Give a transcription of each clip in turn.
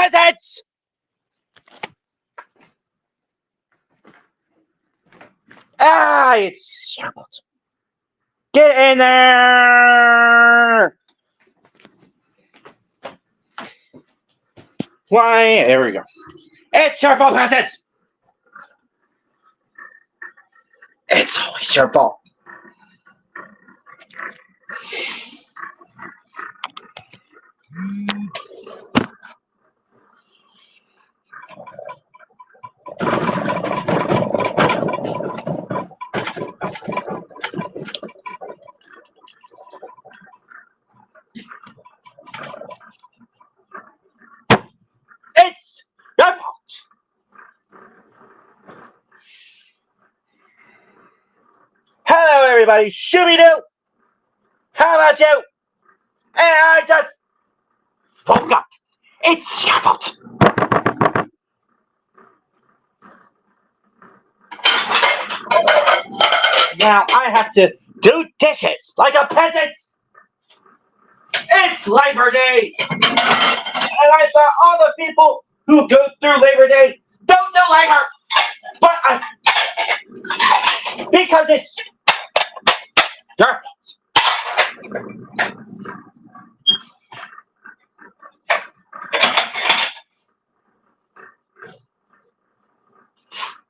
peasants! Ah, it's sharpened. Get in there! Why, there we go. It's your fault, peasants! It's always your fault. It's your fault. Hello, everybody. Shooby-doo. How about you? And I just woke up. It's your fault. Now I have to do dishes like a peasant. It's Labor Day. And I thought all the people who go through Labor Day don't do labor. But because it's your fault.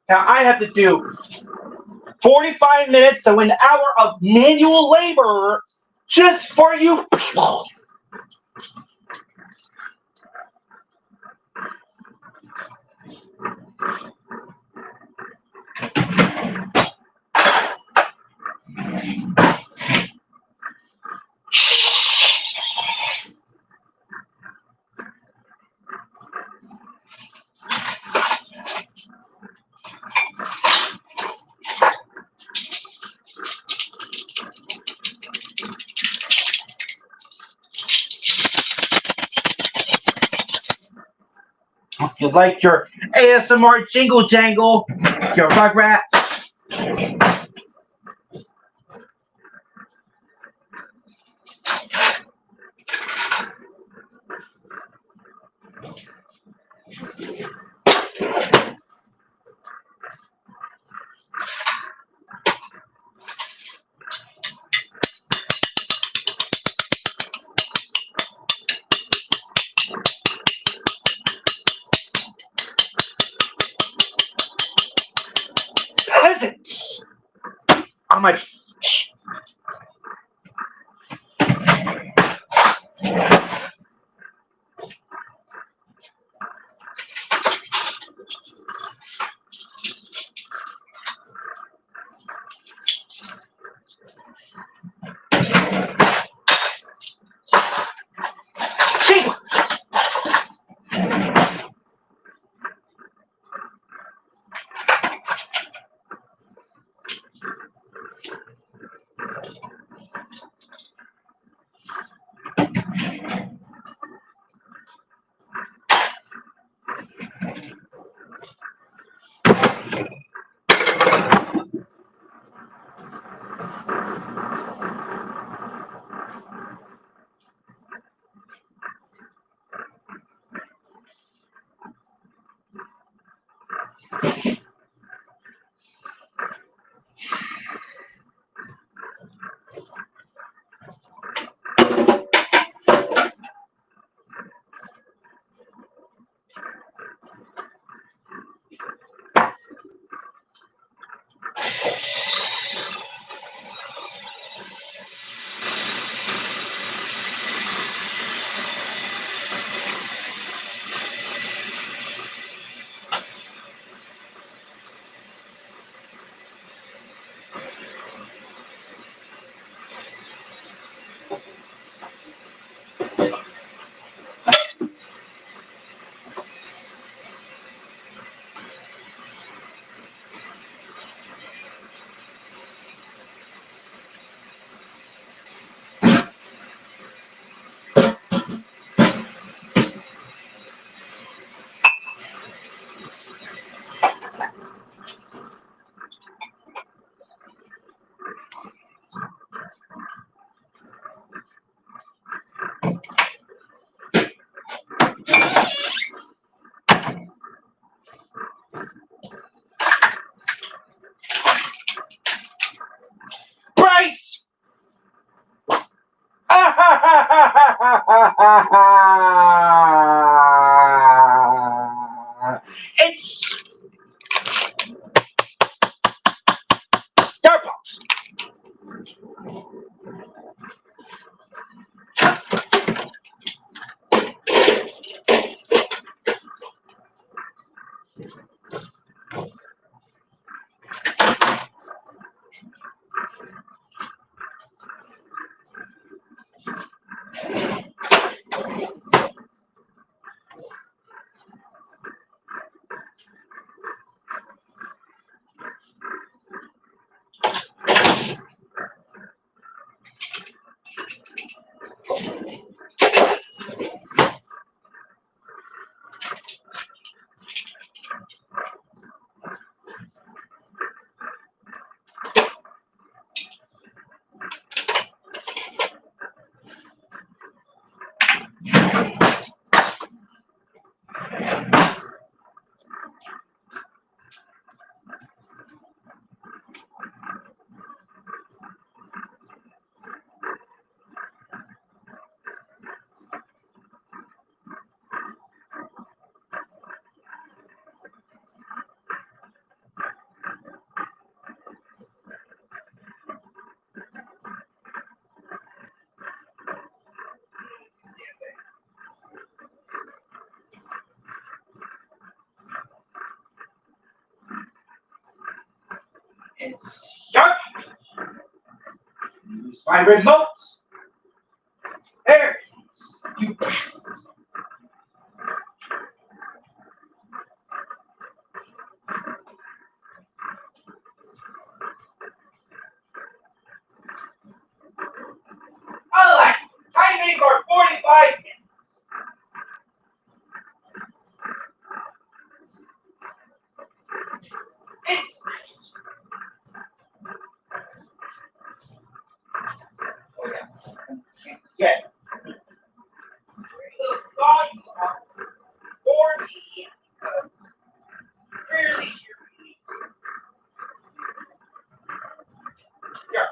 Now I have to do 45 minutes, so an hour of manual labor just for you people. You like your ASMR jingle jangle, your Rugrats? Peasants on my beach. Jingle. It's Dark Box. It's Dark Box. Use my remote. There it is. You bastards. Alexa, timing for 45 minutes. It's oh yeah. The volume up for me because rarely hear me. Yeah.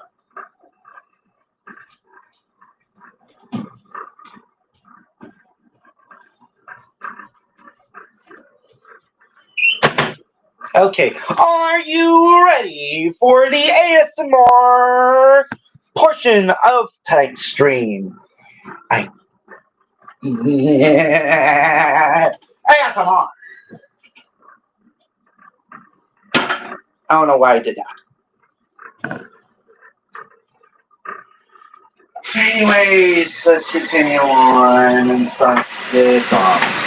Okay, are you ready for the ASMR portion of tonight's stream? I ASMR. I don't know why I did that. Anyways, let's continue on and start this off.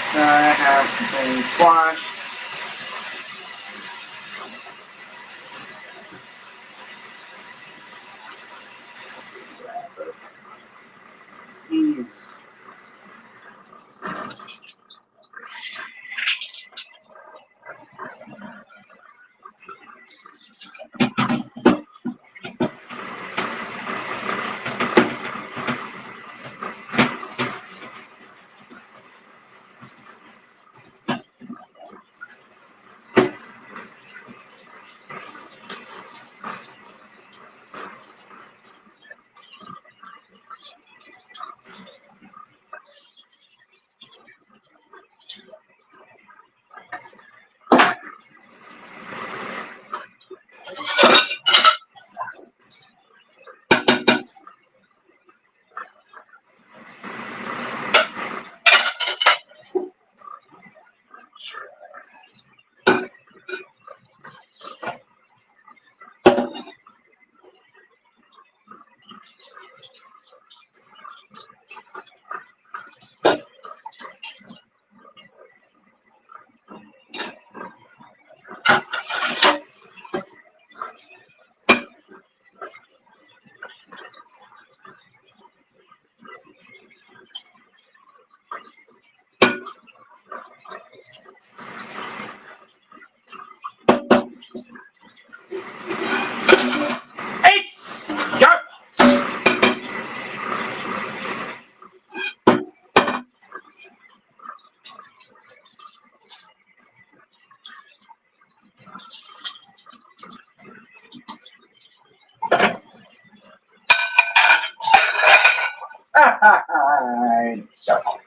I have some things squashed. These. It's your fault.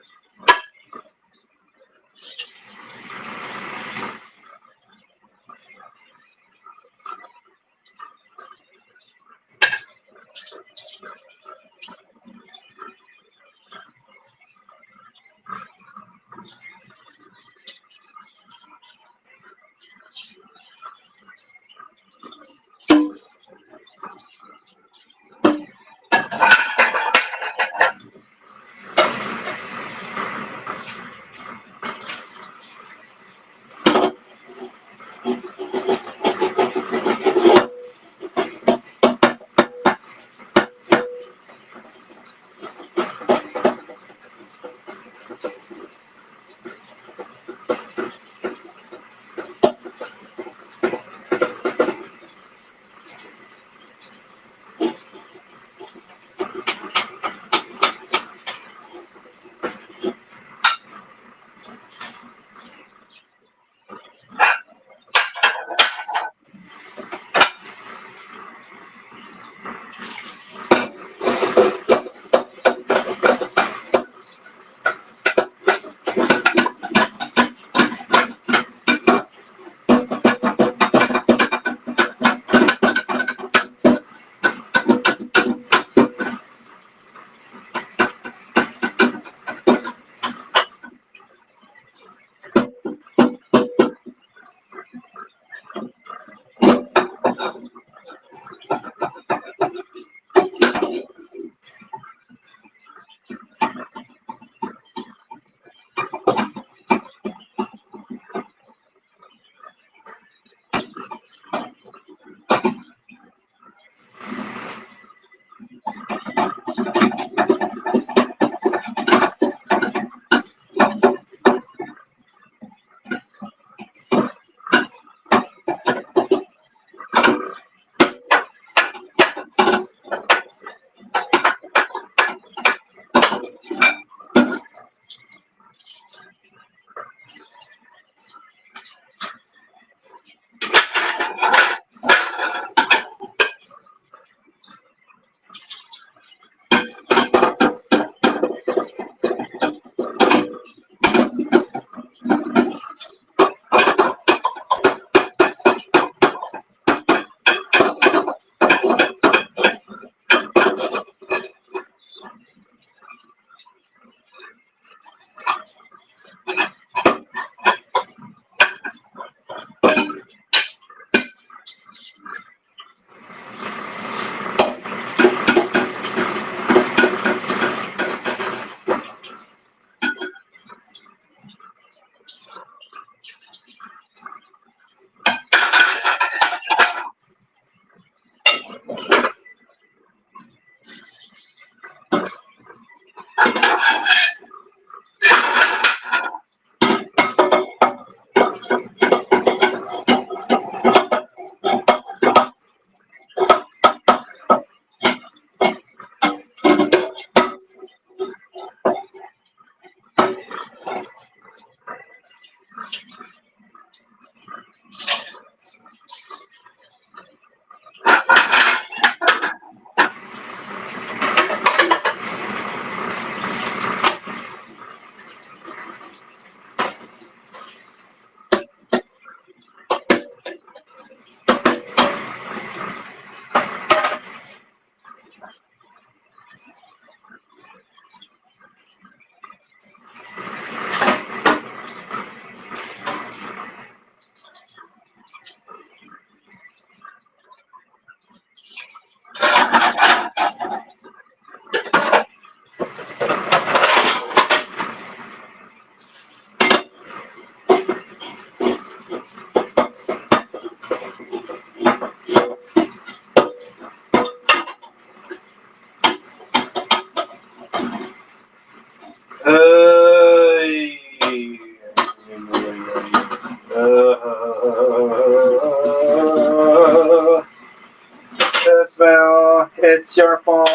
Well, it's your fault.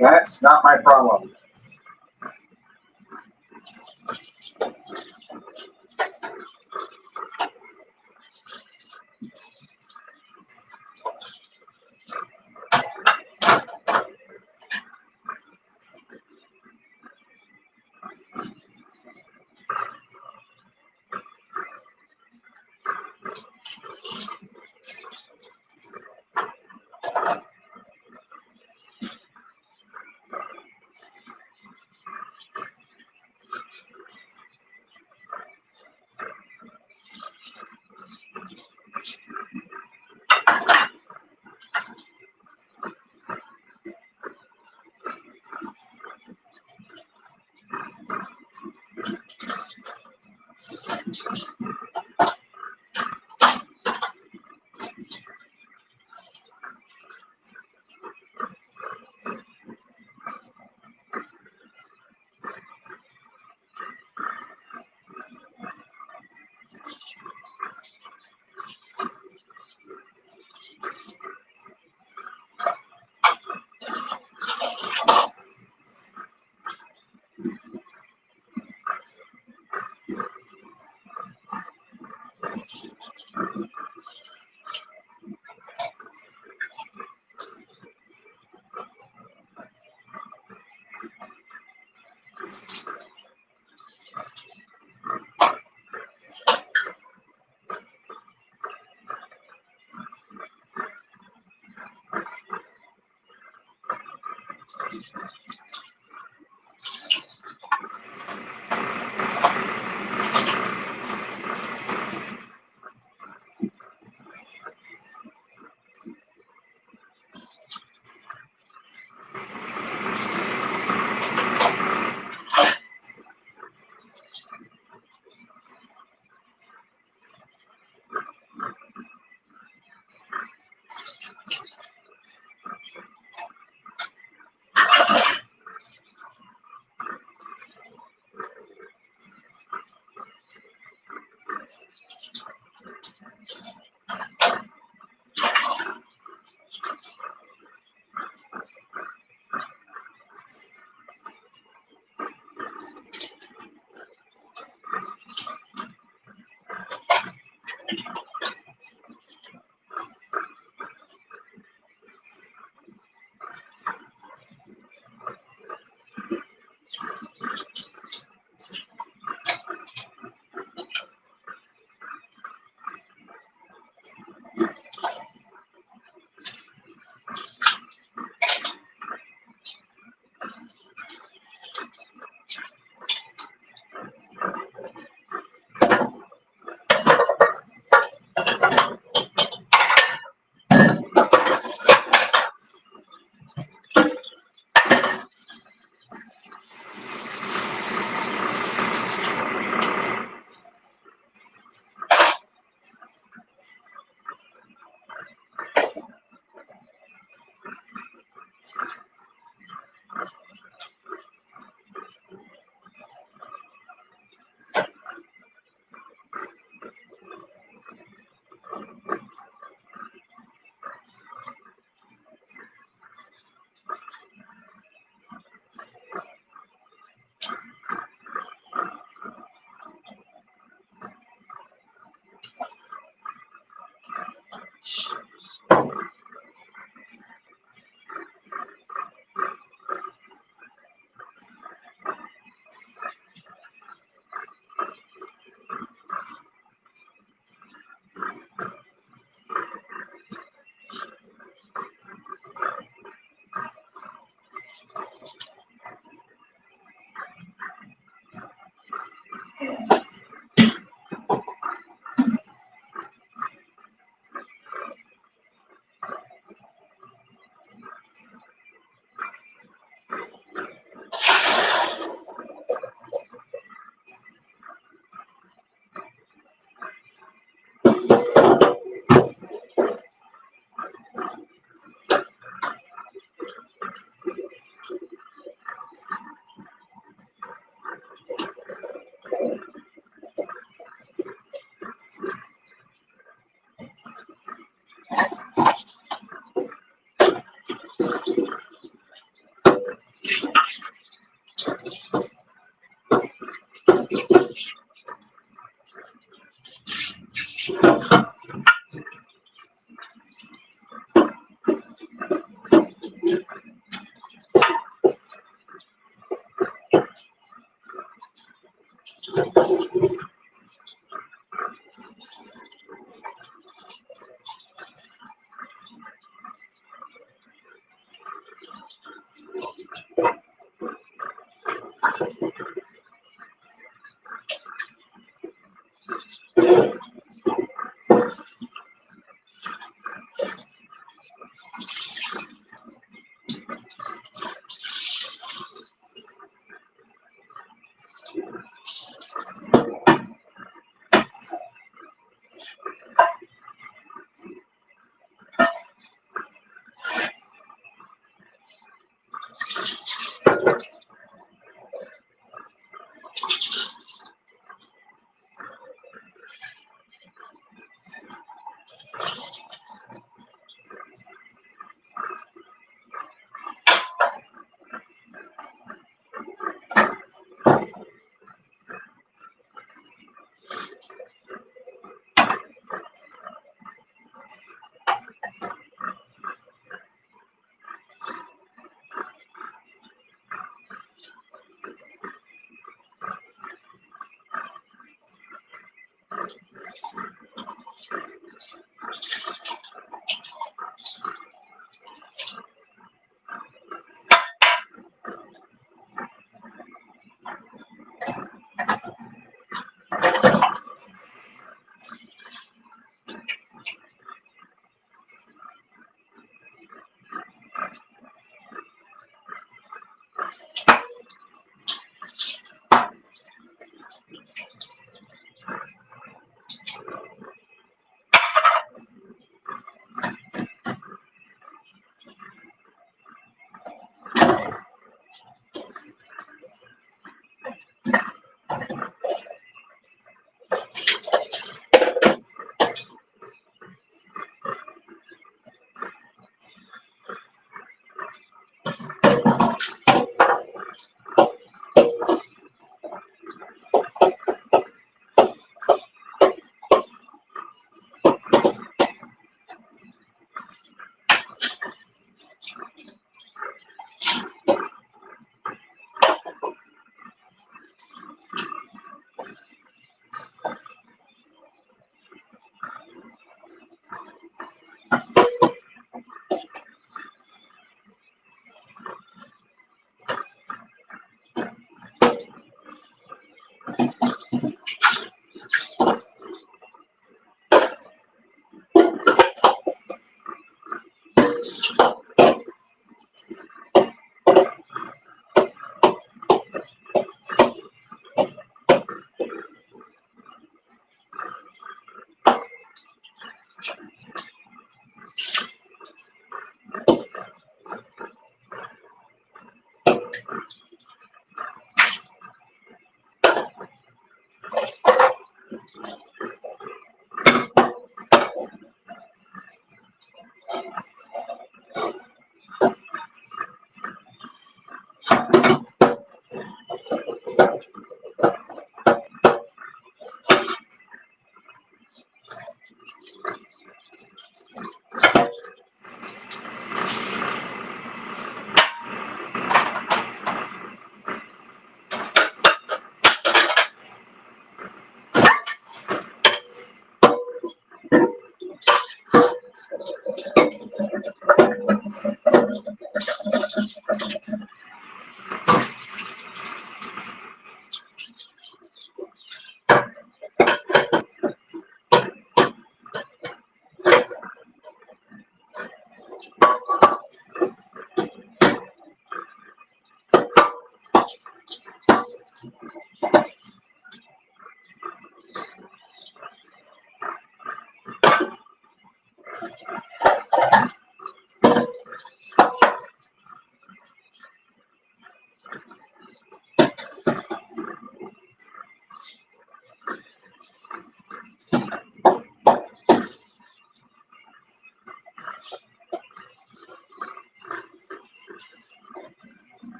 That's not my problem.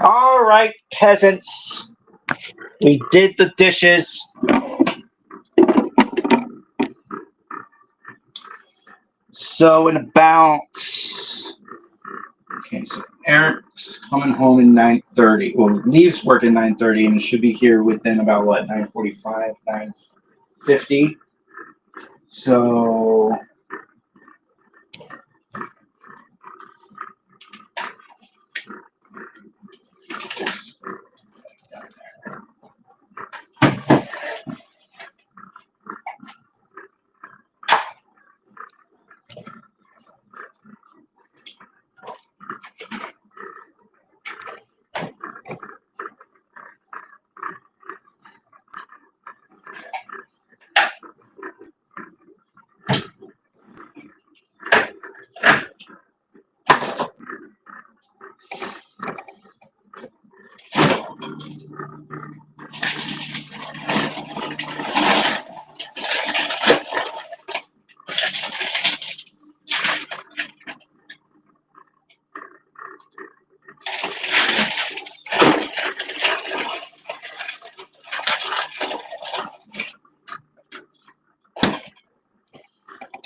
All right, peasants. We did the dishes. So in about, okay, so Eric's coming home at 9:30. Well, leaves work at 9:30 and should be here within about what, 9:45, 9:50. So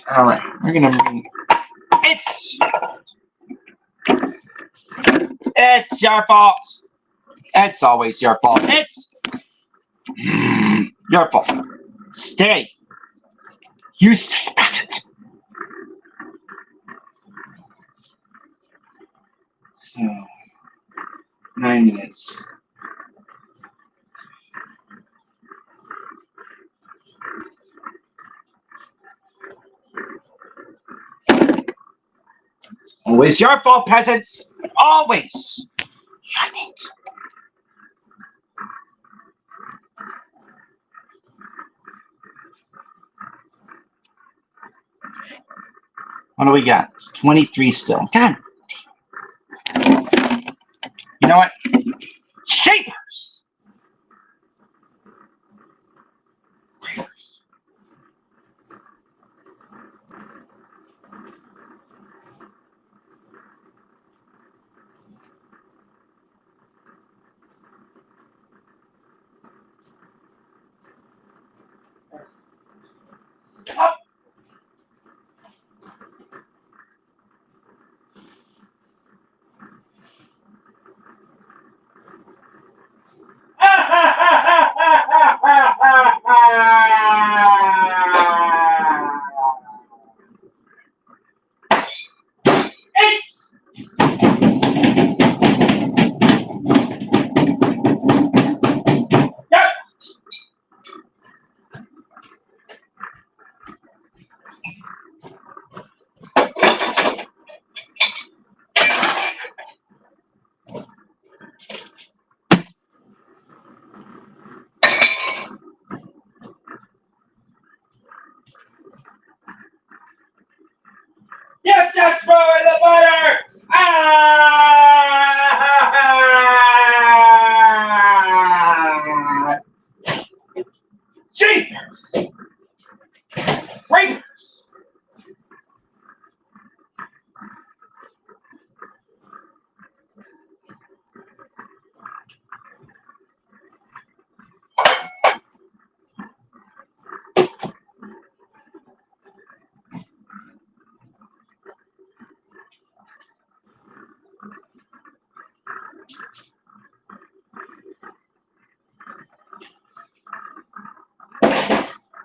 all right, we're gonna bring. It's your fault. It's always your fault. It's your fault. Stay. You stay, peasant. So, 9 minutes. Always your fault, peasants. Always. Your fault. What do we got? 23 still. God. You know what? Shapers! Stop! It's yeah. Yes, just throw in the butter. Ah! Jeepers! Rapers!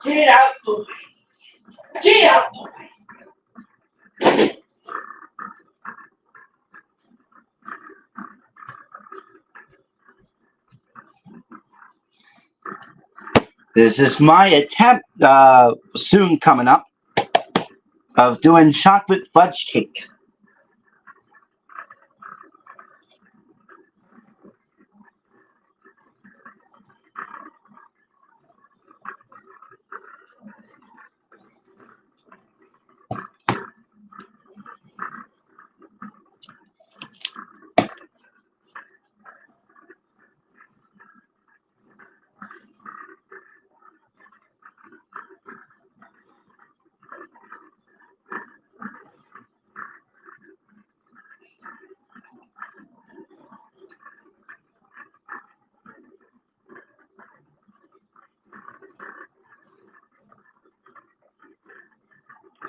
Get out the way. Get out the way. This is my attempt, soon coming up, of doing chocolate fudge cake.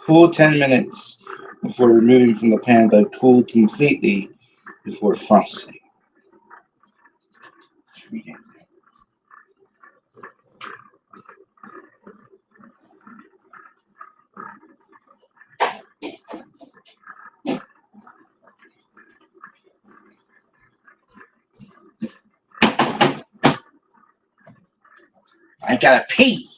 Cool 10 minutes before removing from the pan, but cool completely before frosting. I gotta pee.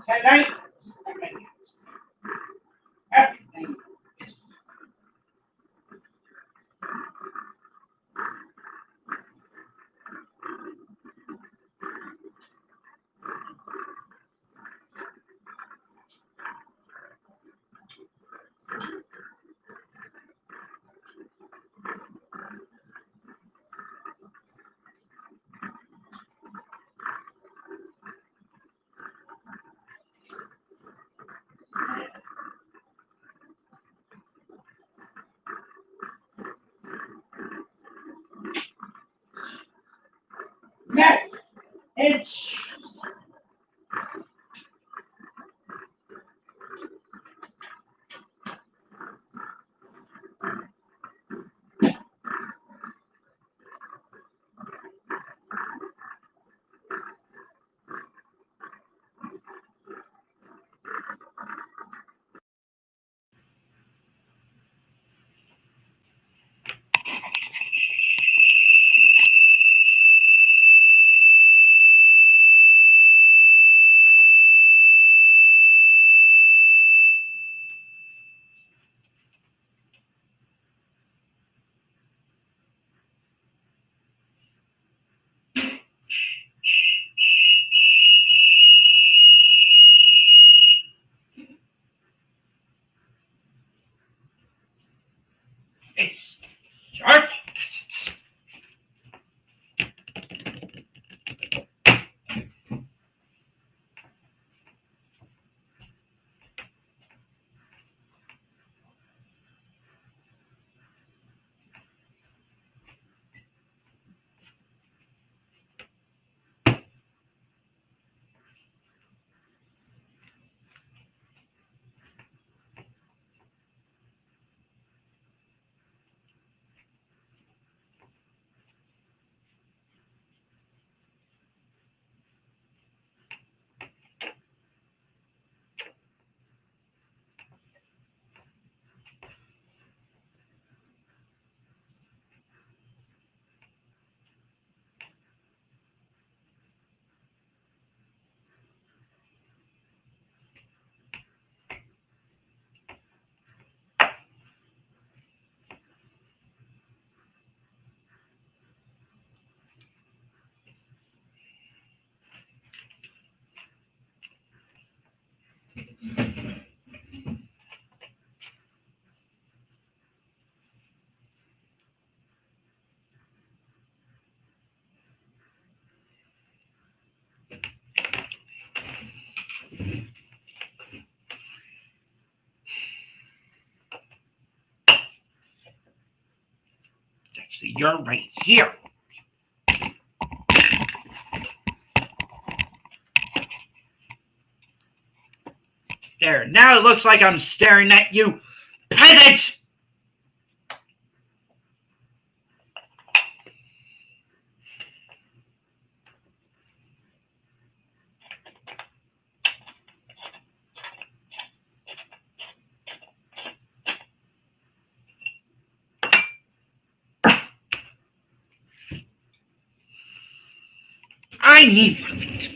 Tonight, everything is mac and cheese. It's your fault. Actually, you're right here. There, now it looks like I'm staring at you, peasant! I need one of it.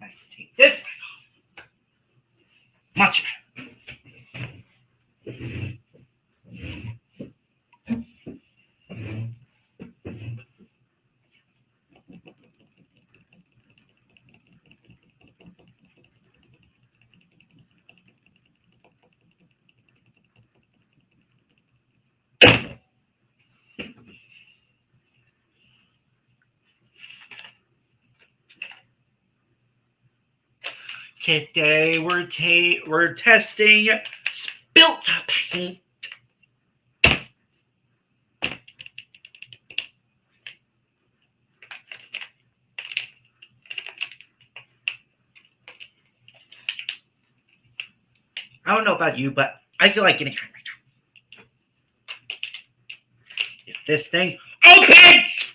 I take this off. Much better. Today we're testing spilt paint. I don't know about you, but I feel like getting high right now. If this thing opens!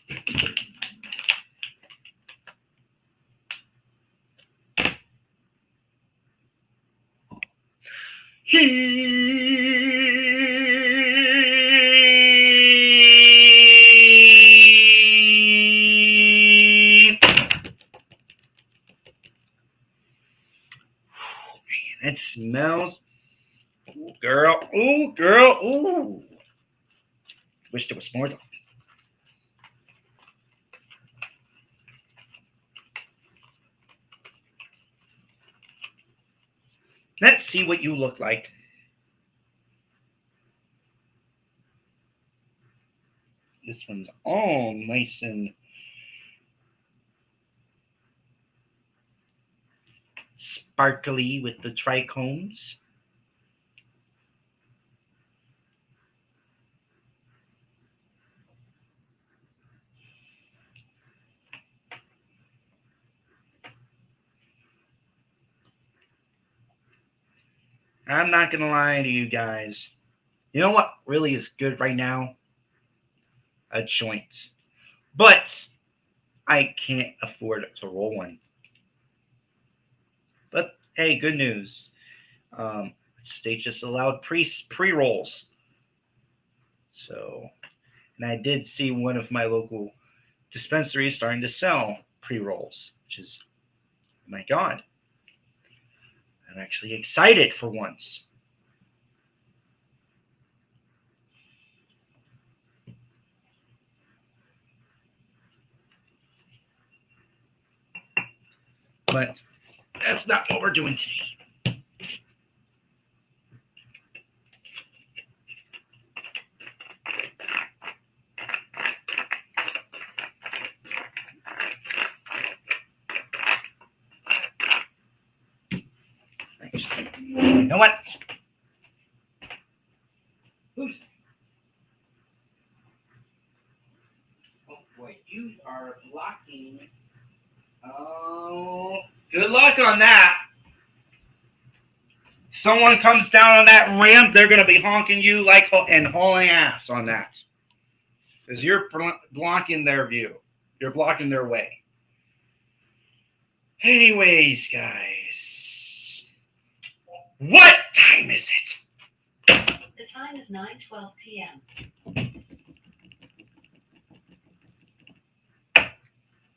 smells. Ooh, girl. Ooh, girl. Ooh. Wish there was more though. Let's see what you look like. This one's all nice and sparkly with the trichomes. I'm not going to lie to you guys. You know what really is good right now? A joint. But I can't afford to roll one. But hey, good news. State just allowed pre rolls. So, and I did see one of my local dispensaries starting to sell pre rolls, which is, oh my God, I'm actually excited for once. But that's not what we're doing today. You know what? Oops. Oh boy, you are blocking. Oh, good luck on that. Someone comes down on that ramp, they're going to be honking you like and hauling ass on that. Because you're blocking their view. You're blocking their way. Anyways, guys. What time is it? The time is 9:12 p.m.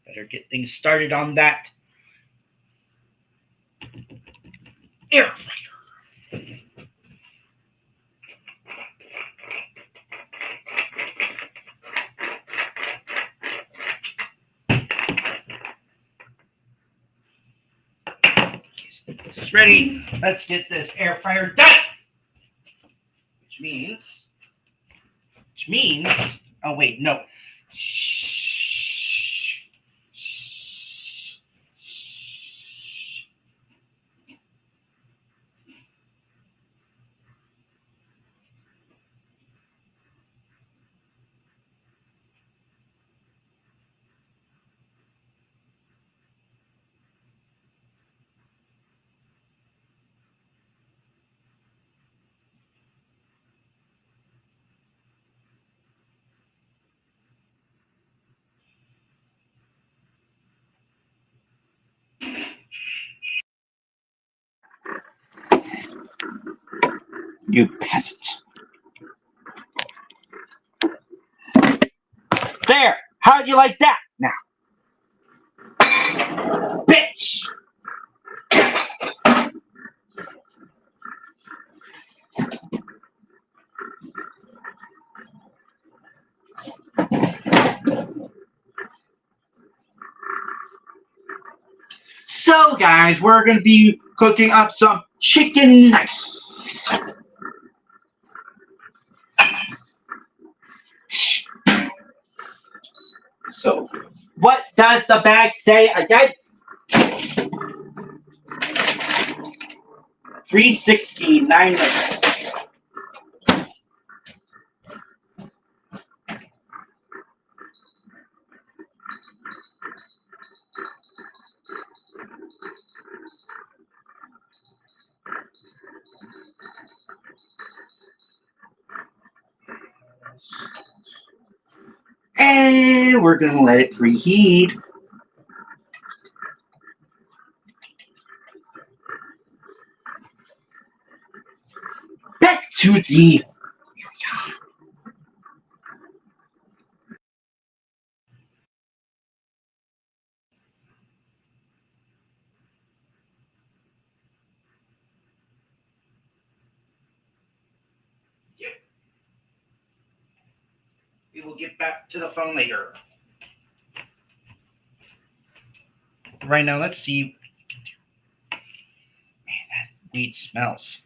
Better get things started on that air fryer. This is ready. Let's get this air fryer done. Which means, oh wait, no. You peasant. There! How'd you like that now? Bitch! So, guys, we're going to be cooking up some chicken nuggets. So, what does the bag say again? 369 nuggets. And we're going to let it preheat. Back to the We will get back to the phone later. Right now, let's see. Man, that weed smells.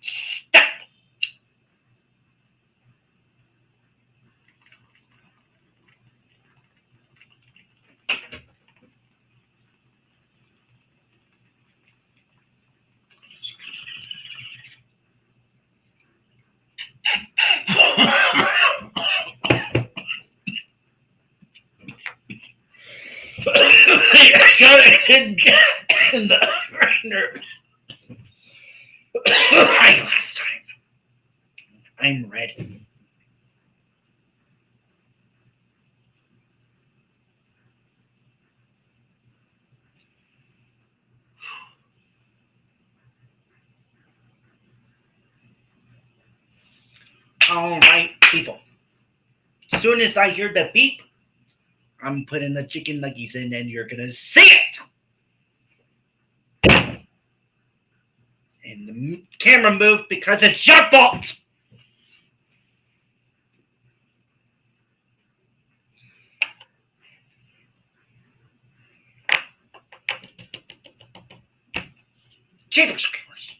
Stop. I got it in the grinder. Like last time. I'm ready. All right, people. As soon as I hear the beep, I'm putting the chicken nuggets in and you're gonna see it. And the camera moved because it's your fault. Jeepers creepers.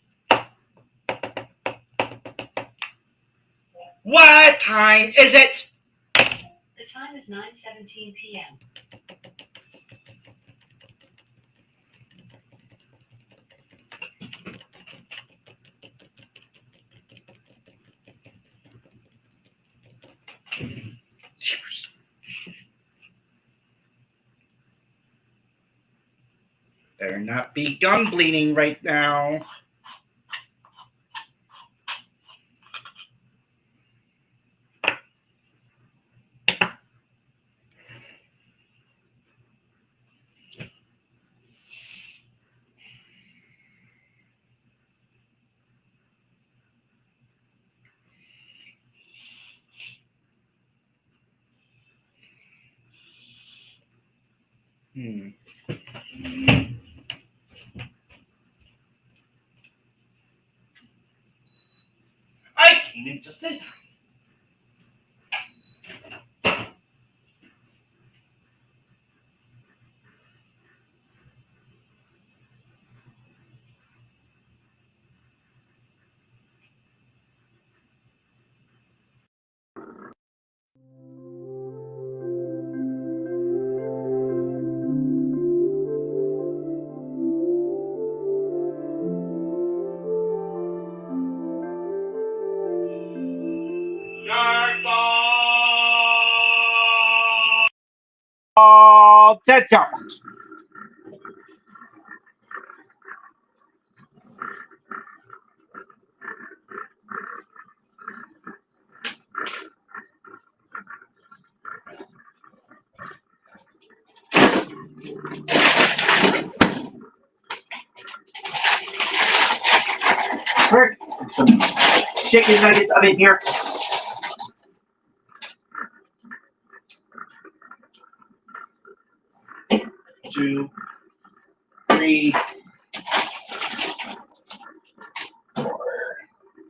What time is it? The time is 9:17 p.m. Jeepers. Better not be gum bleeding right now. I came in just in time. Your fault. That's all. Some chicken nuggets up in here. 2, 3, 4,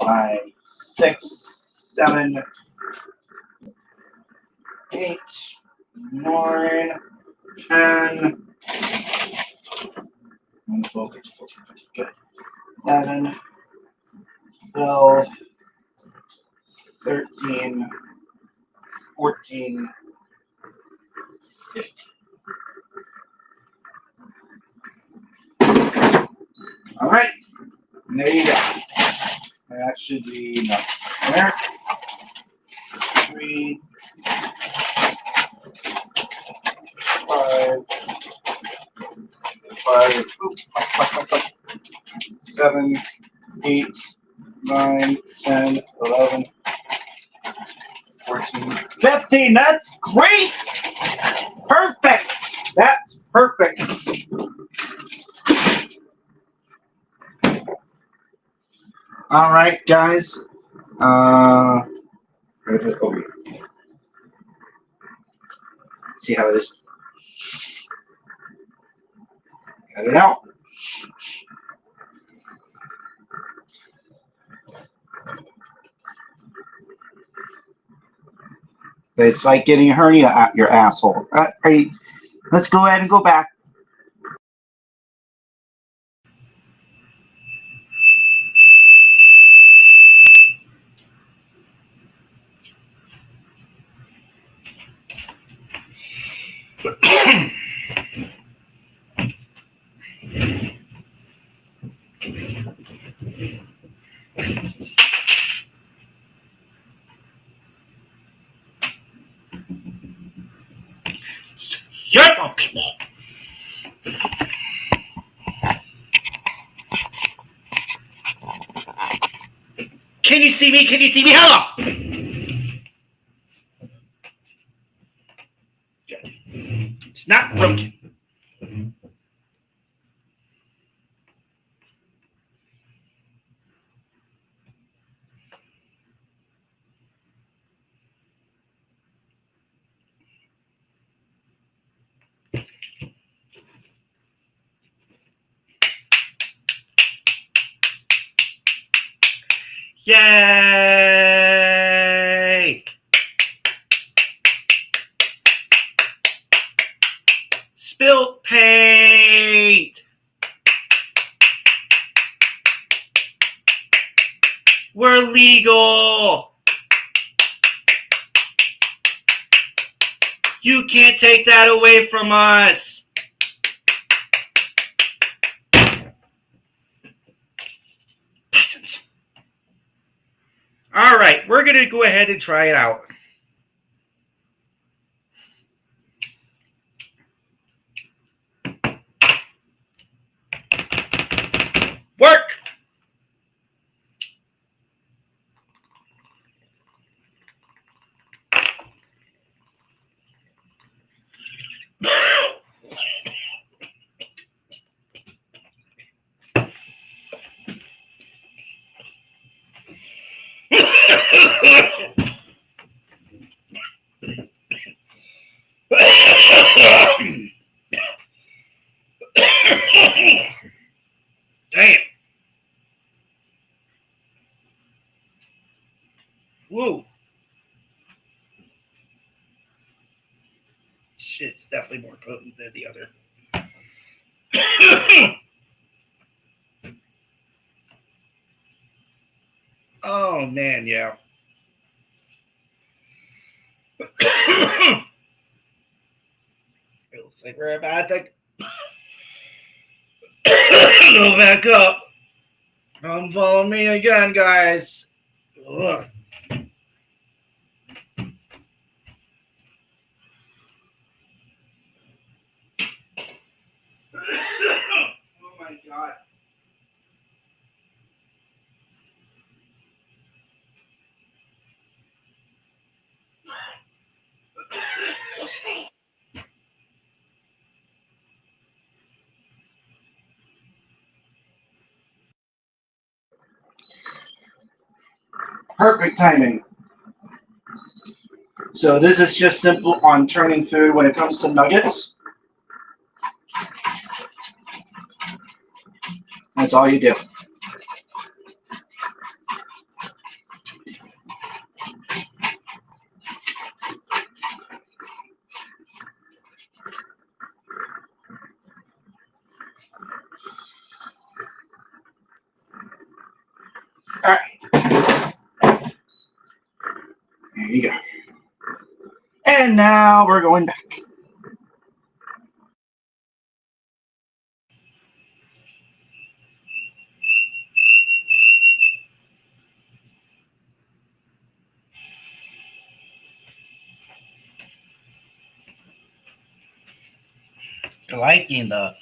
5, 6, 7, 8, 9, 10, 12, 13, 14, 15, good. 11, 12, 13, 14, 15. All right, and there you go. That should be enough. There. 3, 5, 7, 8, 9, 10, 11, 14, 15. That's great. Perfect. That's perfect. All right, guys. See how it is. Cut it out. It's like getting a hernia out your asshole. Let's go ahead and go back. Shut up, people. Can you see me? Can you see me? Hello. It's not broken. Yay! Spilt paint. We're legal. You can't take that away from us. Peasants. All right, we're going to go ahead and try it out. Work. Damn. Whoa. Shit's definitely more potent than the other. Oh, man, yeah. It looks like we're about to go back up. Don't follow me again, guys. Ugh. Oh my god. Perfect timing. So this is just simple on turning food when it comes to nuggets. That's all you do. All right. There you go. And now we're going back. Liking the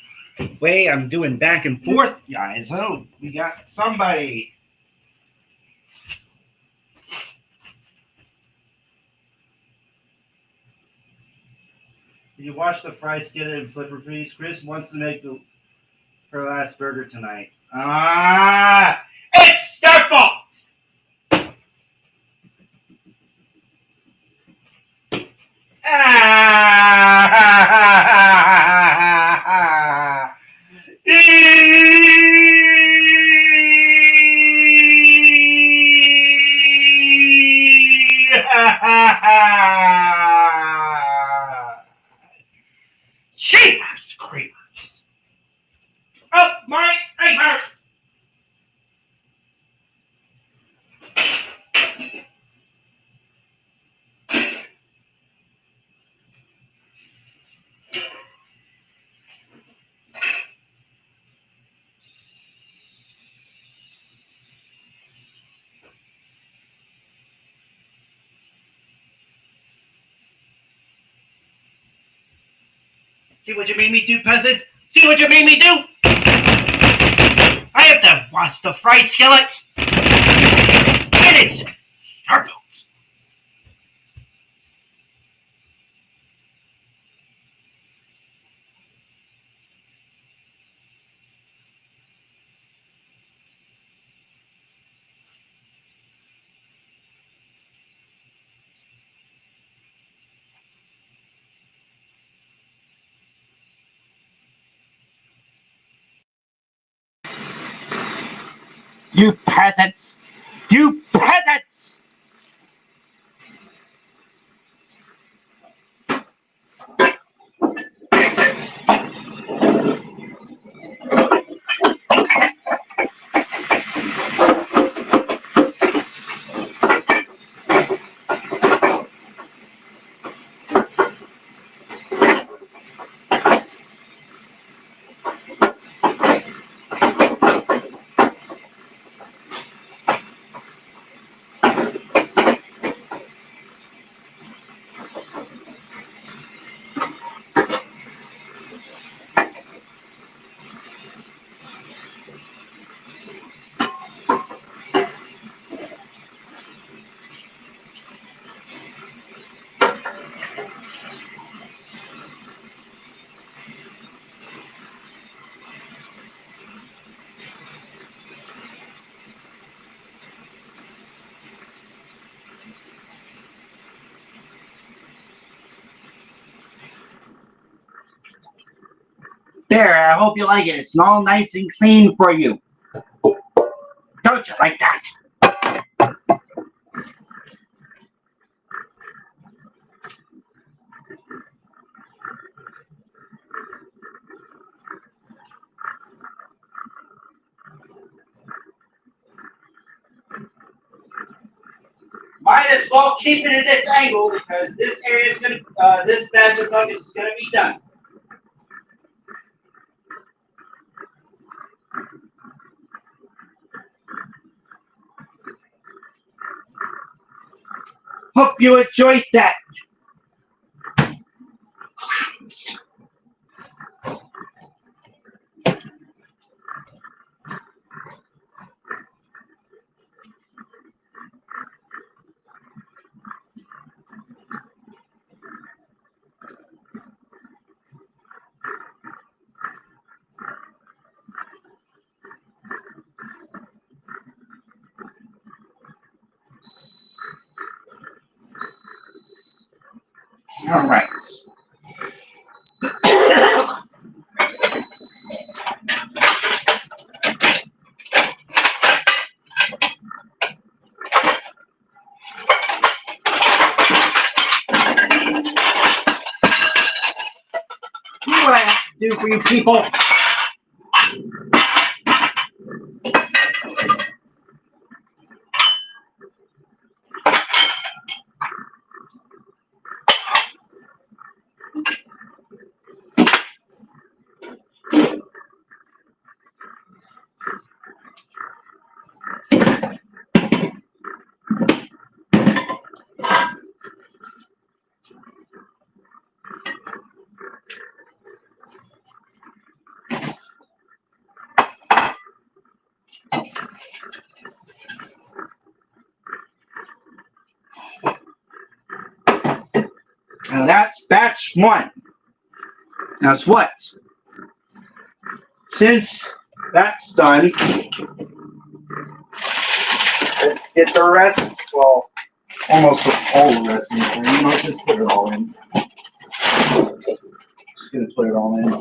way I'm doing back and forth, guys. Oh, we got somebody. Did you watch the fry skillet and flipper piece? Chris wants to make her last burger tonight. Ah, it's their fault. Ah, Jeepers creepers! Oh, my paper! See what you made me do, peasants? See what you made me do? I have to watch the fried skillet! Get it! Sharp bones! You peasants! You peasants! There, I hope you like it. It's all nice and clean for you. Don't you like that? Might as well keep it at this angle because this area is gonna, this batch of nuggets is gonna be done. Hope you enjoyed that. All right. See what I have to do for you people. Now that's batch one. That's what. Since that's done, let's get the rest. Well, almost all the rest in there. You know, just put it all in. Just gonna put it all in.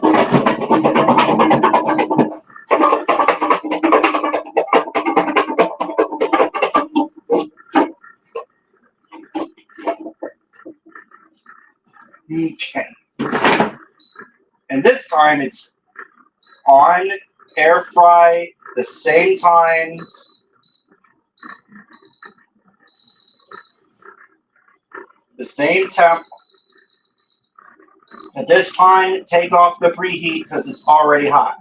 Okay. And this time it's on air fry the same times. The same temp. At this time, take off the preheat because it's already hot.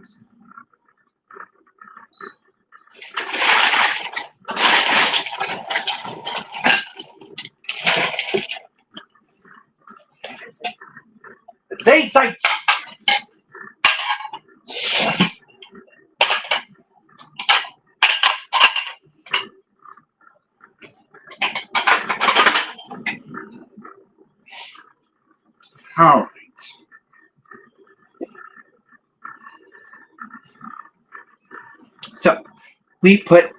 The dates I... All right. So, we put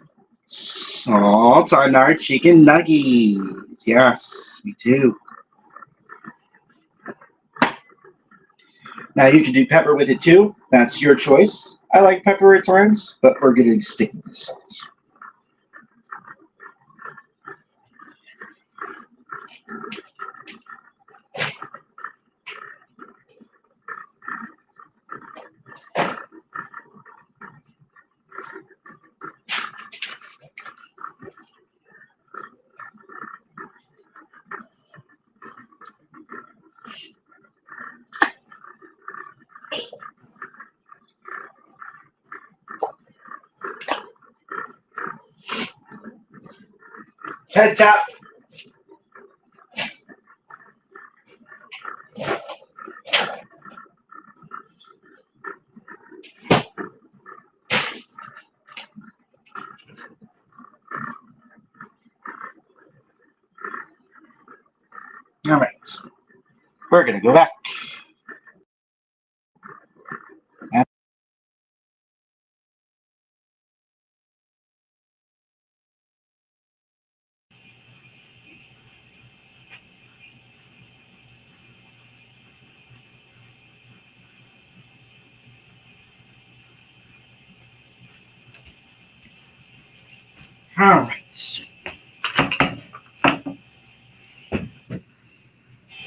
salt on our chicken nuggets. Yes, we do. Now you can do pepper with it too. That's your choice. I like pepper at times, but we're going to stick with the salt. Ketchup. All right. We're going to go back. All right.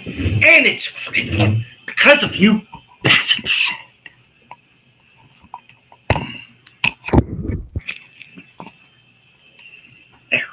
And it's because of you bastards. There.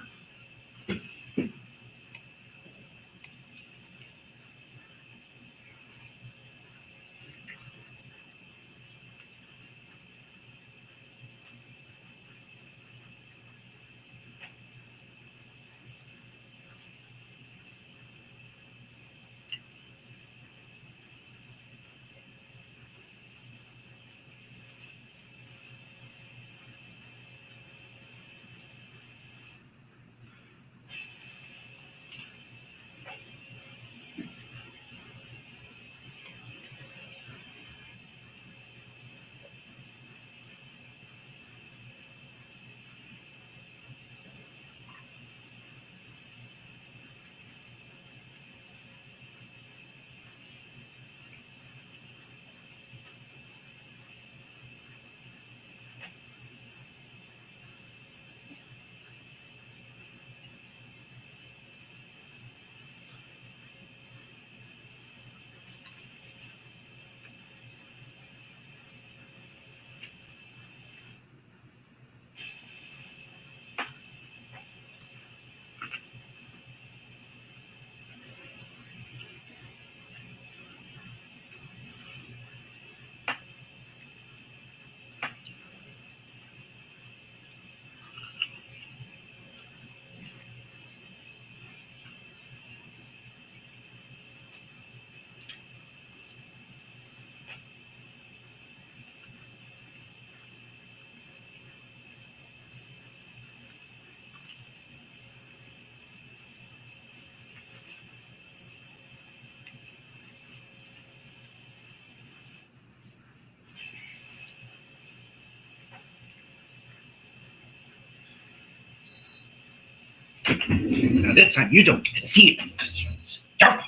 Now this time you don't get to see it because it's your fault.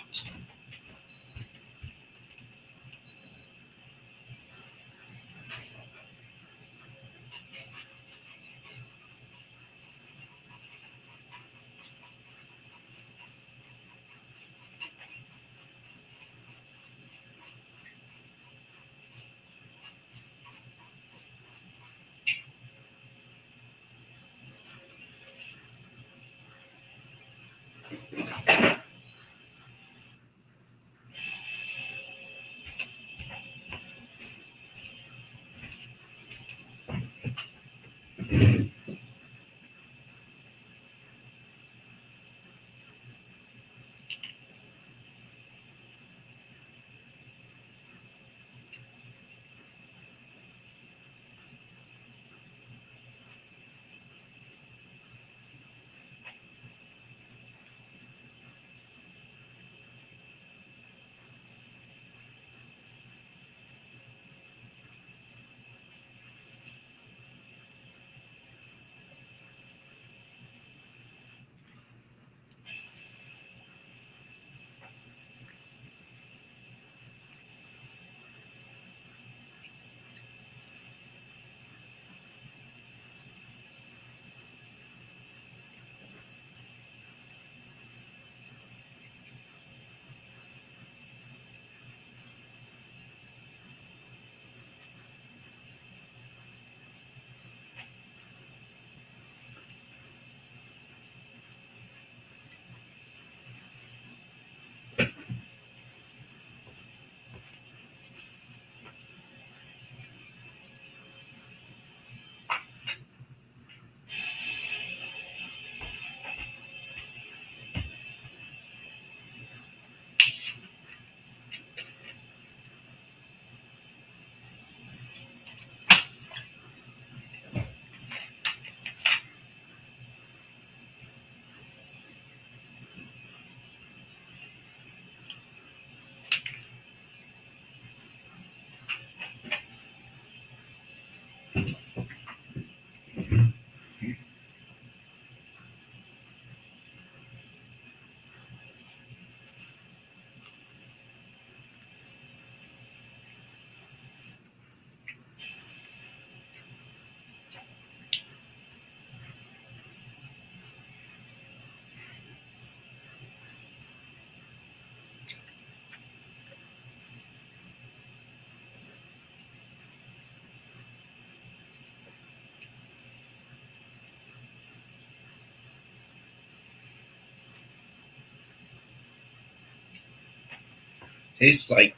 Tastes like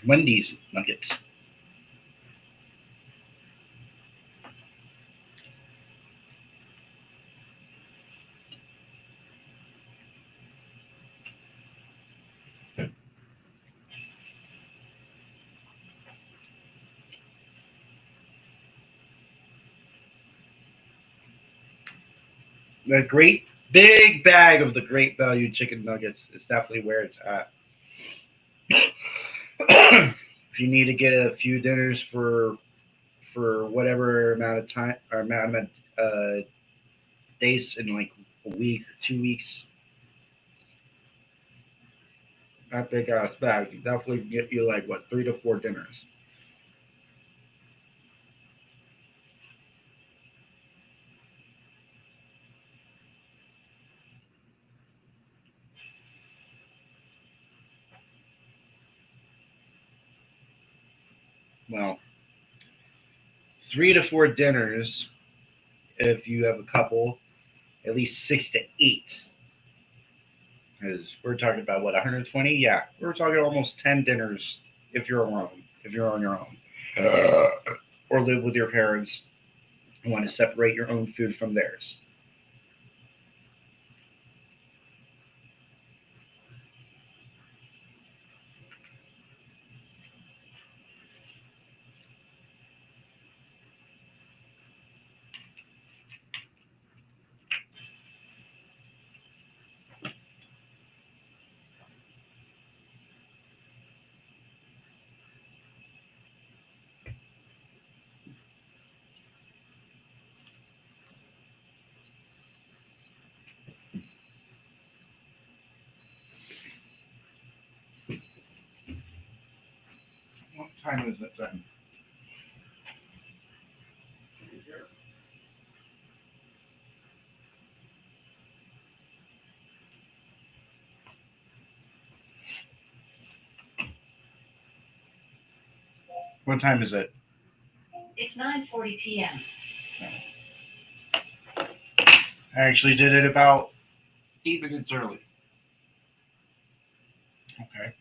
Wendy's nuggets. The great big bag of the Great Value chicken nuggets is definitely where it's at. If you need to get a few dinners for whatever amount of time or amount of days in like a week or 2 weeks, that big ass bag can definitely get you like what 3 to 4 dinners. Well, 3 to 4 dinners if you have a couple, at least 6 to 8. Because we're talking about what 120? Yeah, we're talking almost 10 dinners if you're alone, if you're on your own, or live with your parents and want to separate your own food from theirs. What time is it then? What time is it? It's 9:40 p.m. I actually did it about 8 minutes early. Okay.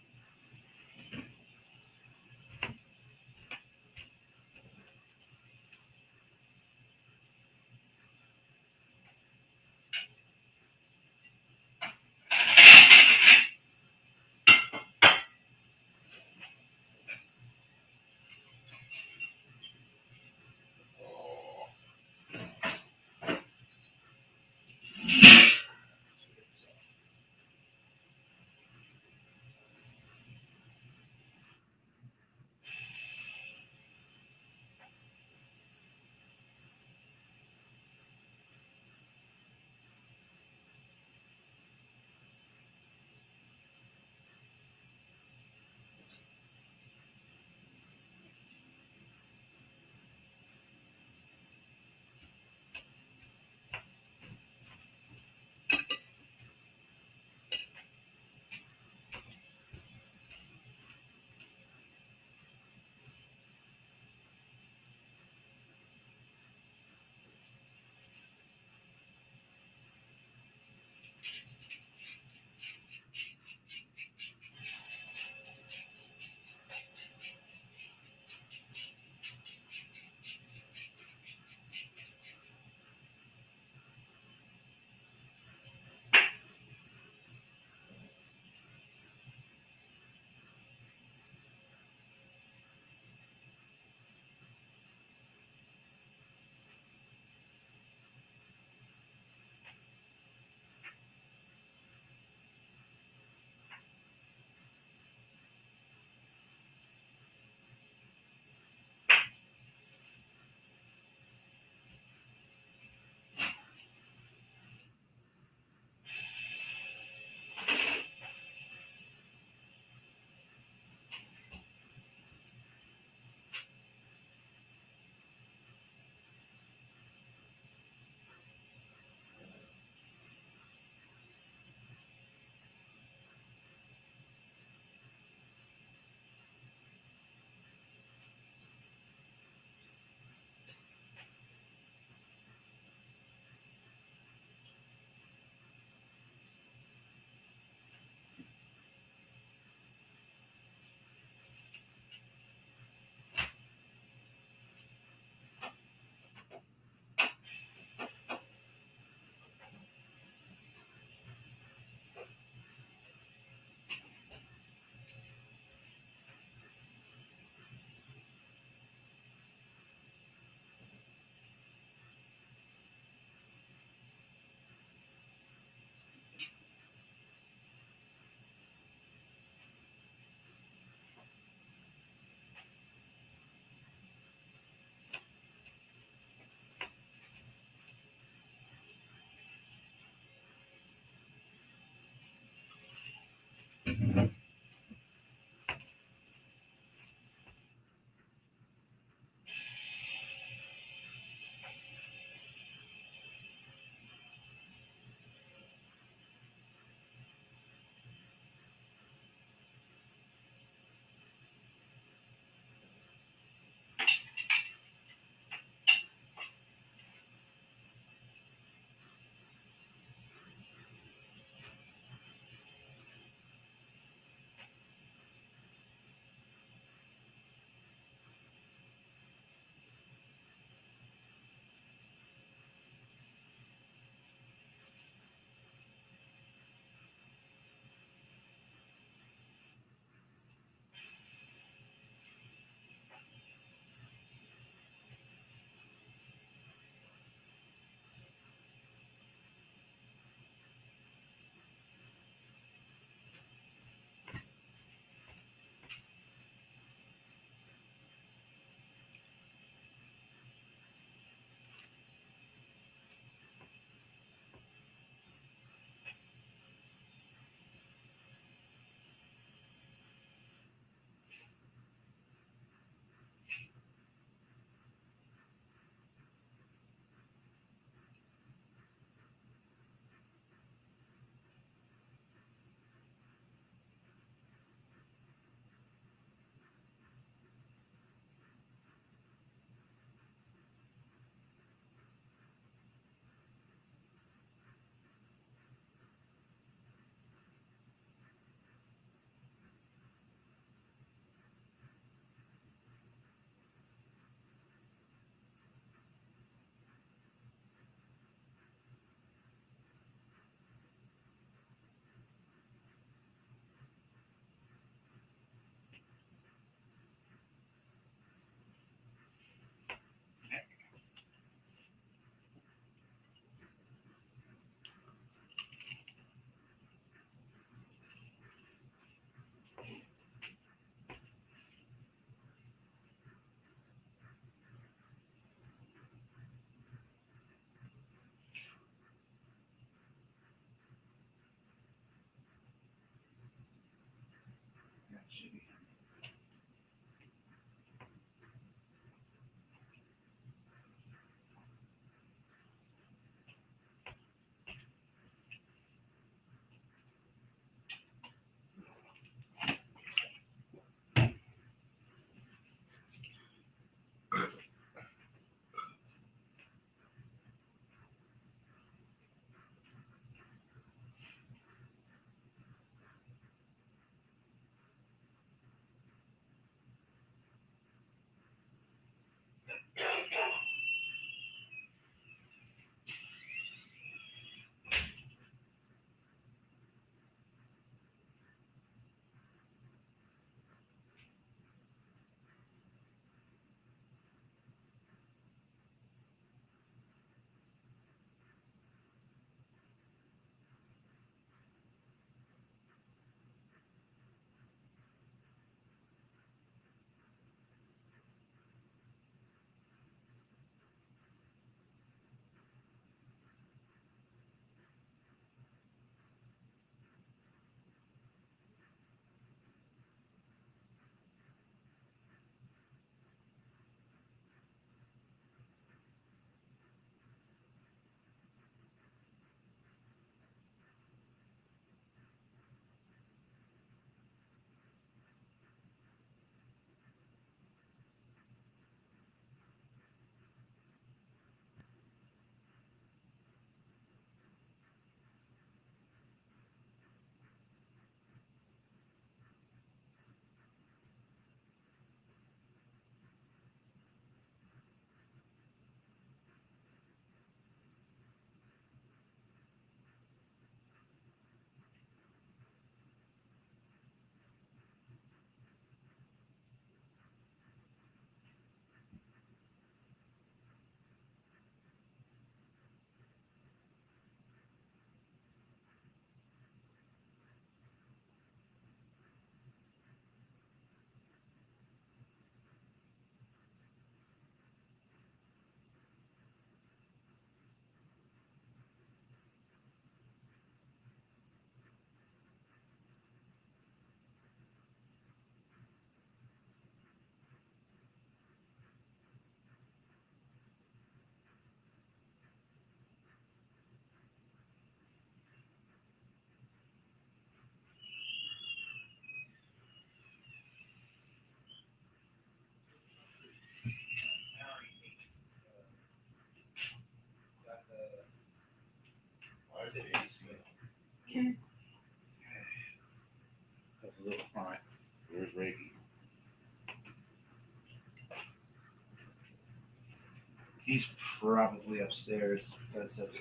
He's probably upstairs. But it's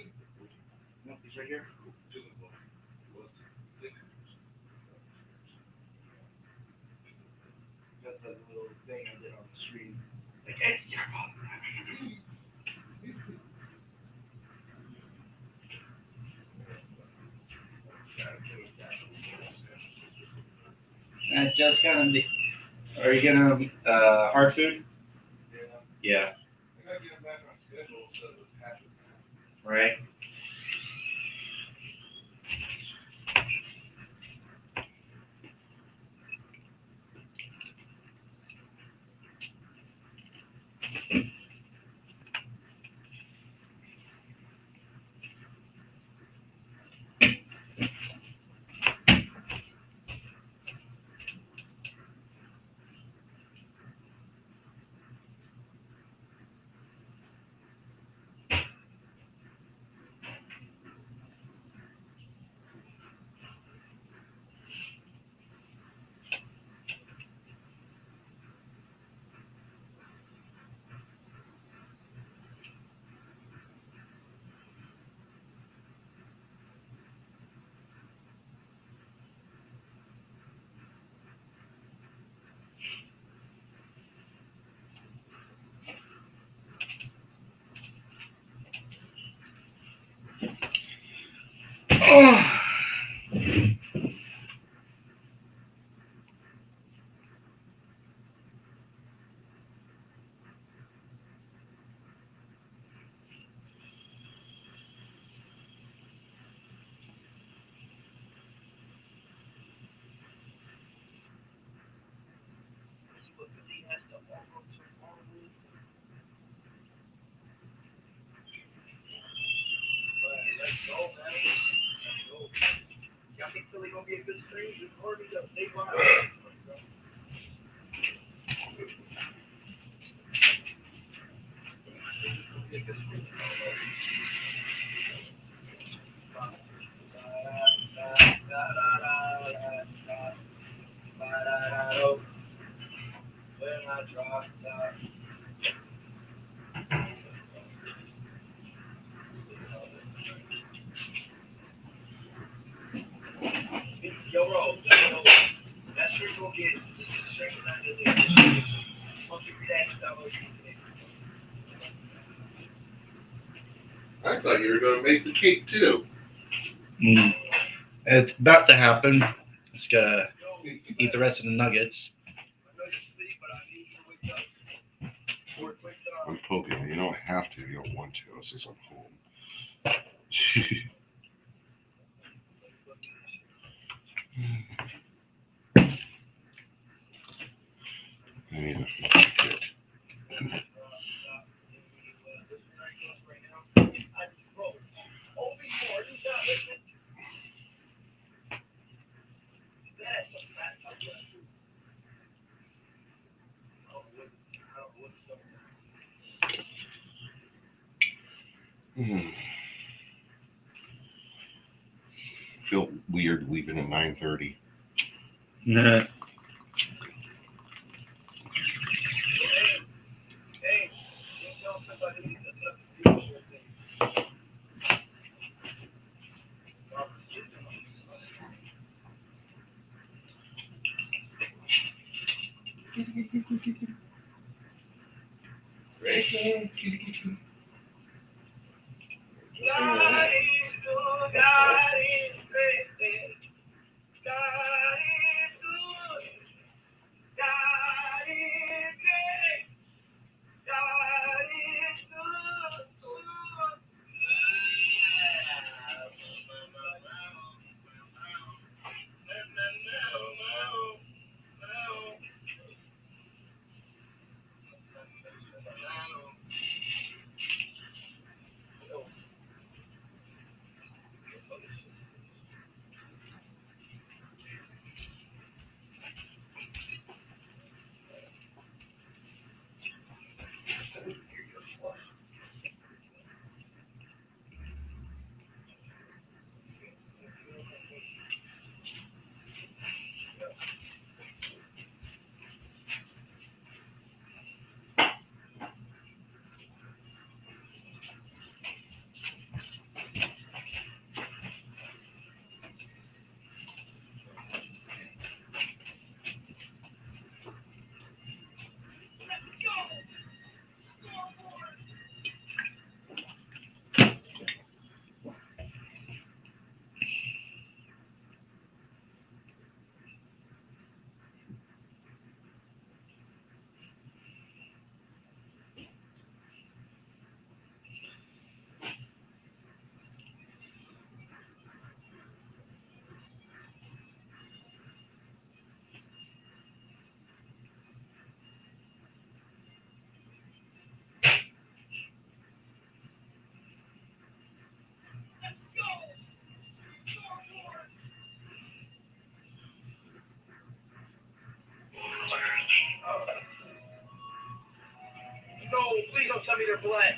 nope, he's right here. Got that little thing I did on the screen. Like, it's your fault. Just kind of. Are you gonna hard food? Yeah. I gotta get back on schedule so it was happening. Right. Oh. I thought you were gonna make the cake too. It's about to happen. Just gotta eat the rest of the nuggets. I'm poking you. You don't have to. You don't want to. Since I'm home. I need a fucking kit. Feel weird leaving at 9:30. Nah. No, please don't tell me they're black.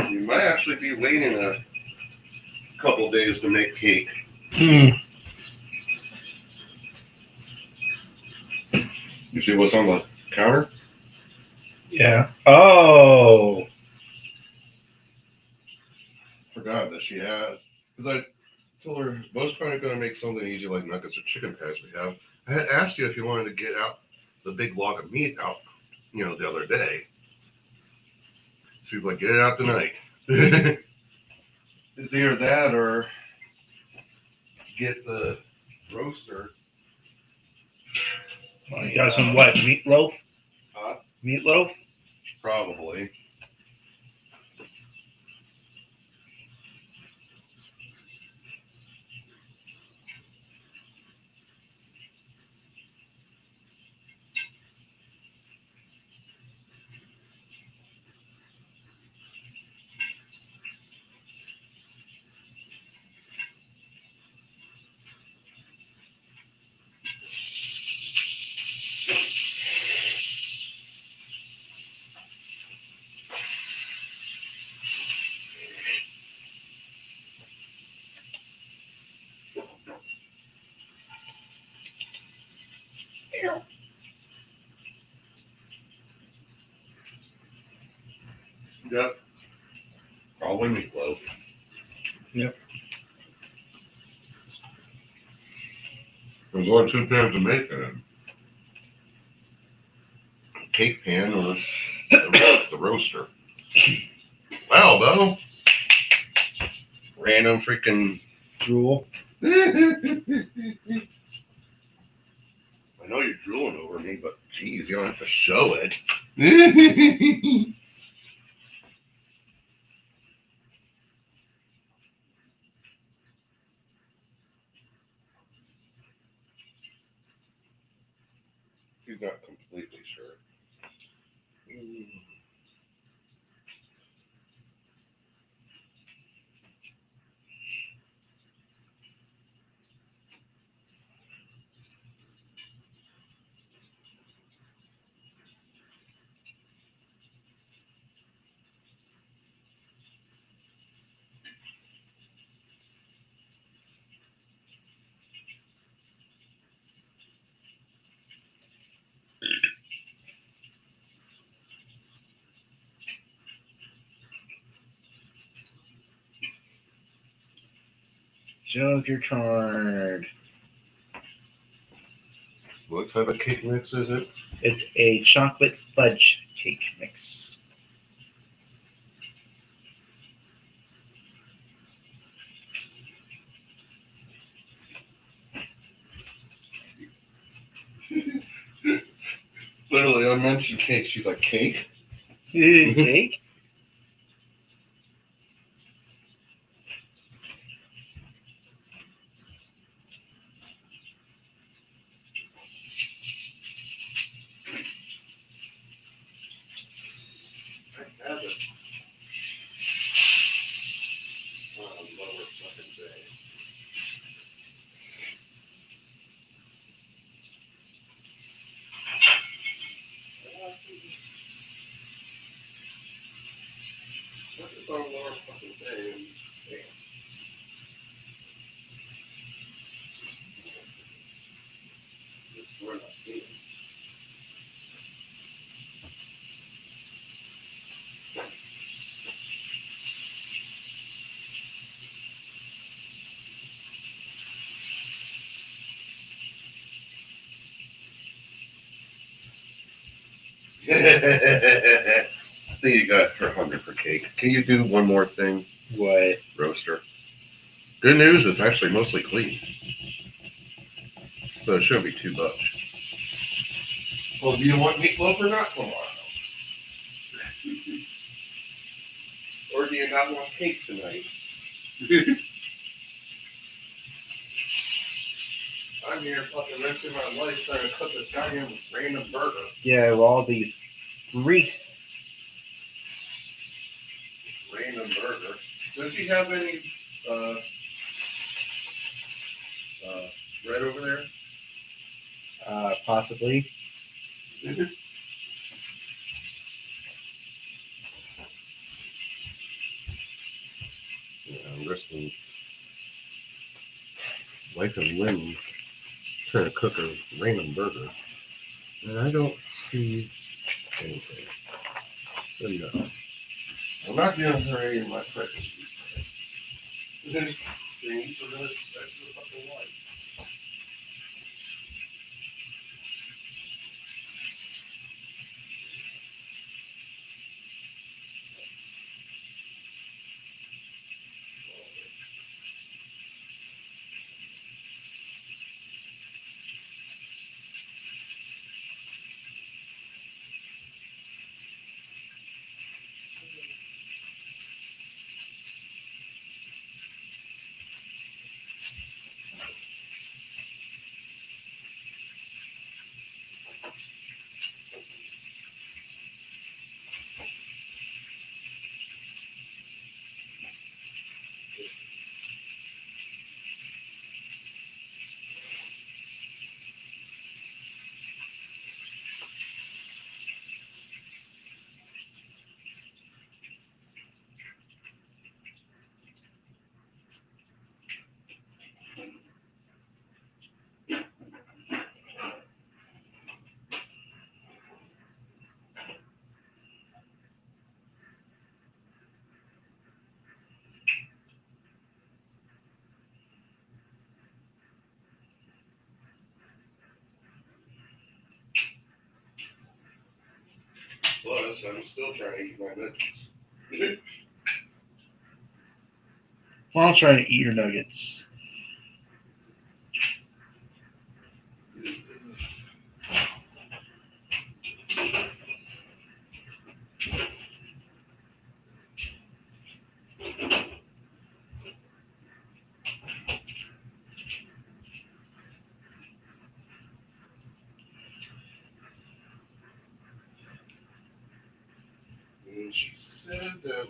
You might actually be waiting a couple days to make cake. Hmm. You see what's on the counter? Yeah. Oh. Forgot that she has. Because I told her, most probably going to make something easy like nuggets or chicken patties we have. I had asked you if you wanted to get out the big log of meat out, the other day. She's like, get it out tonight. It's either that or get the roaster. You got some what? Meatloaf? Huh? Meatloaf? Probably. Yep. Probably meatloaf. Yep. There's only two pans to make it in. Cake pan or the roaster. Wow, Bo. Random freaking. Drool. I know you're drooling over me, but geez, you don't have to show it. He's not completely sure. Jump your card. What type of cake mix is it? It's a chocolate fudge cake mix. Literally, I mentioned cake. She's like, cake? Cake? I have it. Lower fucking day. What is on lower fucking day? We're not seeing. I think you got for 100 for cake. Can you do one more thing, What? roaster? Good news, it's actually mostly clean. So it shouldn't be too much. Well, do you want meatloaf or not tomorrow? Or do you not want cake tonight? I'm here fucking risking my life trying to cook this goddamn random burger. Yeah, with all these grease. Random burger. Does she have any bread over there? Possibly. Yeah, I'm risking life and limb trying to cook a random burger. And I don't see anything. So no. I'm not giving her any of my precious food. This thing for this extra fucking life. Plus, I'm still trying to eat my nuggets. Well, I'll try to eat your nuggets. And she said that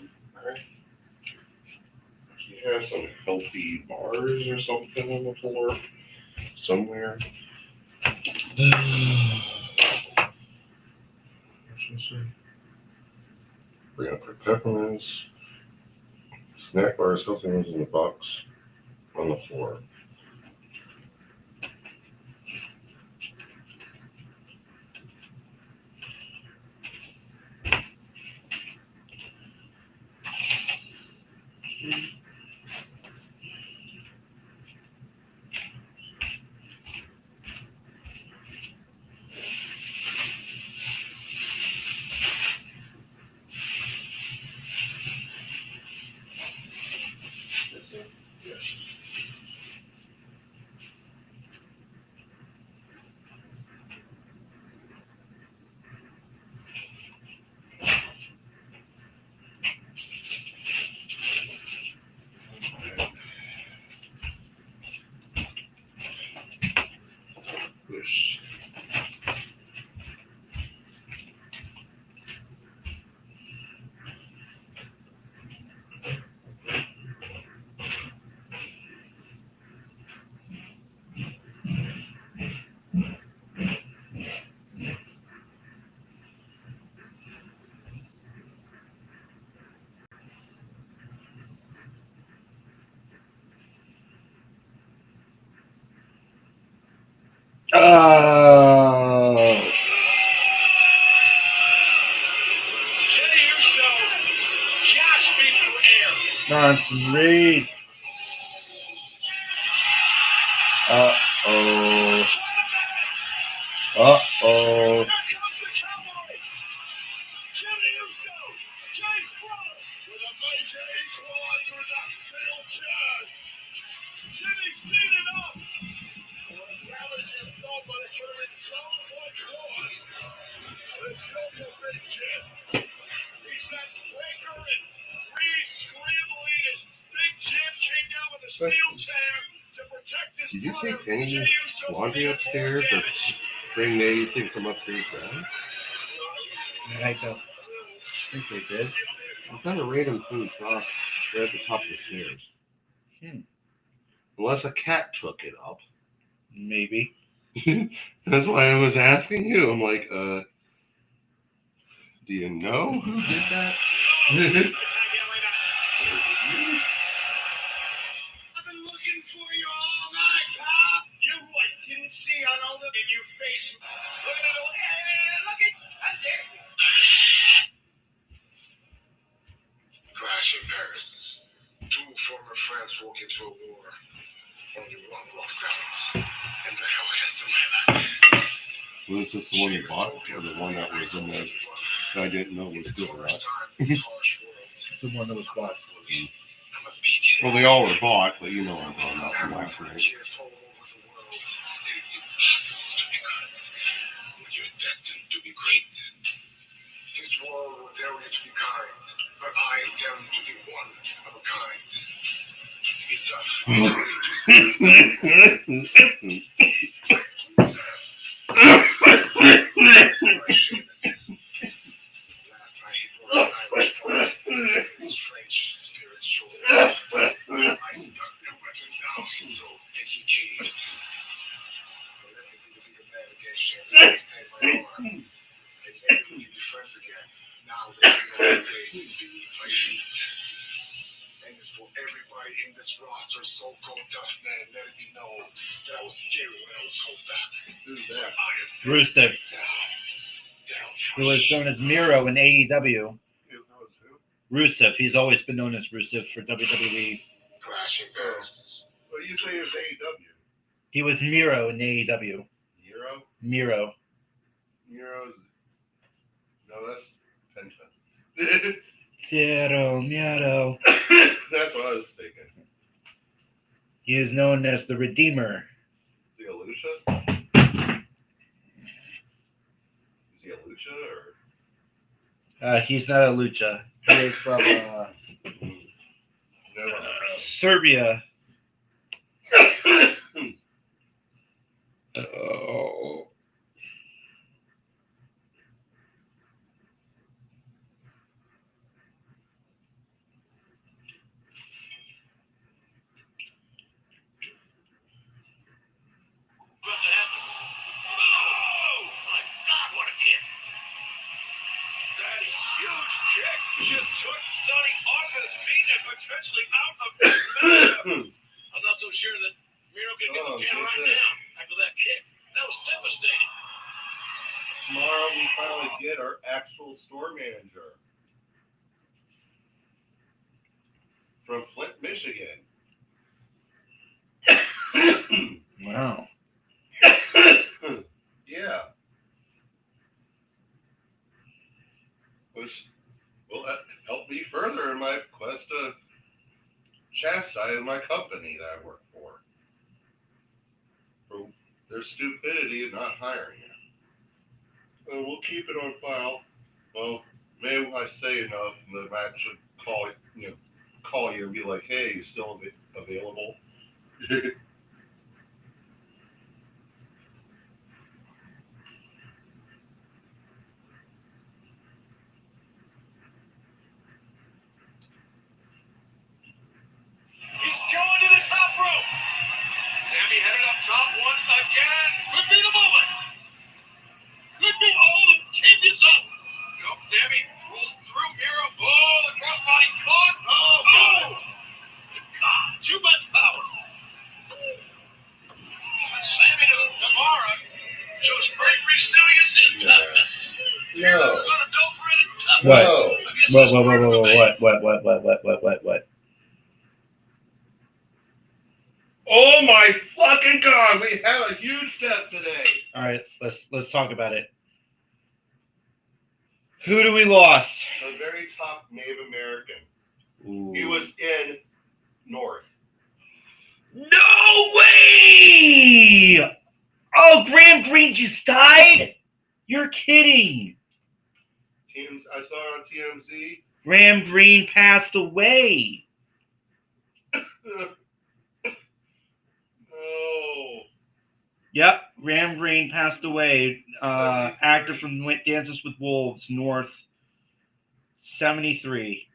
she has some healthy bars or something on the floor somewhere. Bring up her peppermints. Snack bars, healthy ones in the box on the floor. Yes. Oh, Jey Uso gasping for air. Bronson Reed. Uh-oh. Uh-oh. Here comes the cowboy. Jey Uso, Jey's brother, with a major equalizer in the steel chair. Jimmy seated up. Well, the damage is done, but it could have been so much worse. They built a big Jim. He sends Baker and Reed scrambling as Big Jim came down with a steel chair to protect his Did you brother, take any Jey Uso, from laundry even more upstairs or damage. bring anything from upstairs down? I don't think they did. I've got a random food sock right at the top of the stairs. Unless a cat took it up. Maybe. That's why I was asking you. I'm like, do you know who did that? I've been looking for you all night, pal. You what? Didn't see on all the in your face. Look at it. Look at I'm there. Crash in Paris. Two former friends walk into a war. Only one walks out. And the hell has to my life. Was this the one you bought or the one that was in there that I didn't know was good or not? The one that was bought. Well, they all were bought, but you know I'm talking about from last night. It's impossible to be good when you're destined to be great. This world will tell you to be kind, but I tell you to be one of a kind. Be tough. Last night he broke his Irish pride. His strange spirit showed up. I stuck their weapon down his throat and he caved. But let me be the bigger man again, Seamus. I stand my arm. And maybe we can be friends again. Now that you know the place is beneath my feet. And it's for everybody in this roster, so-called tough man, let it be known that I was scary when I was held back. Who's that? I am Rusev, who was known as Miro in AEW. Rusev, he's always been known as Rusev for WWE. Crashing Paris. What do you say is AEW? He was Miro in AEW. Euro? Miro. Euro's. No, that's Penta. Zero Miedo. That's what I was thinking. He is known as the Redeemer. Is he a Lucha? Is he a Lucha or? He's not a lucha. He is from Never Serbia. Oh. About to happen. Oh my God! What a kick! That huge kick just took Sonny off his feet and potentially out of this matchup. I'm not so sure that Miro can get the count right now after that kick. That was devastating. Tomorrow we finally get our actual store manager from Flint, Michigan. Wow. Yeah. Which will help me further in my quest to chastise my company that I work for their stupidity of not hiring you. And we'll keep it on file. Well, maybe I say enough, and the Matt should call you and be like, "Hey, you still available?" He's going to the top rope. Sammy headed up top once again. Could be the moment. Could be all the champion's up. Nope, Sammy rolls through Miro. Oh, the crossbody caught. Oh! God, too much power. Sammy to Guevara shows great resilience and toughness. Miro's gonna go for it in toughness. What? Against What? this What? What? Murder What? Man. What? Oh my fucking God! We have a huge death today. All right, let's talk about it. Who do we lost? The very top Native American. Ooh. He was in North. No way! Oh, Graham Greene just died? You're kidding. I saw it on TMZ. Graham Greene passed away. No. Yep, Graham Greene passed away. Actor from Dances with Wolves, North, 73.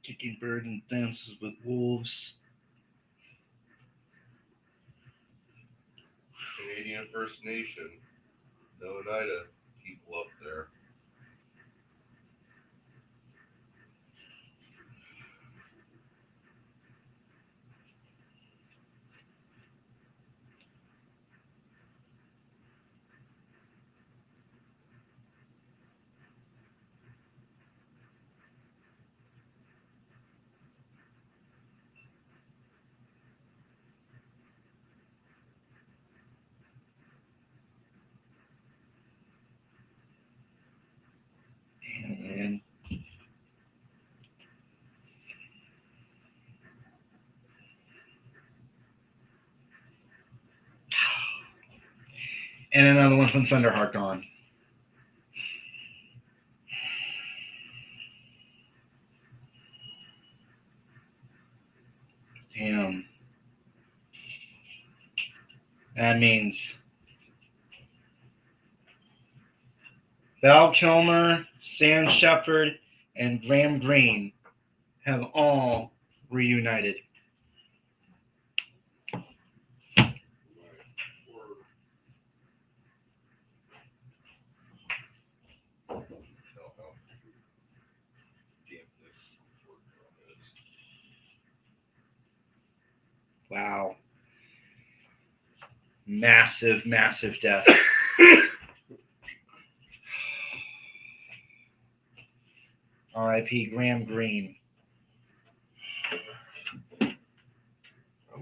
Kicking Bird and Dances with Wolves. Canadian First Nation. No Oneida people up there. And another one from Thunderheart gone. Damn. That means Val Kilmer, Sam Shepard, and Graham Greene have all reunited. Wow. Massive, massive death. R.I.P. Graham Greene. I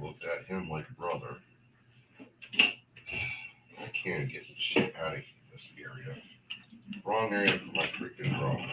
looked at him like a brother. I can't get the shit out of this area. Wrong area for my freaking drone.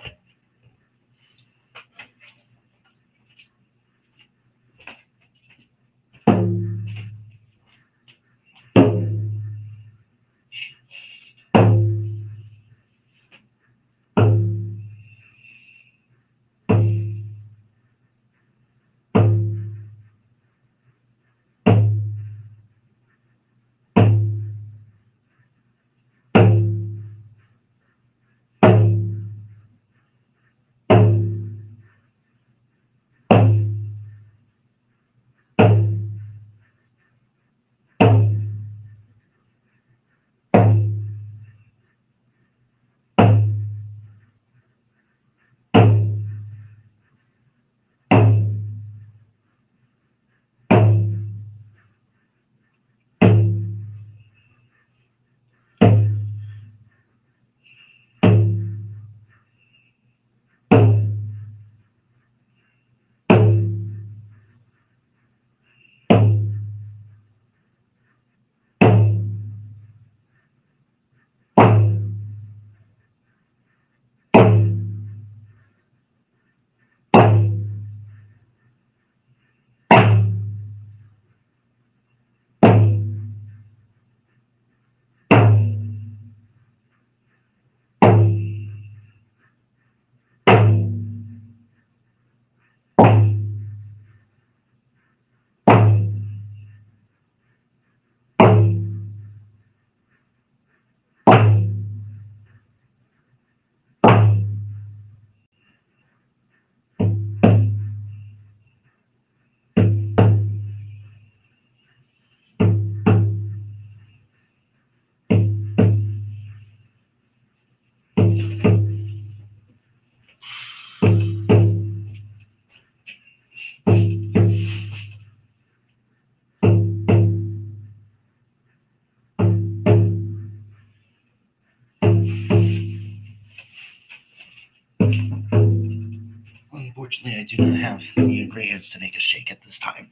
Unfortunately, I do not have the ingredients to make a shake at this time.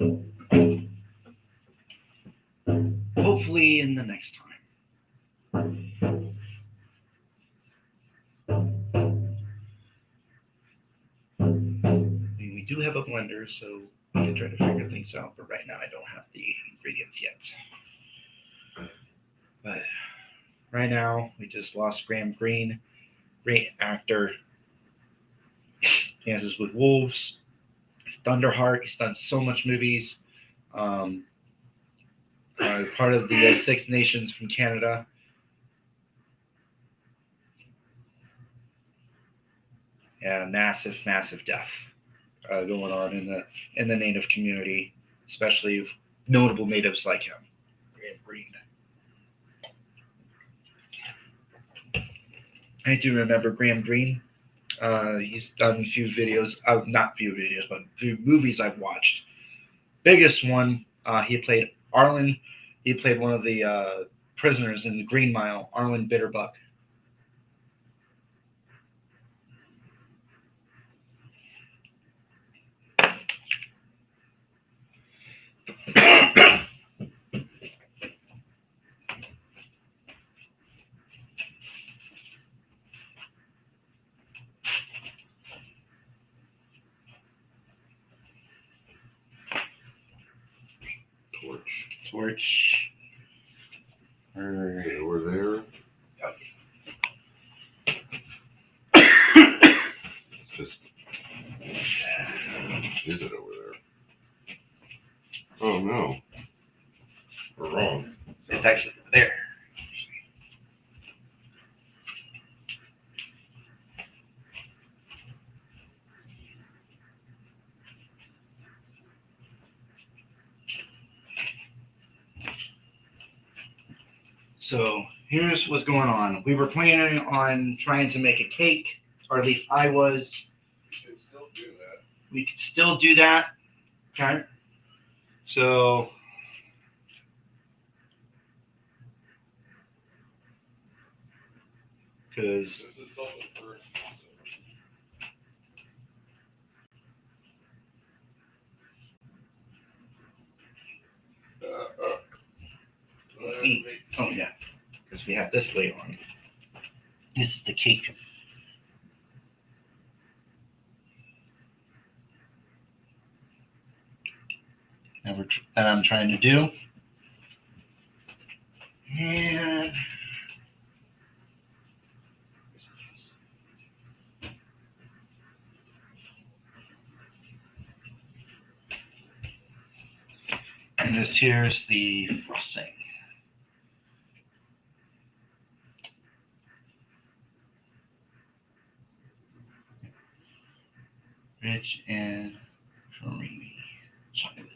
Hopefully, in the next time. We do have a blender, so we can try to figure things out, but right now I don't have the ingredients yet. But right now, we just lost Graham Greene, great actor. Dances with Wolves, Thunderheart. He's done so much movies. Part of the Six Nations from Canada. Yeah, massive, massive death going on in the Native community, especially notable natives like him, Graham Greene. I do remember Graham Greene. He's done a few videos, not few videos, but few movies I've watched. Biggest one, he played Arlen. He played one of the prisoners in the Green Mile, Arlen Bitterbuck. Torch. Okay, over there. It's just. Is it over there? Oh no. We're wrong. It's actually there. So here's what's going on. We were planning on trying to make a cake, or at least I was. We should still do that. We could still do that. Okay. So because This is self-referred. oh yeah, because we have this layer on. This is the cake. That I'm trying to do. And this here is the frosting. Rich and creamy chocolate.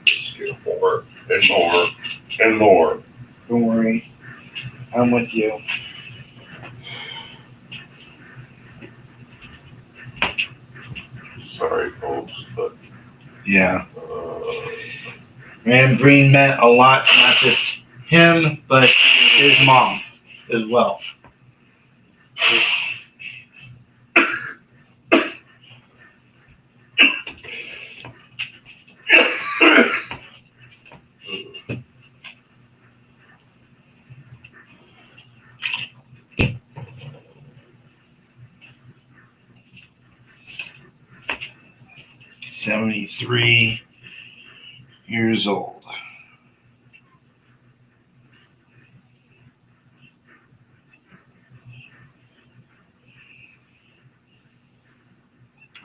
Just get more and more and more. Don't worry. I'm with you. Sorry, folks, but Yeah. Graham Greene meant a lot, not just him, but his mom as well. "73 years old."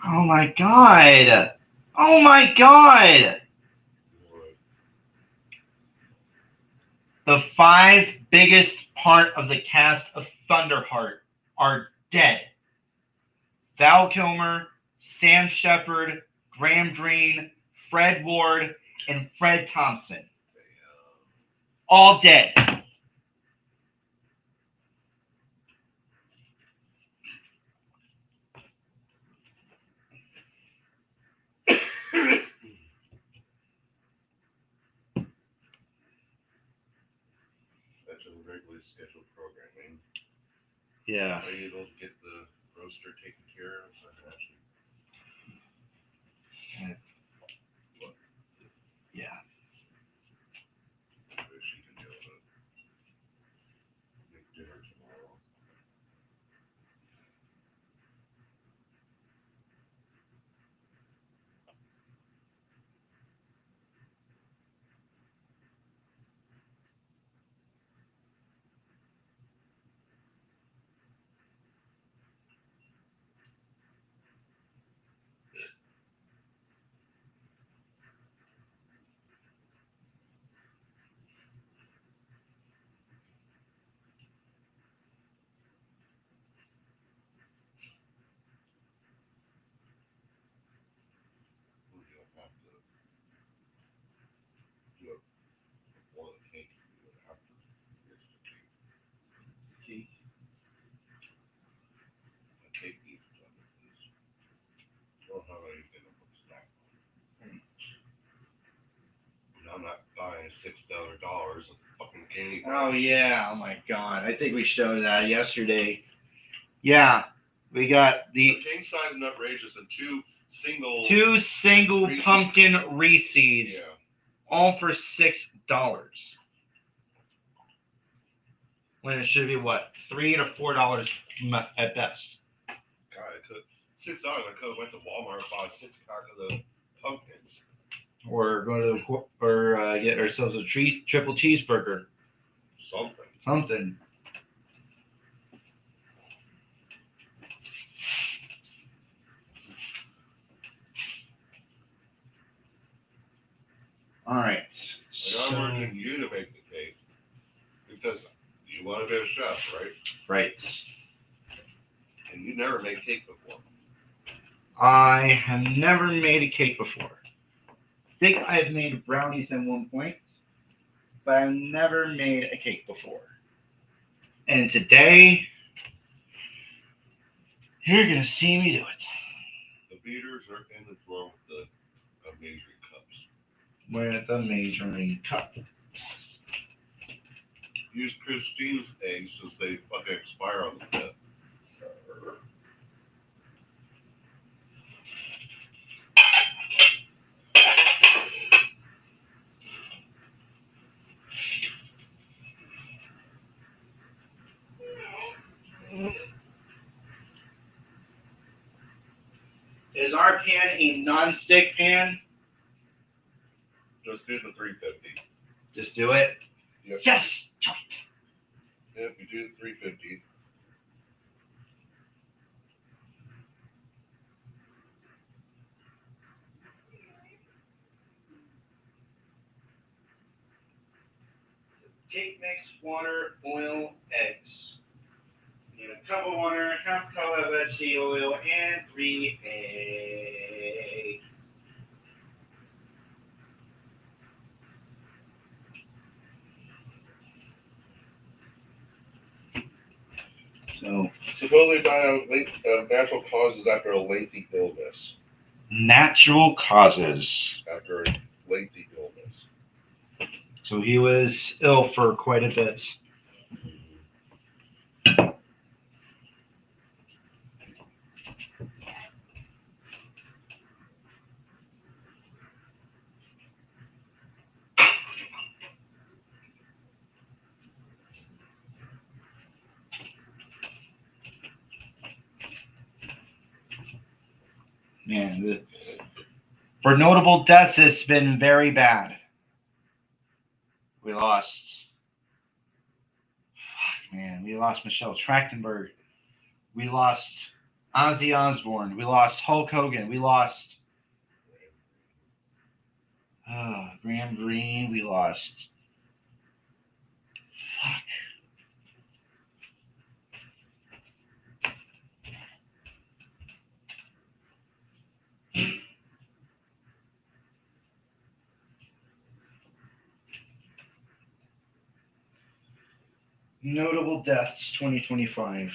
Oh my god! Oh my god! The 5 biggest part of the cast of Thunderheart are dead. Val Kilmer, Sam Shepard, Graham Greene, Fred Ward, and Fred Thompson. All dead. That's a regularly scheduled programming. Yeah. Are you able to get the roaster taken care of? So I can actually. Yeah. Maybe she can be able to make dinner tomorrow. We don't have to do it before the cake. We do it after. It's the cake. The cake needs to be done, please. Don't have anything to put snack on. And I'm not buying $6 of fucking candy. Oh yeah. Oh my god. I think we showed that yesterday. Yeah. We got The the king size and outrageous and 2 single. 2 single Reese's. pumpkin Reese's, Yeah. all for $6. When it should be what, $3 to $4 at best. God, I could $6. I could have went to Walmart and bought a 6-pack of the pumpkins. or go to or get ourselves a triple cheeseburger, Something. something. All right. Like, I'm urging you to make the cake because you want to be a chef, right? Right. And you never made cake before. I have never made a cake before. I think I've made brownies at one point, but I've never made a cake before. And today, you're gonna see me do it. The beaters are in the drawer with the measuring cups. With a measuring cup. Use Christine's eggs since they fucking expire on the 5th. Is our pan a non-stick pan? Just do the 350. Just do it. Yep. Yes. Yep, you do the 350. Cake mix, water, oil, eggs. You need a cup of water, half cup of veggie oil, and 3 eggs. So, Supposedly dying of natural causes after a lengthy illness. natural causes. After a lengthy illness. So he was ill for quite a bit. Man, for notable deaths, it's been very bad. We lost. We lost Michelle Trachtenberg. We lost Ozzy Osbourne. We lost Hulk Hogan. We lost Graham Greene. We lost. Fuck. Notable deaths 2025.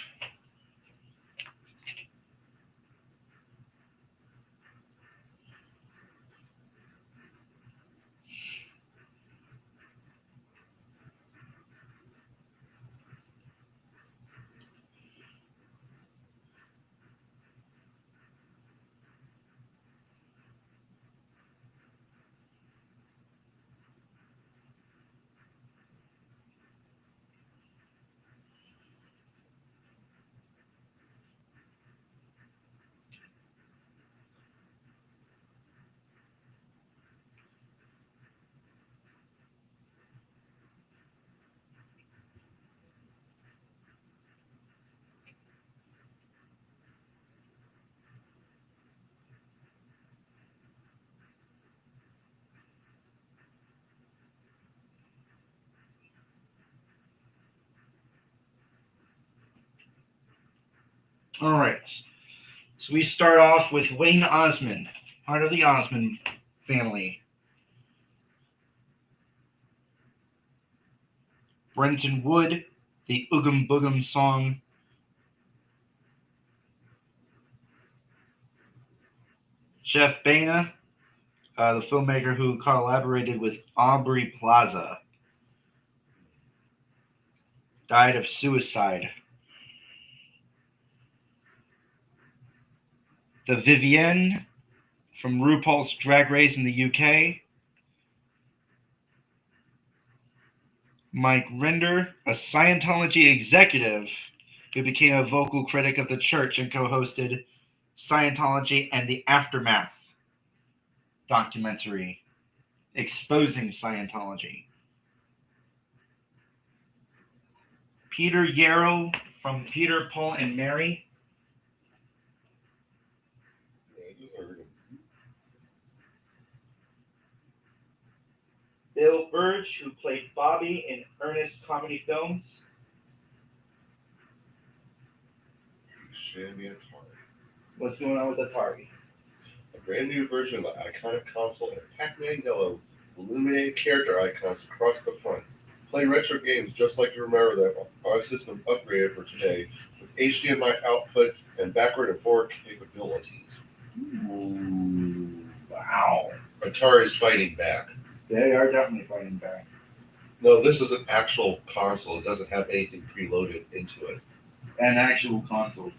All right. So we start off with Wayne Osmond, part of the Osmond family. Brenton Wood, the Oogum Boogum song. Jeff Baena, the filmmaker who collaborated with Aubrey Plaza, died of suicide. The Vivienne from RuPaul's Drag Race in the UK. Mike Rinder, a Scientology executive who became a vocal critic of the church and co-hosted Scientology and the Aftermath documentary exposing Scientology. Peter Yarrow from Peter, Paul, and Mary. I just heard him. Bill Burge, who played Bobby in Ernest comedy films. Shammy Atari. What's going on with Atari? A brand new version of the iconic console and Pac-Man Yellow illuminated character icons across the front. Play retro games just like you remember that our system upgraded for today with HDMI output and backward and forward capabilities. Ooh, wow. Atari's fighting back. They are definitely fighting back. No, this is an actual console. It doesn't have anything preloaded into it. An actual console.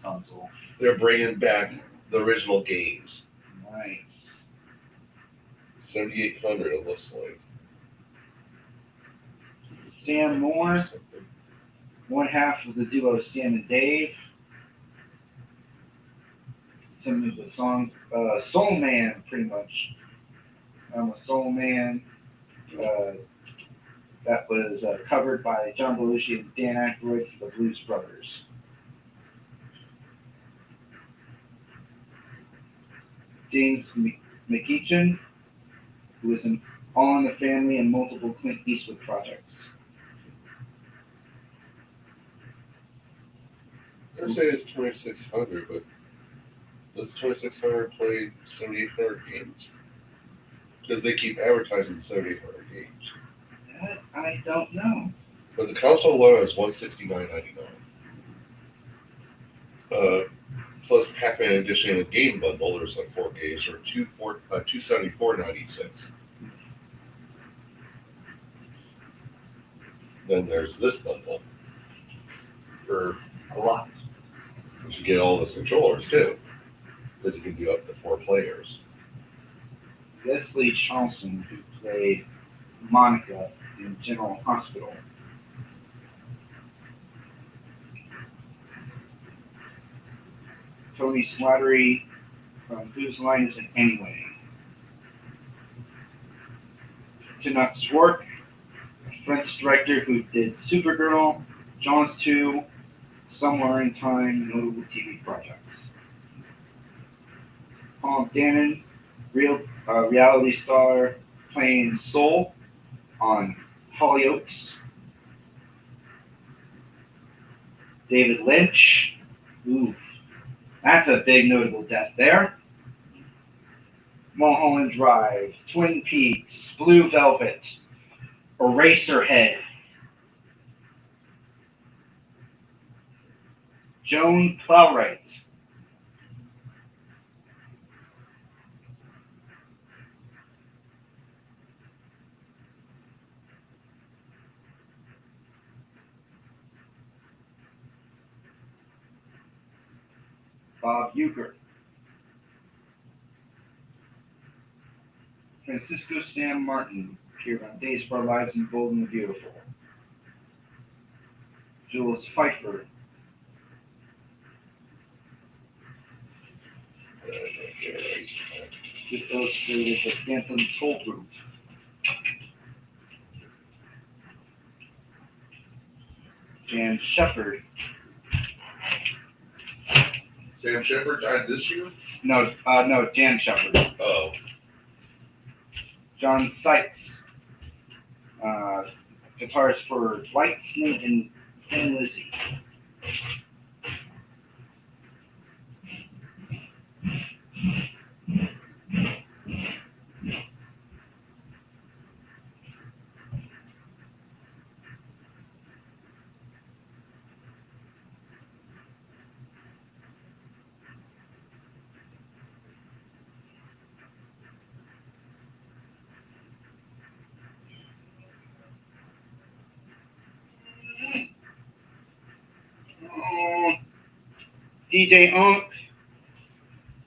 They're bringing back the original games. Nice. 7800 it looks like. Sam Moore, one half of the duo Sam and Dave. Some of the songs, Soul Man, pretty much. I'm a Soul Man. That was covered by John Belushi and Dan Aykroyd for the Blues Brothers. James McEachin, who was in All in the Family and multiple Clint Eastwood projects. They're saying it's 2600, but does 2600 play 7800 games? Because they keep advertising 7800 games. That I don't know. But the console alone is $169.99. Plus Pac-Man Edition and the game bundle, there's like 4 games for $274.96. Then there's this bundle for A lot. which you get all those controllers too, because you can do up to 4 players. Leslie Charlson, who played Monica in General Hospital. Tony Slattery from Whose Line Is It Anyway? Tinat Swark, a French director who did Supergirl, Jaws 2, Somewhere in Time, notable TV projects. Paul Danon, reality star playing Soul on Hollyoaks. David Lynch, ooh, that's a big notable death there. Mulholland Drive, Twin Peaks, Blue Velvet, Eraserhead. Joan Plowright. Bob Uecker. Francisco Sam Martin appeared on Days of Our Lives and Bold and the Beautiful. Jules Pfeiffer. Just illustrated the Stanton Toll Group. Jan Shepard. Sam Shepard died this year? No, Jan Shepard. Oh. John Sykes. Guitarist for Whitesnake and Thin Lizzy. DJ Unk.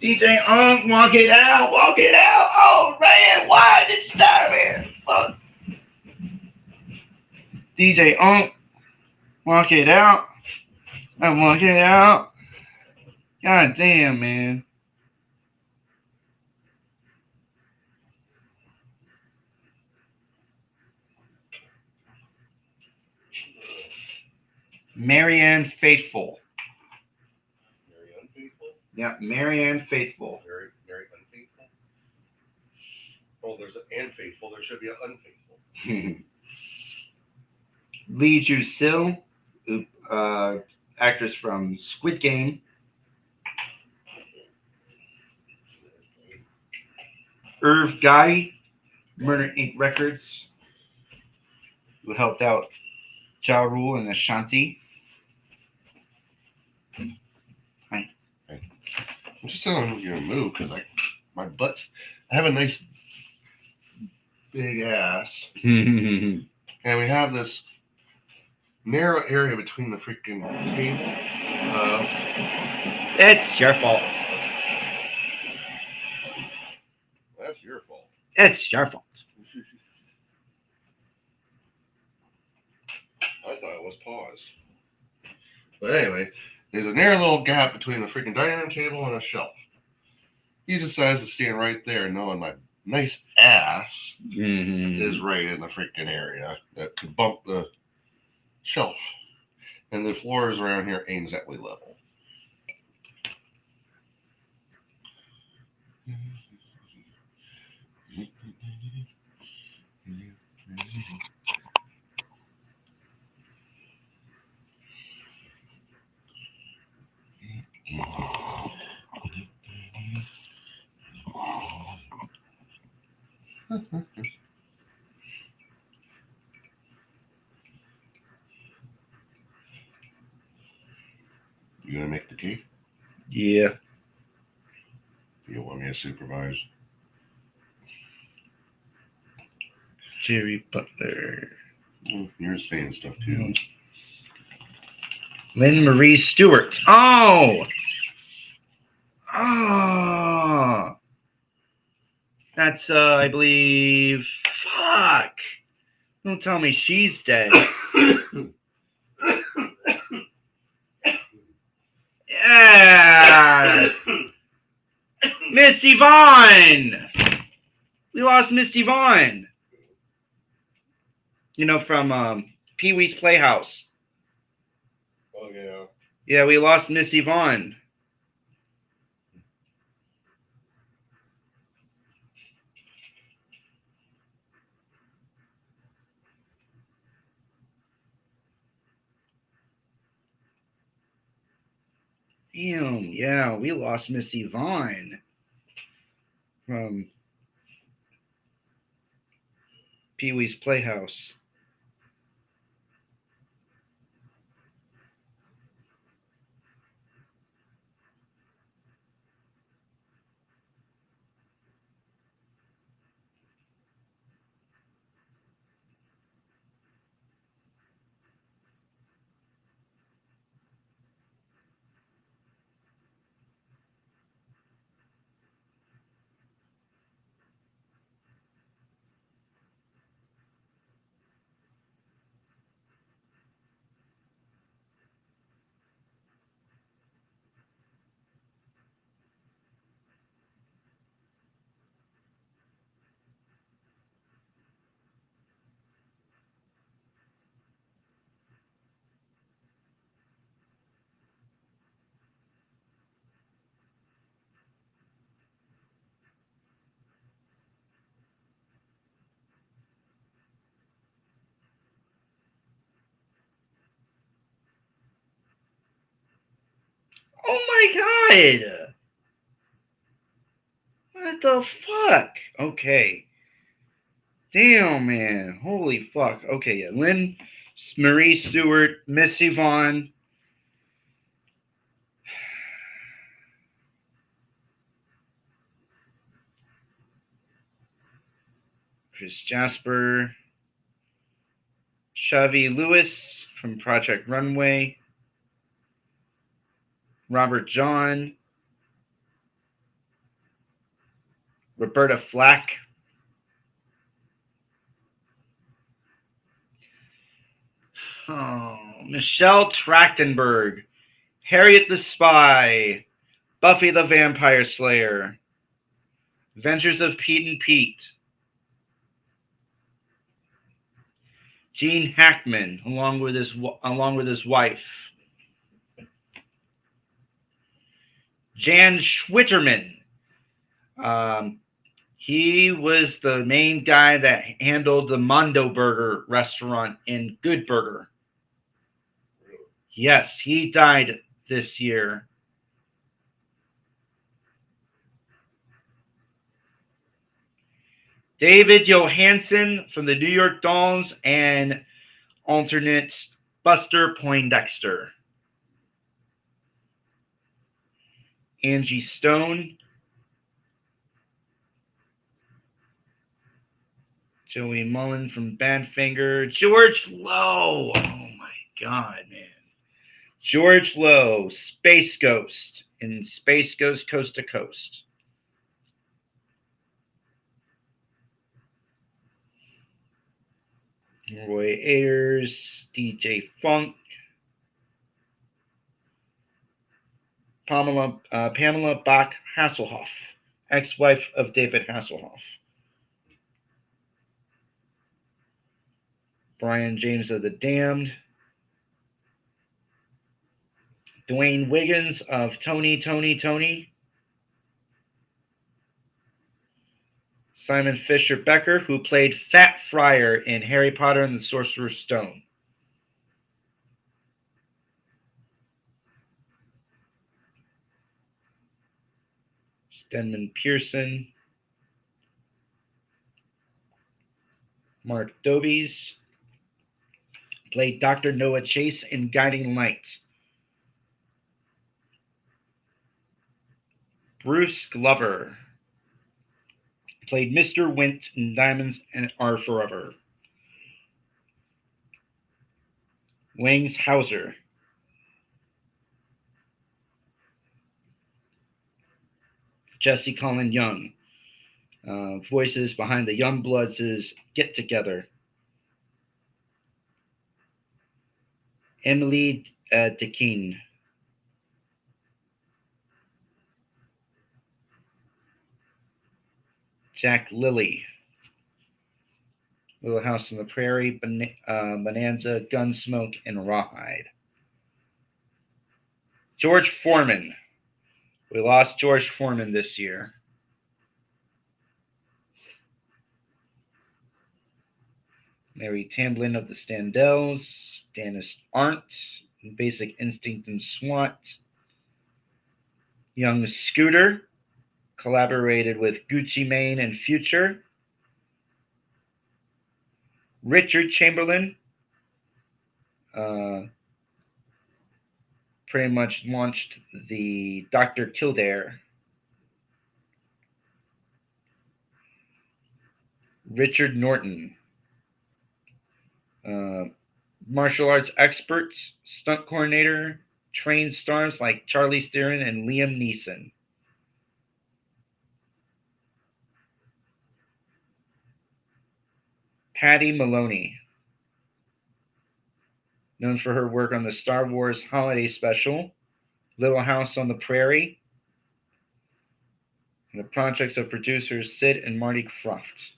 DJ Unk, walk it out. Oh man, why did you die, man? Fuck. DJ Unk, walk it out. I'm walking out. God damn, man. Marianne Faithful. Very unfaithful. Yeah, Marianne Faithful. Very, very unfaithful. Oh, there's an and faithful. There should be an unfaithful. Lee Ju-sil, actress from Squid Game. Irv Guy, Murder Inc. Records, who helped out Ja Rule and Ashanti. I'm just telling you to move because my butt's. I have a nice big ass, and we have this narrow area between the freaking table. It's your fault. That's your fault. It's your fault. I thought it was pause. But anyway, there's a narrow little gap between the freaking dining room table and a shelf. He decides to stand right there, knowing my nice ass is right in the freaking area that could bump the shelf. And the floors around here ain't exactly level. You gonna make the cake? Yeah. You want me to supervise? Jerry Butler. Oh, you're saying stuff too. Lynn Marie Stewart. Oh! Oh! That's, I believe. Fuck! Don't tell me she's dead. Yeah! Miss Yvonne! We lost Miss Yvonne. You know, from Pee Wee's Playhouse. Oh yeah. Yeah, we lost Miss Yvonne. Damn, yeah, we lost Miss Yvonne from Pee Wee's Playhouse. Oh my god! What the fuck? Okay. Damn, man. Holy fuck. Okay, yeah. Lynn Marie Stewart, Miss Yvonne. Chris Jasper. Shavi Lewis from Project Runway. Robert John. Roberta Flack. Oh, Michelle Trachtenberg. Harriet the Spy. Buffy the Vampire Slayer. Adventures of Pete and Pete. Gene Hackman, along with his wife. Jan Schwitterman. He was the main guy that handled the Mondo Burger restaurant in Good Burger. Yes, he died this year. David Johansen from the New York Dolls and alternate Buster Poindexter. Angie Stone. Joey Mullen from Badfinger. George Lowe. Oh my God, man. George Lowe, Space Ghost in Space Ghost Coast to Coast. Roy Ayers, DJ Funk. Pamela Bach Hasselhoff, ex-wife of David Hasselhoff. Brian James of the Damned. Dwayne Wiggins of Tony. Simon Fisher Becker, who played Fat Friar in Harry Potter and the Sorcerer's Stone. Stenman Pearson. Mark Dobies played Dr. Noah Chase in Guiding Light. Bruce Glover played Mr. Wint in Diamonds Are Forever. Wings Hauser. Jesse Colin Young. Voices behind the Youngbloods' Get Together. Emily DeKeen. Jack Lilly. Little House on the Prairie, Bonanza, Gunsmoke, and Rawhide. George Foreman. We lost George Foreman this year. Mary Tamblyn of the Standells, Dennis Arndt, Basic Instinct and SWAT. Young Scooter collaborated with Gucci Mane and Future. Richard Chamberlain pretty much launched the Dr. Kildare. Richard Norton, martial arts expert, stunt coordinator, trained stars like Charlize Theron and Liam Neeson. Patty Maloney, known for her work on the Star Wars Holiday Special, Little House on the Prairie, and the projects of producers Sid and Marty Croft.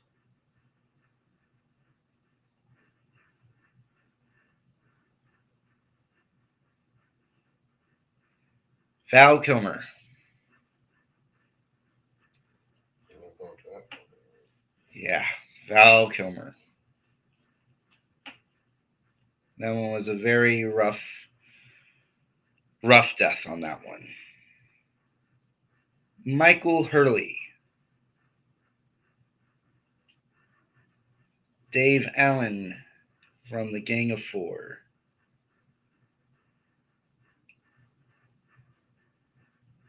Val Kilmer. Yeah, Val Kilmer. That one was a very rough death on that one. Michael Hurley. Dave Allen from the Gang of Four.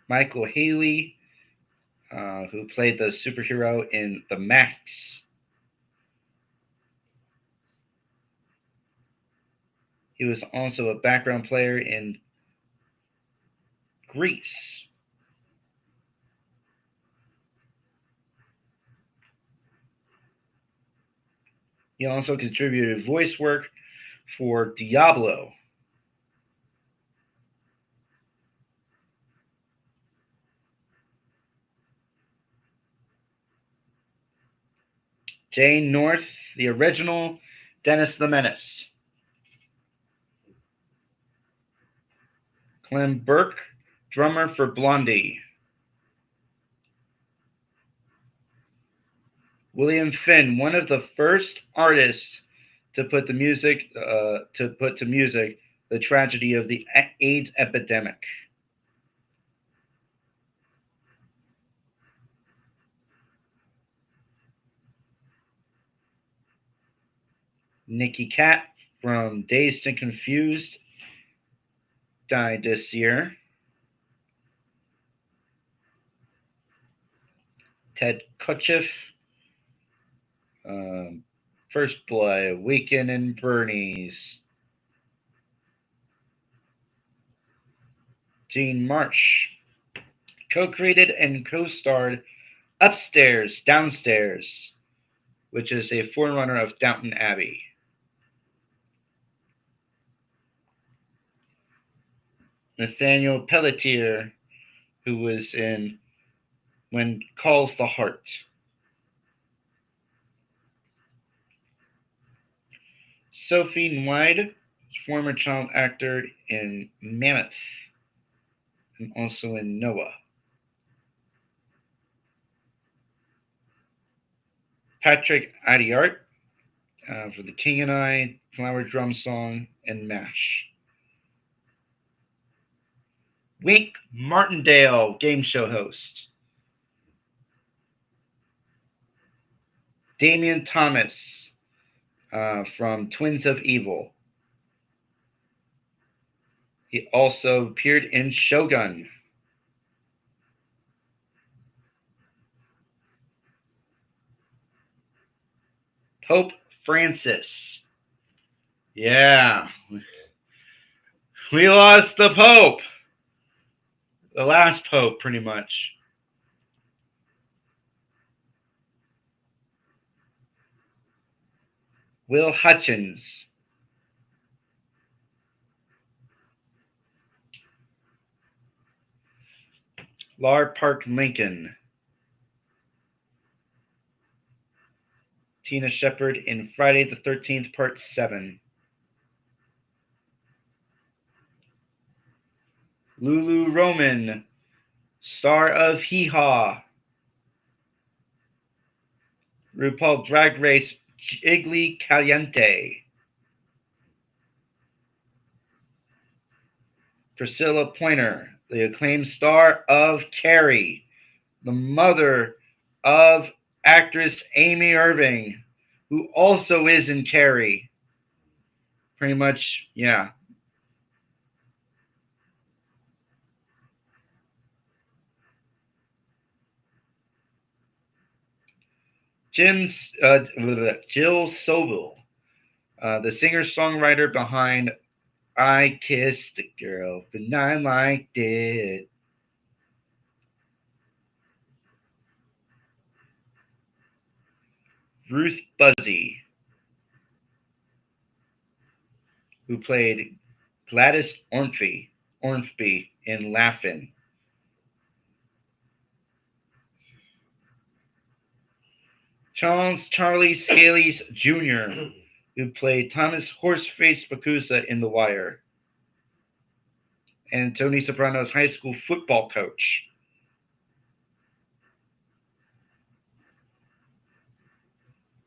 Michael Haley, who played the superhero in The Max. He was also a background player in Grease. He also contributed voice work for Diablo. Jane North, the original Dennis the Menace. Clem Burke, drummer for Blondie. William Finn, one of the first artists to put to music the tragedy of the AIDS epidemic. Nicky Cat from Dazed and Confused died this year. Ted Kutcheff, First Blood, Weekend and Bernie's. Gene Marsh co-created and co-starred Upstairs, Downstairs, which is a forerunner of Downton Abbey. Nathaniel Pelletier, who was in When Calls the Heart. Sophie Nwide, former child actor in Mammoth and also in Noah. Patrick Adiart for The King and I, Flower Drum Song, and MASH. Wink Martindale, game show host. Damian Thomas from Twins of Evil. He also appeared in Shogun. Pope Francis. Yeah. We lost the Pope. The last Pope, pretty much. Will Hutchins. Lar Park Lincoln. Tina Shepard in Friday the 13th, Part 7. Lulu Roman, star of Hee Haw. RuPaul Drag Race Jiggly Caliente. Priscilla Pointer, the acclaimed star of Carrie, the mother of actress Amy Irving, who also is in Carrie. Pretty much, yeah. Jill Sobel, the singer-songwriter behind I Kissed a Girl, but not like it. Ruth Buzzy, who played Gladys Ormsby in Laugh-In. Charlie Scales Jr., who played Thomas Horseface Bakusa in The Wire. And Tony Soprano's high school football coach.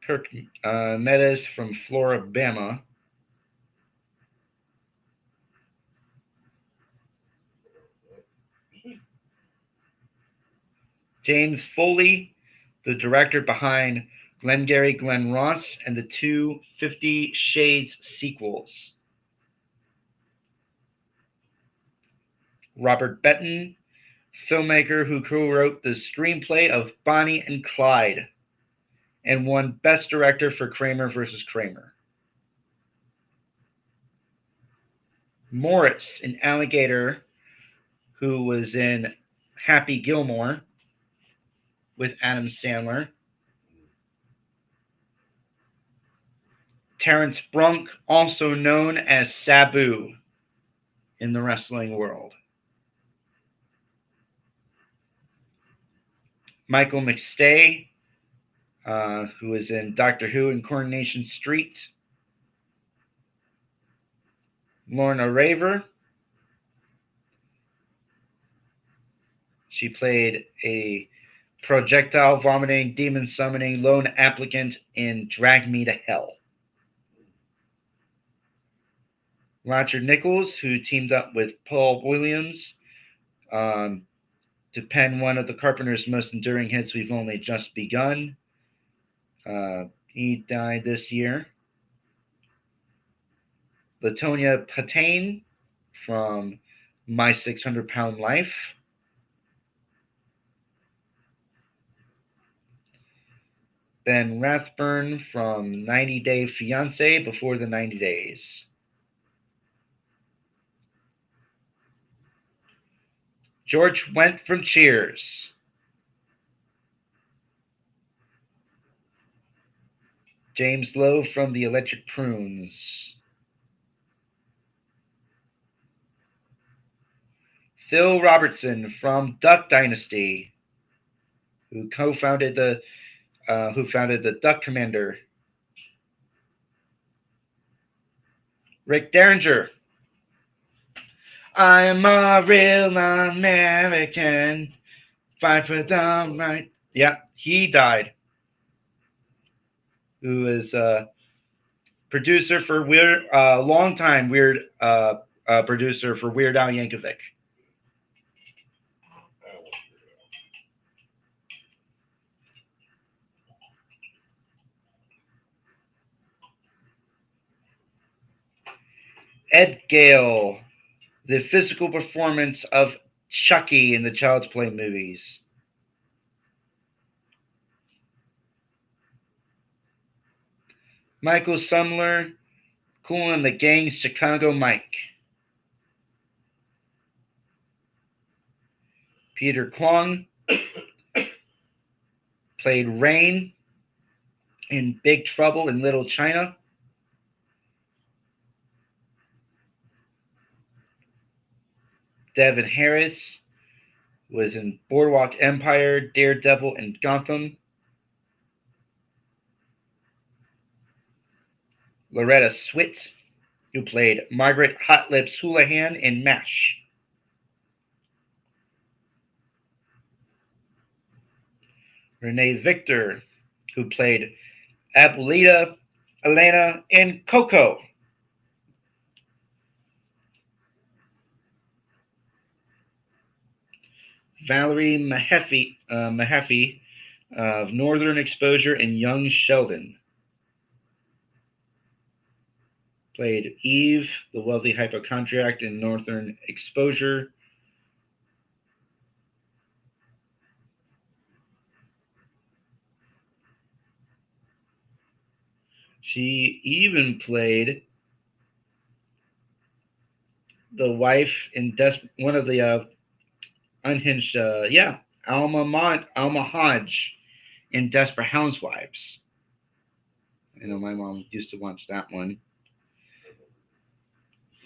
Kirk Meadows from Floribama. James Foley, the director behind Glengarry Glen Ross and the two 50 Shades sequels. Robert Benton, filmmaker who co-wrote the screenplay of Bonnie and Clyde and won Best Director for Kramer vs. Kramer. Morris, an alligator who was in Happy Gilmore with Adam Sandler. Terrence Brunk, also known as Sabu in the wrestling world. Michael McStay, who is in Doctor Who and Coronation Street. Lorna Raver. She played a projectile vomiting, demon summoning lone applicant in Drag Me to Hell. Roger Nichols, who teamed up with Paul Williams to pen one of the Carpenter's most enduring hits, We've Only Just Begun. He died this year. Latonia Patane from My 600 Pound Life. Ben Rathburn from 90 Day Fiance, Before the 90 Days. George Wendt from Cheers. James Lowe from The Electric Prunes. Phil Robertson from Duck Dynasty, who founded the Duck Commander. Rick Derringer. I'm a real American. Fight for the right. Yeah, he died. Who is producer for Weird, longtime Weird producer for Weird Al Yankovic. Ed Gale, the physical performance of Chucky in the Child's Play movies. Michael Sumler, Kool and the Gang's Chicago Mike. Peter Kwong played Rain in Big Trouble in Little China. Devin Harris was in Boardwalk Empire, Daredevil, and Gotham. Loretta Swit, who played Margaret Hot Lips Houlihan in MASH. Renee Victor, who played Abuelita Elena in Coco. Valerie Mahaffey of Northern Exposure and Young Sheldon. Played Eve, the wealthy hypochondriac in Northern Exposure. She even played the wife in one of the unhinged, Alma Hodge in Desperate Housewives. I know my mom used to watch that one.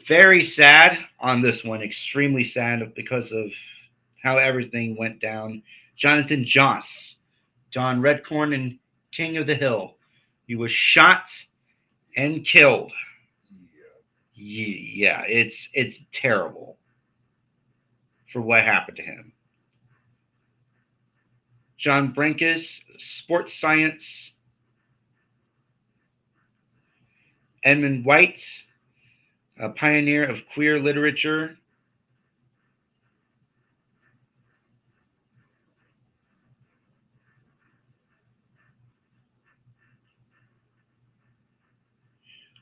Very sad on this one, extremely sad because of how everything went down. Jonathan Joss, Don Redcorn in King of the Hill. He was shot and killed. Yeah, it's terrible for what happened to him. John Brinkus, Sports Science. Edmund White, a pioneer of queer literature.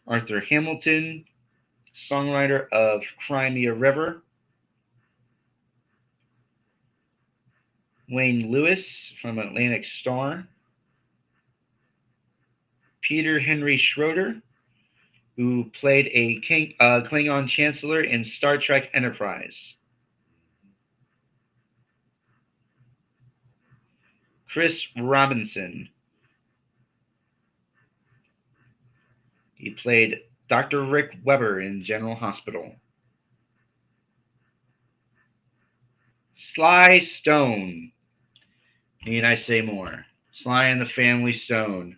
Arthur Hamilton, songwriter of Cry Me a River. Wayne Lewis from Atlantic Star. Peter Henry Schroeder, who played a Klingon Chancellor in Star Trek Enterprise. Chris Robinson. He played Dr. Rick Weber in General Hospital. Sly Stone. Need I say more? Sly and the Family Stone.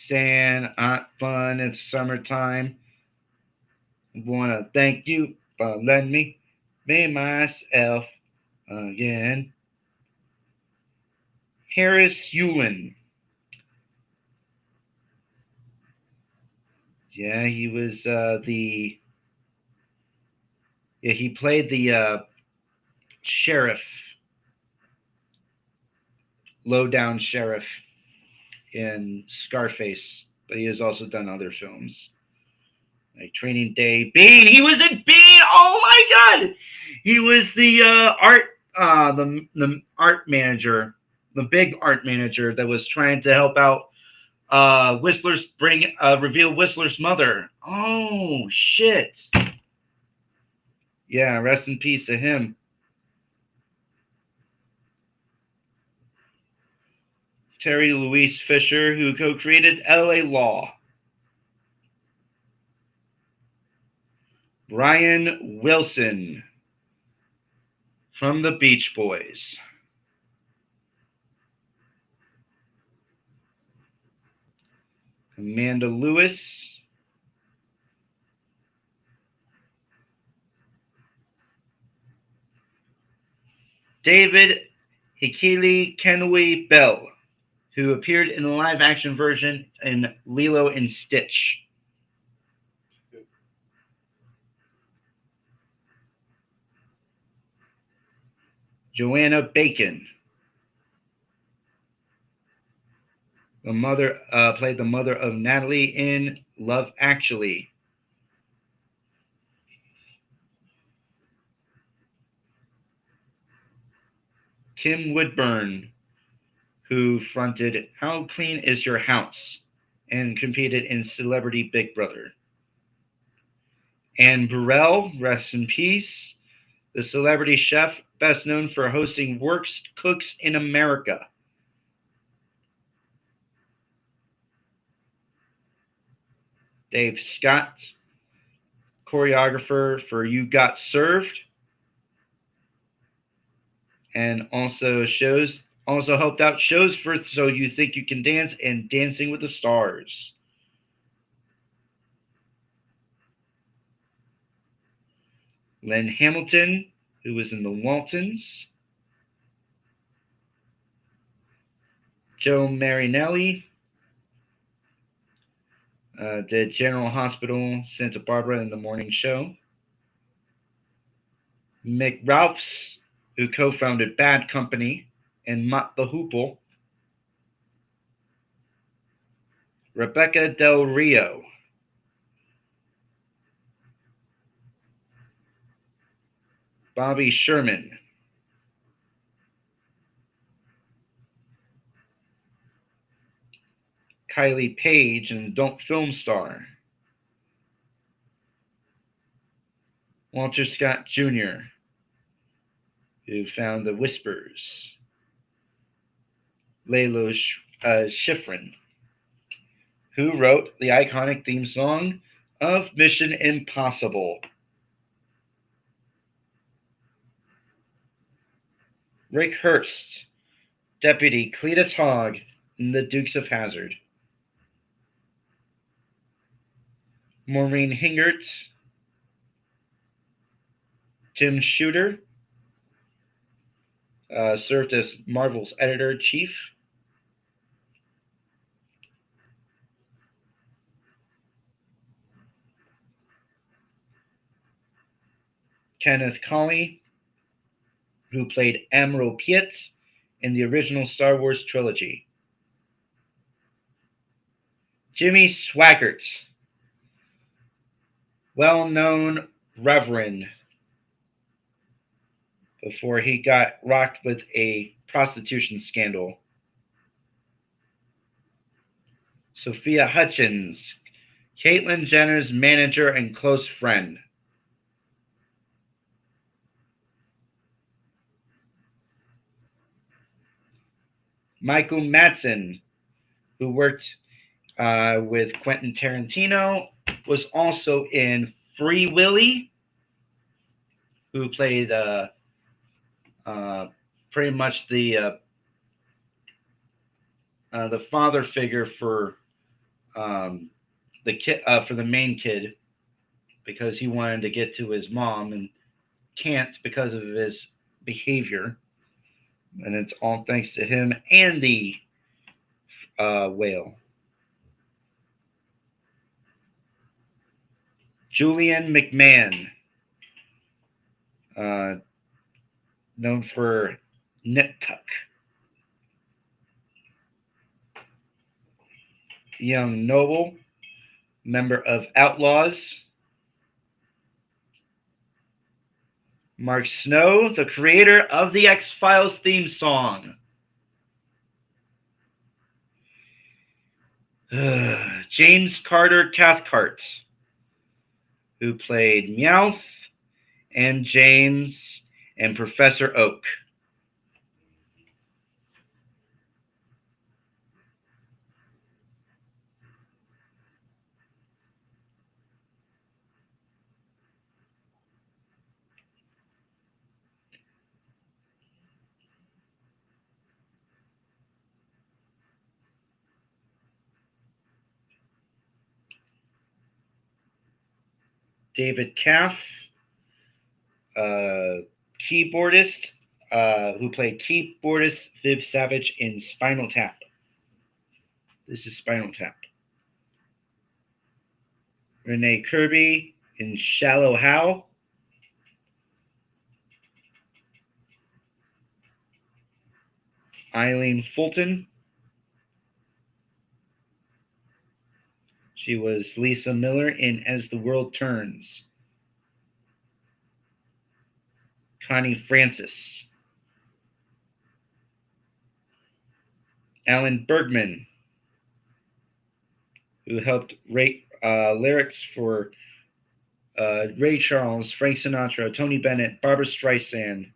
saying hot fun, it's summertime. Wanna thank you for letting me be myself again. Harris Yulin. Yeah, he was he played the sheriff, low down sheriff in Scarface, but he has also done other films like Training Day. Bean, he was in Bean. Oh my God, he was the the art manager, the big art manager that was trying to help out Whistler's reveal Whistler's mother. Oh shit. Yeah, rest in peace to him. Terry Louise Fisher, who co-created LA Law. Brian Wilson from the Beach Boys. Amanda Lewis. David Hikili Kenway Bell, who appeared in the live-action version in Lilo and Stitch. Joanna Bacon, the mother, played the mother of Natalie in Love Actually. Kim Woodburn, who fronted How Clean Is Your House and competed in Celebrity Big Brother. Anne Burrell, rest in peace, the celebrity chef best known for hosting Worst Cooks in America. Dave Scott, choreographer for You Got Served, and also helped out shows for So You Think You Can Dance and Dancing with the Stars. Lynn Hamilton, who was in the Waltons. Joe Marinelli did General Hospital Santa Barbara in the morning show. Mick Ralphs, who co-founded Bad Company and Mott the Hoople. Rebecca Del Rio. Bobby Sherman. Kylie Page, an adult film star. Walter Scott Jr., who found The Whispers. Lalo Schifrin, who wrote the iconic theme song of Mission Impossible. Rick Hurst, Deputy Cletus Hogg in The Dukes of Hazzard. Maureen Hingert, Tim Shooter, served as Marvel's editor-chief. Kenneth Colley, who played Admiral Piet in the original Star Wars trilogy. Jimmy Swaggart, well-known Reverend, before he got rocked with a prostitution scandal. Sophia Hutchins, Caitlyn Jenner's manager and close friend. Michael Madsen, who worked with Quentin Tarantino, was also in Free Willy, who played pretty much the father figure for the kid for the main kid because he wanted to get to his mom and can't because of his behavior, and it's all thanks to him and the whale. Julian McMahon, known for Nip Tuck. Young Noble, member of Outlaws. Mark Snow, the creator of the X-Files theme song. James Carter Cathcart, who played Meowth and James and Professor Oak. David Caff, keyboardist, who played keyboardist Viv Savage in Spinal Tap. This is Spinal Tap. Renee Kirby in Shallow Hal. Eileen Fulton. She was Lisa Miller in As the World Turns. Connie Francis. Alan Bergman, who helped write lyrics for Ray Charles, Frank Sinatra, Tony Bennett, Barbra Streisand.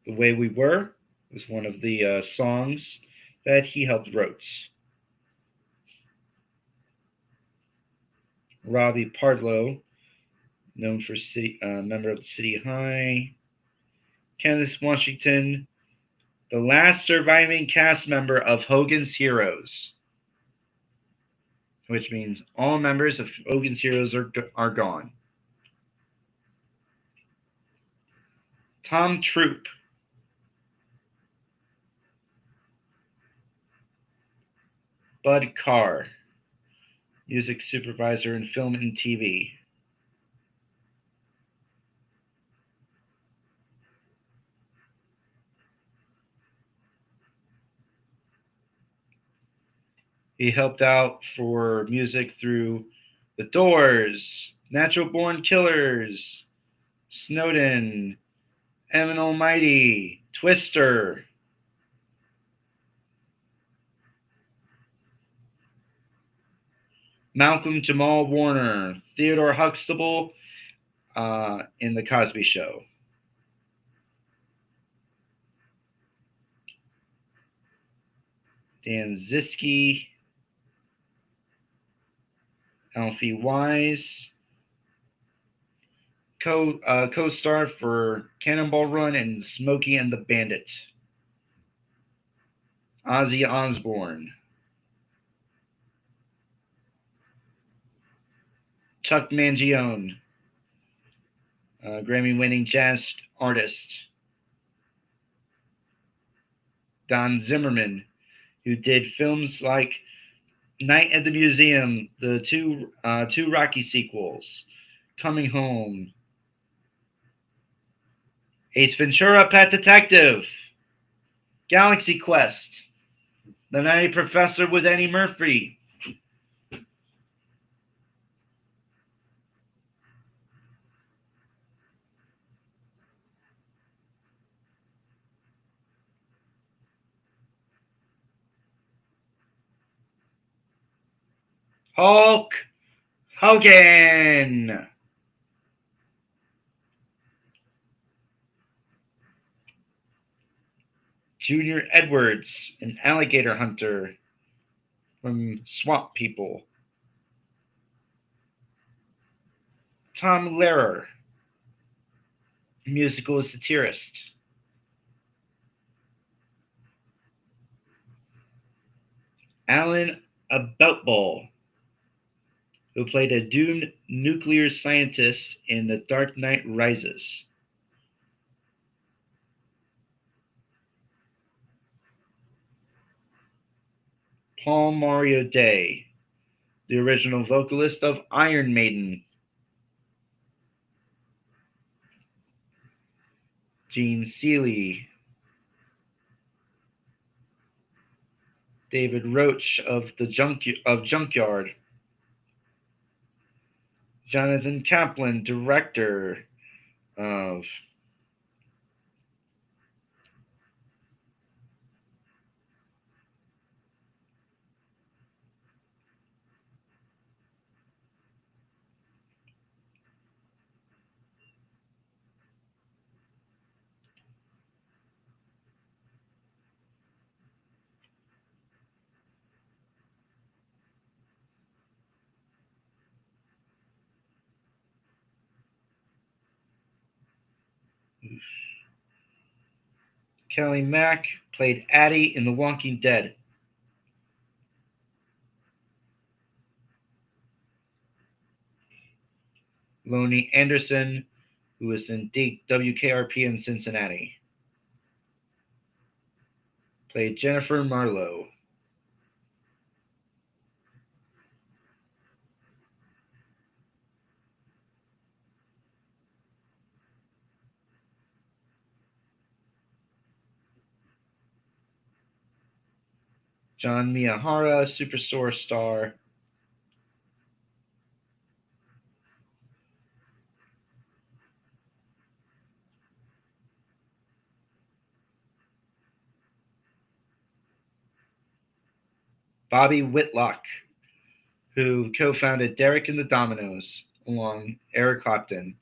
The Way We Were was one of the songs that he helped wrote. Robbie Pardlow, known for member of the City High. Kenneth Washington, the last surviving cast member of Hogan's Heroes, which means all members of Hogan's Heroes are gone. Tom Troop. Bud Carr, music supervisor in film and TV. He helped out for music through The Doors, Natural Born Killers, Snowden, Evan Almighty, Twister. Malcolm Jamal Warner, Theodore Huxtable in The Cosby Show. Dan Ziske, Alfie Wise, co-star for Cannonball Run and Smokey and the Bandit. Ozzy Osbourne. Chuck Mangione, Grammy-winning jazz artist. Don Zimmerman, who did films like Night at the Museum, the two Rocky sequels, Coming Home, Ace Ventura, Pet Detective, Galaxy Quest, The Nutty Professor with Eddie Murphy. Hulk Hogan. Junior Edwards, an alligator hunter from Swamp People. Tom Lehrer, musical satirist. Alan Aboutball, who played a doomed nuclear scientist in The Dark Knight Rises. Paul Mario Day, the original vocalist of Iron Maiden. Gene Seeley, David Roach of Junkyard, Jonathan Kaplan, director of Kelly Mack, played Addie in The Walking Dead. Lonnie Anderson, who was in WKRP in Cincinnati, played Jennifer Marlowe. John Miyahara, Super Source star. Bobby Whitlock, who co-founded Derek and the Dominoes, along Eric Clapton.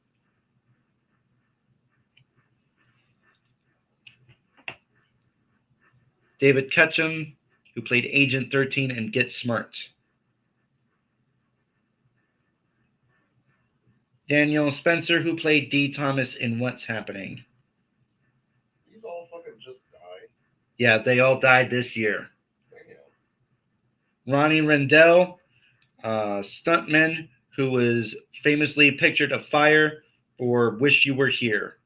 David Ketchum, who played Agent 13 in Get Smart. Daniel Spencer, who played D. Thomas in What's Happening. These all fucking just died. Yeah, they all died this year. Damn. Ronnie Rendell, stuntman who was famously pictured afire for Wish You Were Here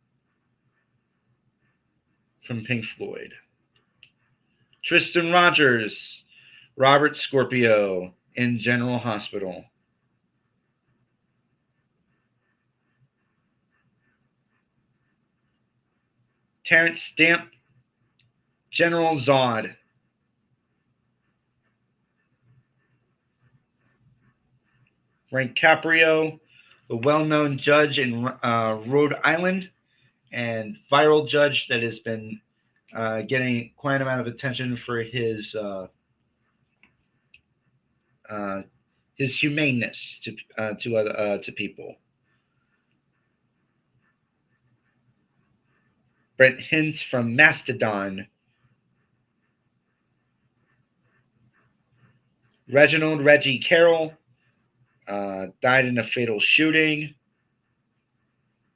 from Pink Floyd. Tristan Rogers, Robert Scorpio in General Hospital. Terrence Stamp, General Zod. Frank Caprio, a well-known judge in Rhode Island and viral judge that has been getting quite an amount of attention for his humaneness to people. Brent Hintz from Mastodon. Reginald Reggie Carroll died in a fatal shooting.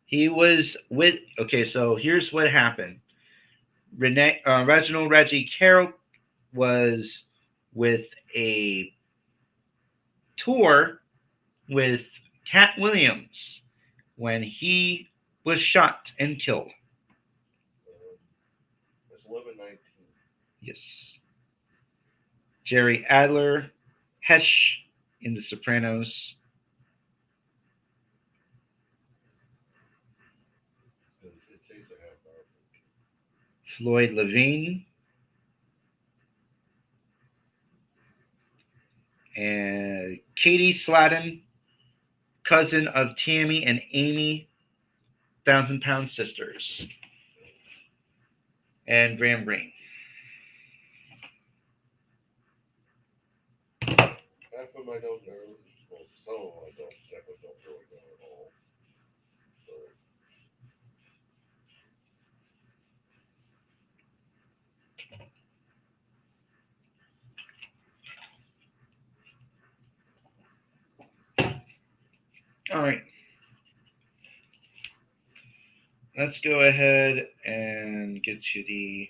He was with. Okay, so here's what happened. Reginald Reggie Carroll was with a tour with Cat Williams when he was shot and killed. It's 11:19. Yes. Jerry Adler, Hesh in The Sopranos. It takes a half hour. Floyd Levine. And Katie Sladden, cousin of Tammy and Amy, 1,000-Pound Sisters. And Graham Greene. I put my note there. Well, some of them I don't check, but don't really know at all. So, All right. Let's go ahead and get to the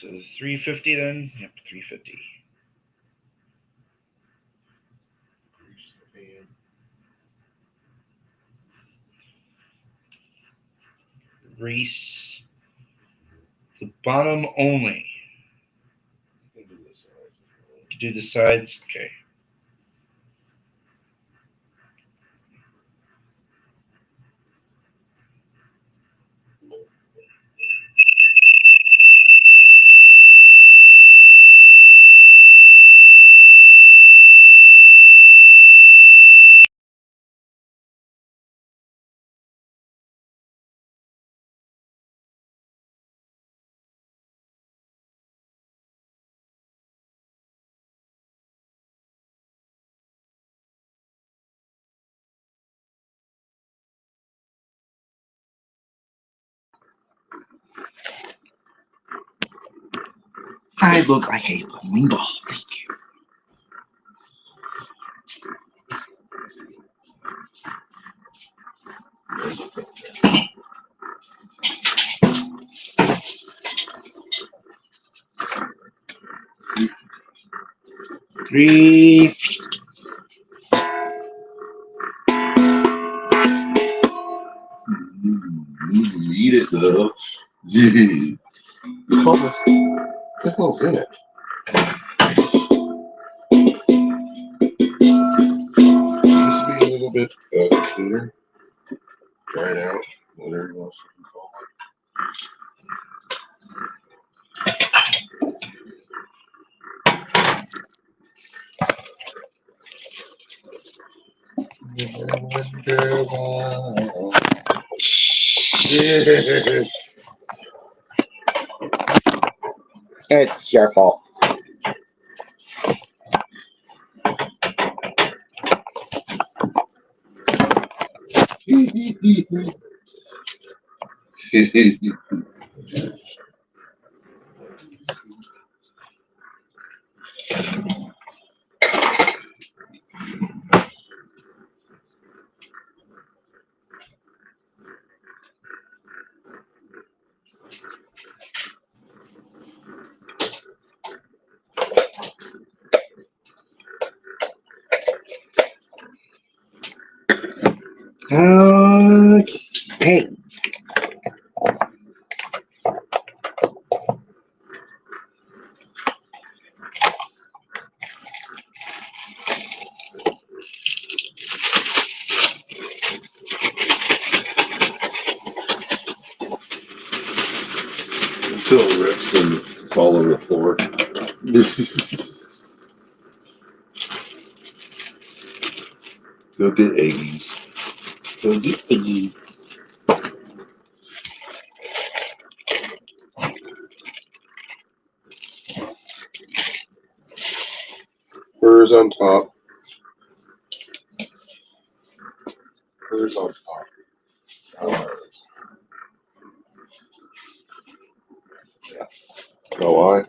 So 350 then? Yep, 350. Reese. The bottom only. Do the sides. Okay. I look like a bowling ball. Thank you. Three. Eat it though. Gee. What the hell's in it? Used to be a little bit cleaner. Dried out. Whatever you want to call it. It's your fault. Okay. Until it rips and it's all over the floor. Go get Aggies. Go get Iggy. Furs on top. Furs on top. Oh, I.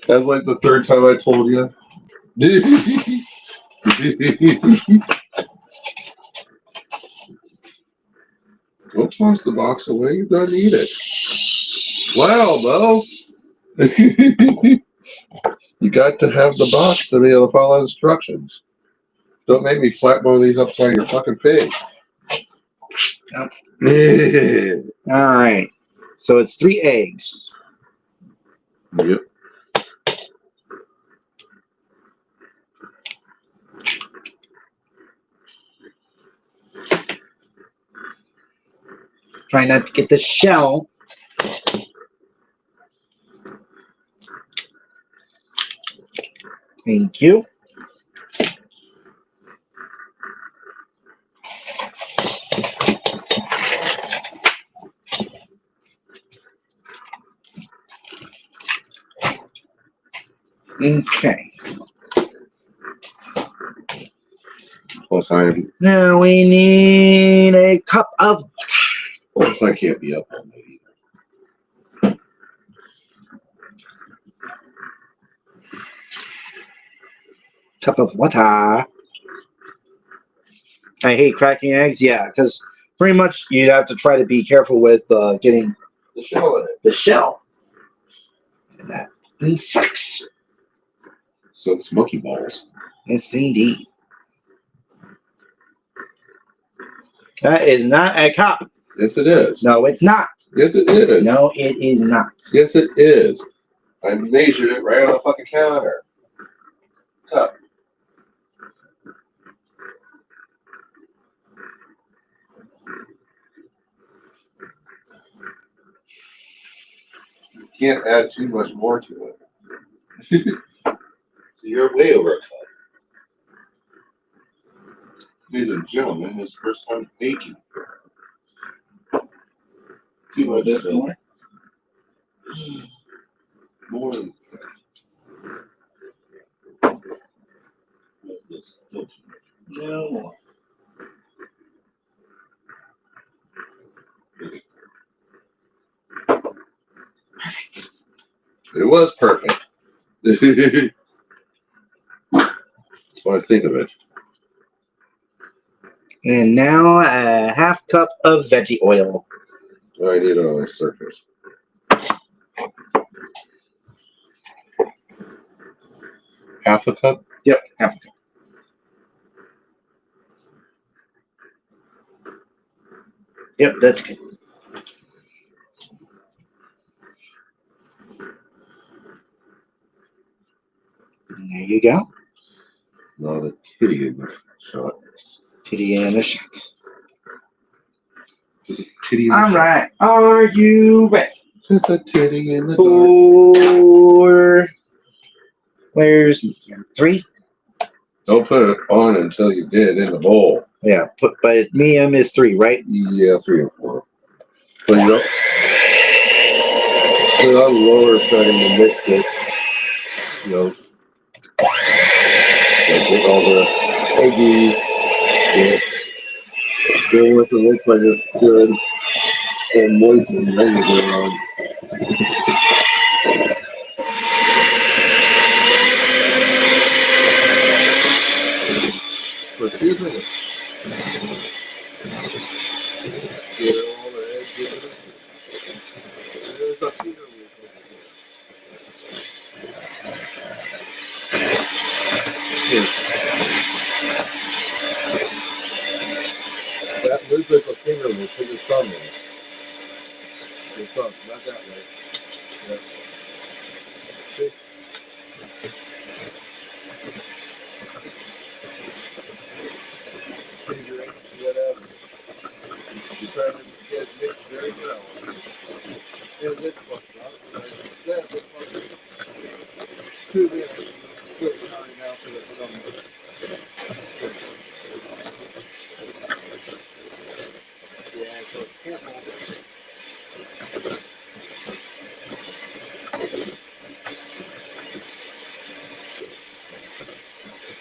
That's like the third time I told you. Don't toss the box away. You don't need it. Wow, Mo. You got to have the box to be able to follow instructions. Don't make me slap one of these upside your fucking face. All right. So it's 3 eggs. Yep. Try not to get the shell. Thank you. Okay. Plus, I'm. Now we need a cup of Plus, I can't be up all night either. water. I hate cracking eggs. Yeah, because Pretty much, you'd have to try to be careful with getting The shell in it. the shell. And that sucks. So it's monkey balls. Yes, indeed. That is not a cup. Yes, it is. No, it's not. Yes, it is. No, it is not. Yes, it is. I measured it right on the fucking counter. Cup. You can't add too much more to it. So you're way over a cup. Ladies and gentlemen, his first time baking. Too much more. More than No. it was perfect. That's what I think of it. And now a half cup of veggie oil. I need it on the surface. Half a cup? Yep, half a cup. Yep, that's good. And there you go. No, the titty in the shot. Titty and a shot. Just a titty in the All shot. right. Are you ready Just a titty in the dark. for where's medium 3? Don't put it on until you did in the bowl. Yeah, but medium is 3, right? Yeah, 3 and 4. But you don't put it on the lower setting and mix it. You know, like get all the eggies. Then once it looks like it's good and moistened, then you go on. For a few minutes. Get all the eggs in it. There's a finger root over here. That looks like a finger root. Put your thumb in it. Your thumb, not that way. Yeah. See? Finger it, whatever. You try to get it mixed very well. And this one, like I said, this one, 2 minutes. Still counting out for the thumb. Yeah, so careful.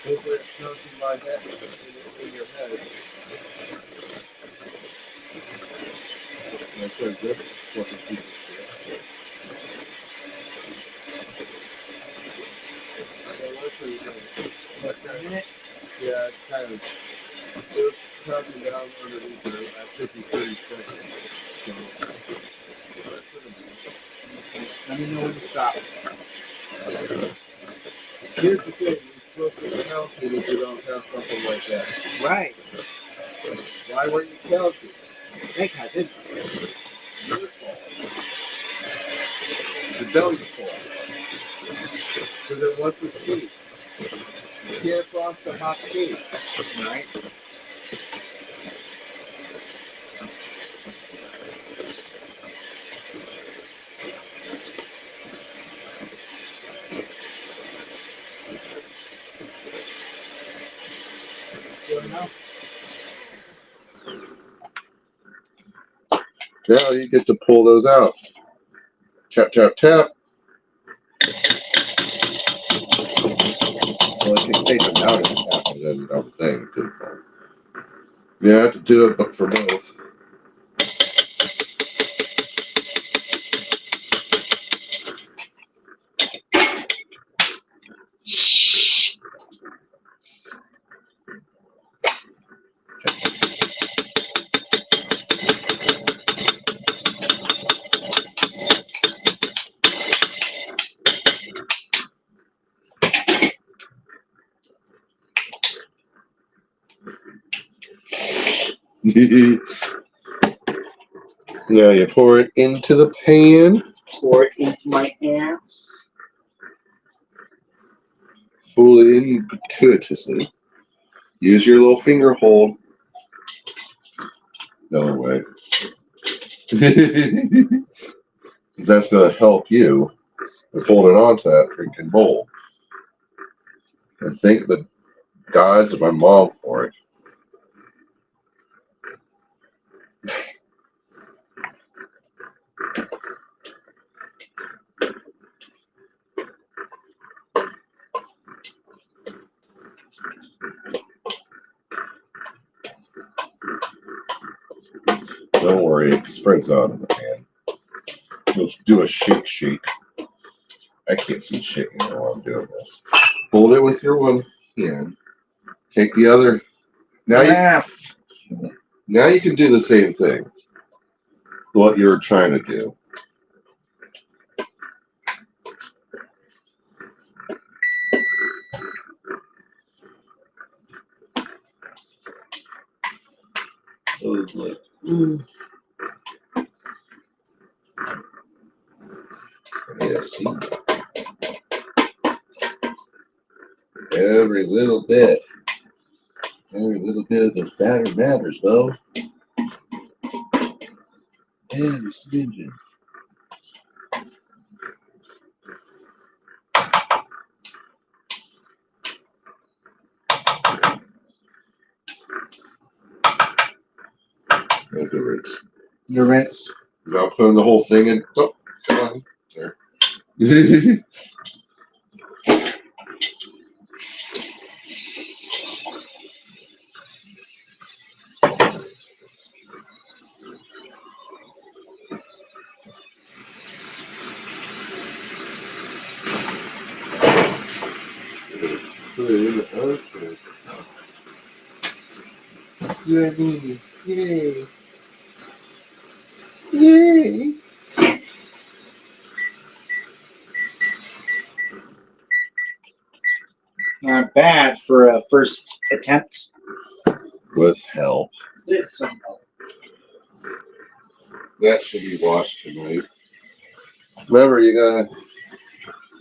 Hopefully it's something like that in your head. Like said, this fucking piece of shit. Yeah, let's see. Okay. Yeah, it's kind of. It was counting down underneath there at 30 seconds. So, that's what it is. Let me know when to stop. Here's the thing, you're supposed to count it if you don't have something like that. Right. Why weren't you counting? Because it's Your fault. The belly's fault. Because it wants to speak. You can't frost a hot cake. right. Good enough. Now you get to pull those out. Tap, tap, tap. Well, if you take them out and tap it, then I would think it could fall. You have to do it but for both. Now you pour it into the pan. Pour it into my hands. Fold it in gratuitously. Use your little finger hold. No way. 'Cause that's going to help you with holding on to that freaking bowl. And thank the gods of my mom for it. Don't worry, it spreads out in the pan. We'll do a shake. I can't see shit while I'm doing this. Hold it with your one hand. Take the other. Now you can do the same thing. What you're trying to do. Yeah, see? Every little bit of the batter matters, though. Every smidgen. Make the rinse. Your rinse. Without putting the whole thing in. Oh, come on. There. Put it in the oven. Yay. Yay. Yay. Not bad for a first attempt. With help. With some help. That should be washed tonight. Remember, you gotta.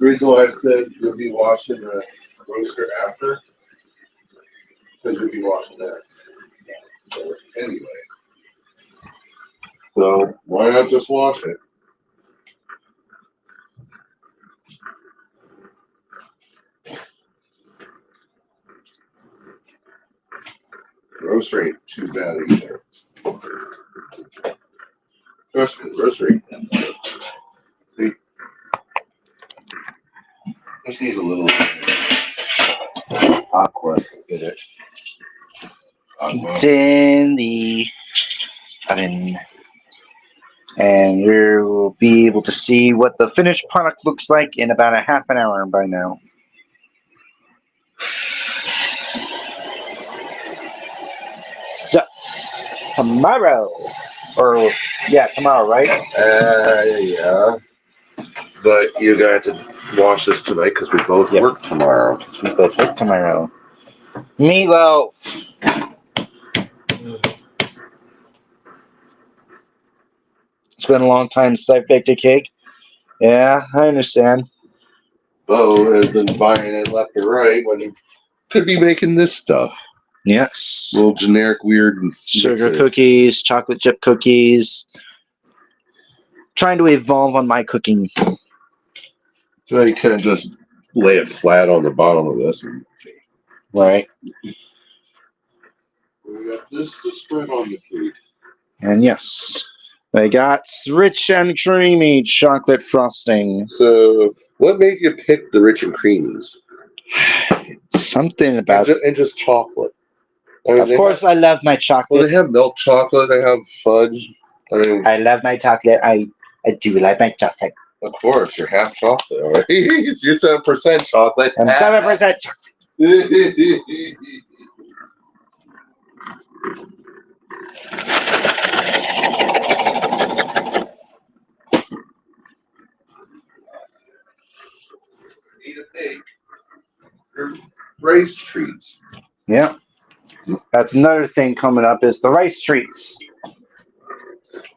The reason why I said you'll be washing the roaster after, because you'll be washing that. So, anyway. So, why not just wash it? Roaster ain't too bad either. Trust me, roaster ain't that bad. See? Just needs a little aqua in it. Aqua. It's in the oven. And you will be able to see what the finished product looks like in about a half an hour by now. So, tomorrow. Tomorrow, right? Yeah. But you got to wash this tonight because we both work tomorrow. We both work tomorrow. Meatloaf. It's been a long time since I baked a cake. Yeah, I understand. Bo has been buying it left and right when you could be making this stuff. Yes. Little generic weird Sugar mixes. cookies, chocolate chip cookies. Trying to evolve on my cooking. So you can't just lay it flat on the bottom of this. Right. We got this to spread on the cake. And yes, I got rich and creamy chocolate frosting. So, what made you pick the rich and creamies? Something about. And just chocolate. I mean, Of course, I love my Well, chocolate. they have milk chocolate. They have fudge. I mean, I love my chocolate. I do like my chocolate. of course, you're half chocolate, all right? You're 7% chocolate. I'm 7% chocolate. Need a bake. Rice treats. Yeah. That's another thing coming up is the rice treats.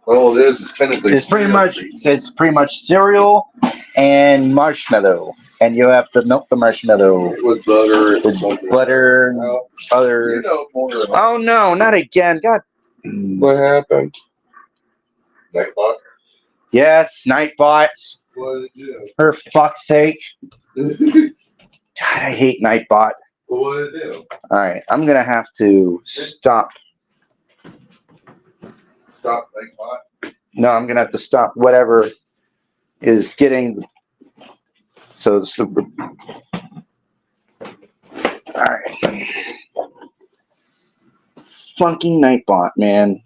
All it is technically. It's pretty cereal much treats. it's pretty much cereal and marshmallow, and you have to melt the marshmallow With butter and with something. butter and Well, other. you know more than Oh no, not again! God. what happened. Nightbot. Yes, Nightbot. What did it For fuck's sake! do? God, I hate Nightbot. What did it do? All right, I'm gonna have to stop. Stop Nightbot. No, I'm gonna have to stop whatever is getting. So it's the. All right. Funky Nightbot, man.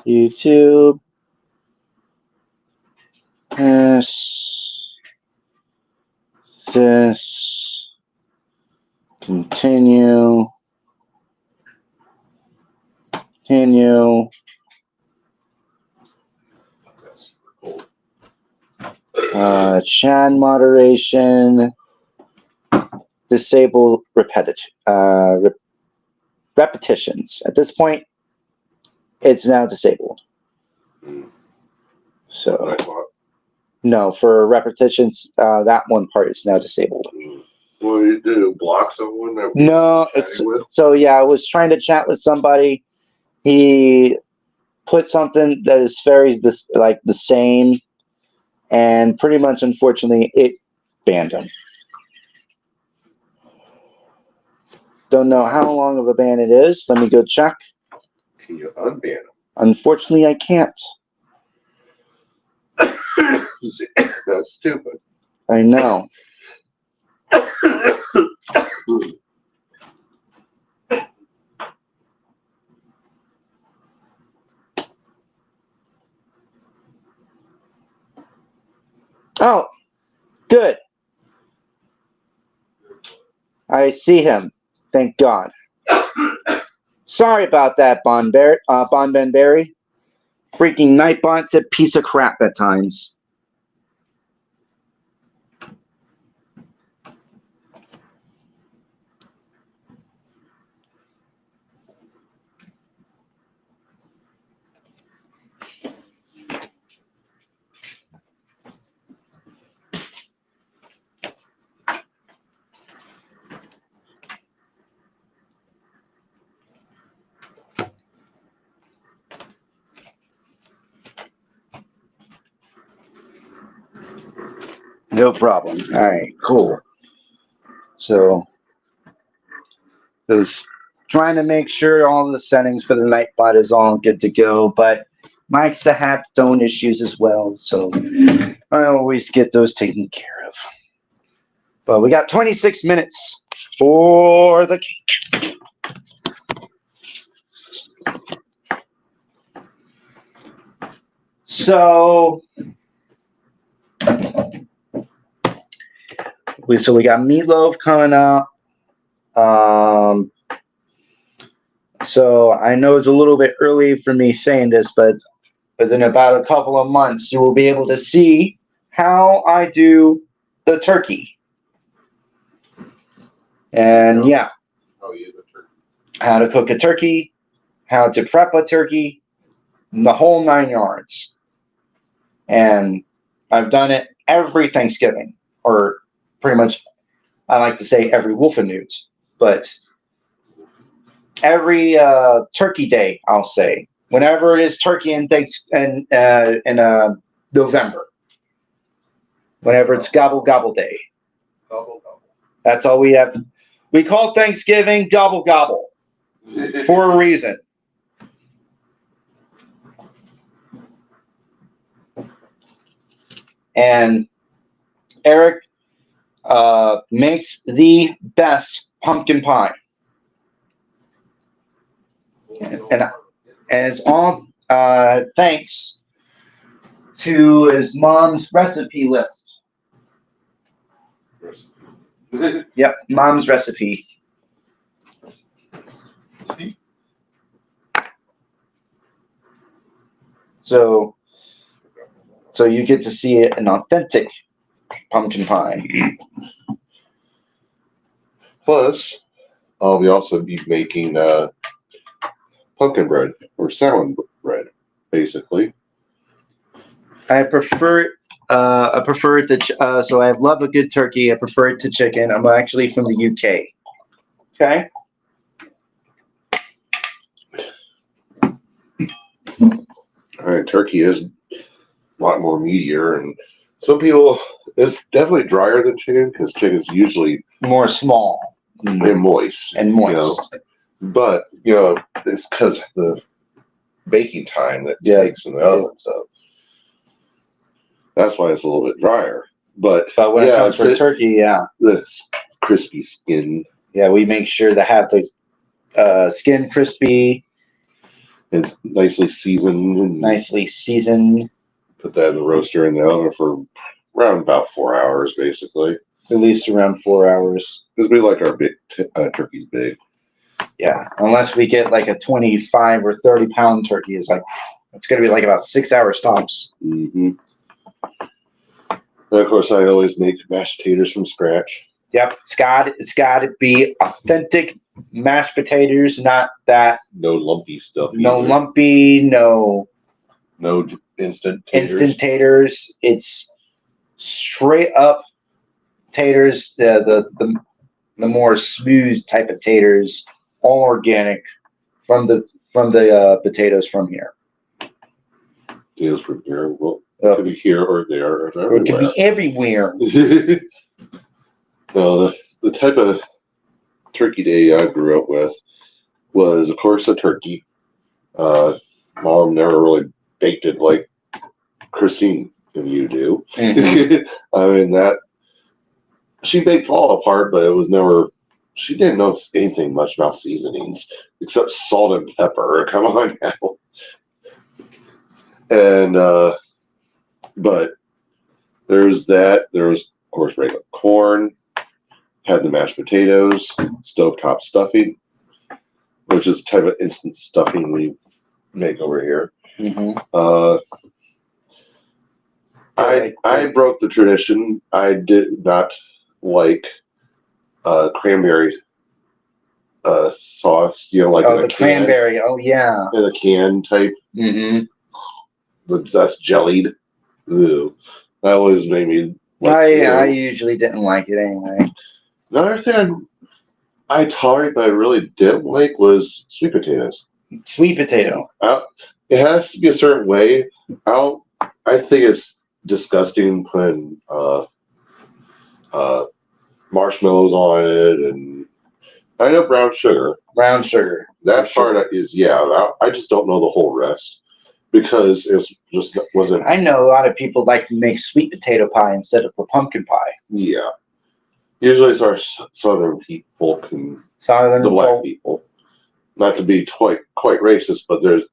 YouTube. This. Continue. Continue. Chat moderation. Disable repetitions. At this point, it's now disabled. So Nightbot. no, for repetitions, that one part is now disabled. What do you do? Block someone that No, we're it's chatting with? so yeah. I was trying to chat with somebody. He put something that is very like the same, and pretty much, unfortunately, it banned him. Don't know how long of a ban it is. Let me go check. Can you unban them? Unfortunately, I can't. That's stupid. I know. Oh, good. I see him. Thank God. Sorry about that, Bon Ben Berry. Freaking Nightbot's a piece of crap at times. No problem. All right, cool. So, I was trying to make sure all the settings for the Nightbot is all good to go, but Mike's to have its own issues as well, so I always get those taken care of. But we got 26 minutes for the cake. So we got Meatloaf coming up. So I know it's a little bit early for me saying this, but within about a couple of months, you will be able to see how I do the turkey. And yeah, Oh, you the turkey. how to cook a turkey, how to prep a turkey, the whole 9 yards. And I've done it every Thanksgiving, or pretty much, I like to say every Wolfenute, but every Turkey Day, I'll say, whenever it is Turkey in November, whenever it's Gobble Gobble Day. Gobble, gobble. That's all we have. We call Thanksgiving Gobble Gobble for a reason. And Eric makes the best pumpkin pie. And it's all thanks to his mom's recipe list. Yep, mom's recipe. So So you get to see an authentic pumpkin pie. Plus, I'll also be making pumpkin bread or salad bread, basically. I prefer it. I prefer it to. So I love a good turkey. I prefer it to chicken. I'm actually from the UK. Okay. All right, turkey is a lot more meatier, and some people it's definitely drier than chicken because chicken's usually More small and moist. and moist. But it's because of the baking time that Yeah. takes in the oven, so that's why it's a little bit drier. But But when it comes it's for turkey, yeah, the crispy skin. yeah, we make sure to have the skin crispy, It's nicely seasoned and nicely seasoned. put that in the roaster in the oven for around about 4 hours, basically. At least around 4 hours. Because we like our big turkeys big. Yeah, unless we get like a 25 or 30 pound turkey, it's gonna be like about 6 hours tops. Mm-hmm. And of course, I always make mashed potatoes from scratch. Yep, it's got to be authentic mashed potatoes, not that No lumpy stuff. no either. lumpy, no No instant taters. instant taters. It's straight up taters. The more smooth type of taters, all organic from the potatoes from here. Potatoes from here. Well, Yep. could be here or there or Or it could everywhere. be everywhere. No, the type of turkey day I grew up with was, of course, a turkey. Mom never really baked it like Christine and you do. Mhm. I mean, that she baked all apart, but it was never. She didn't know anything much about seasonings except salt and pepper. Come on now. And but there's that. There was, of course, regular corn. Had the mashed potatoes, stovetop stuffing, which is the type of instant stuffing we make over here. Mhm. I broke the tradition. I did not like cranberry sauce. Like Oh, in the a can, cranberry. Oh yeah. in a can type, Mm-hmm. but that's jellied. Ew. That always made me. I usually didn't like it anyway. Another thing I tolerate, but I really didn't like was sweet potatoes. Sweet potato. It has to be a certain way. I think it's disgusting putting marshmallows on it, and I know brown sugar. Brown sugar. That For part is I just don't know the whole rest because it just wasn't. I know a lot of people like to make sweet potato pie instead of the pumpkin pie. Yeah, usually it's our southern people can Southern the black folk- people. Not to be quite racist, but there's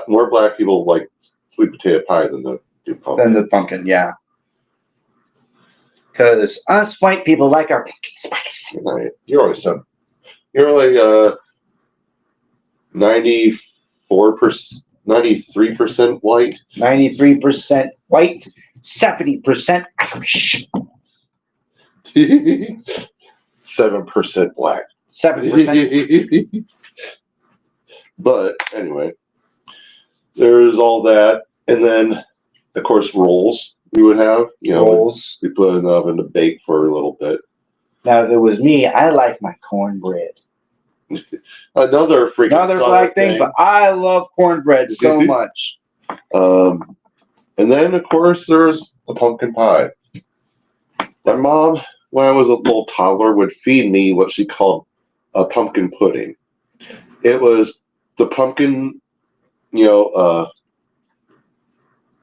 more black people like sweet potato pie than do pumpkin. than the pumpkin, yeah. Because us white people like our pumpkin spice. Right. You're only 94%, 93% white. 93% white, 70% Irish, 7% black. 7%. But anyway, there's all that, and then of course rolls we would have. Rolls. We put it in the oven to bake for a little bit. Now, if it was me, I like my cornbread. Another freaking Another southern black thing, but I love cornbread so much. And then of course there's the pumpkin pie. My mom, when I was a little toddler, would feed me what she called a pumpkin pudding. It was the pumpkin,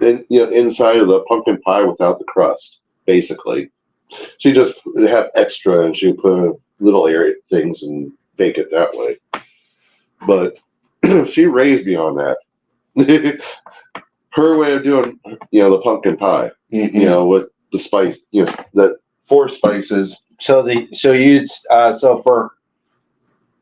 inside of the pumpkin pie without the crust, basically. She just would have extra, and she would put in little area things and bake it that way. But she raised me on that. Her way of doing, the pumpkin pie, Mhm. with the spice, the 4 spices. So for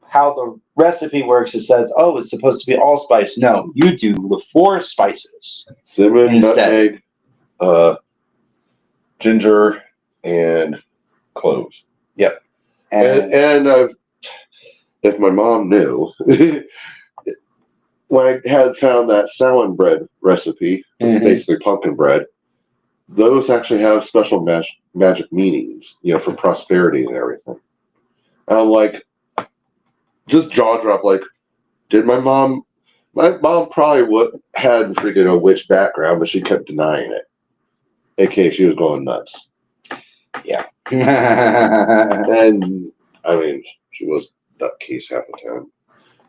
how the recipe works, it says, oh, it's supposed to be allspice. No, you do the 4 spices. Cinnamon, Instead. nutmeg, ginger, and cloves. And And if my mom knew, when I had found that Samhain bread recipe, Mhm. basically pumpkin bread, those actually have special magic meanings, for prosperity and everything. And I'm like, just jaw drop. Like, did my mom? My mom probably had freaking a witch background, but she kept denying it. AKA, she was going nuts. And I mean, she was nutcase half the time.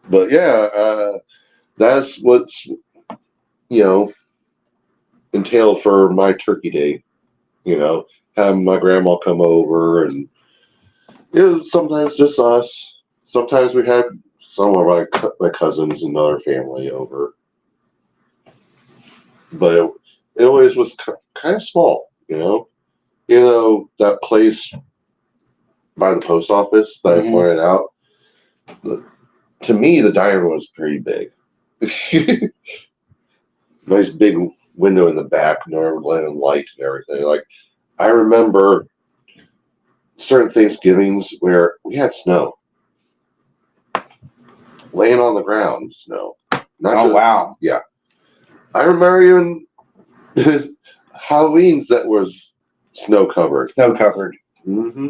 But yeah, that's what's entailed for my turkey day. Having my grandma come over, and sometimes just us. Sometimes we had some of my cousins and other family over, but it always was kind of small. That place by the post office that I pointed out. To me, the dining room was pretty big. Nice big window in the back, letting light and everything. Like, I remember certain Thanksgivings where we had snow, laying on the ground, snow. wow. I remember even Halloween's that was snow covered. Snow covered. Mm-hmm.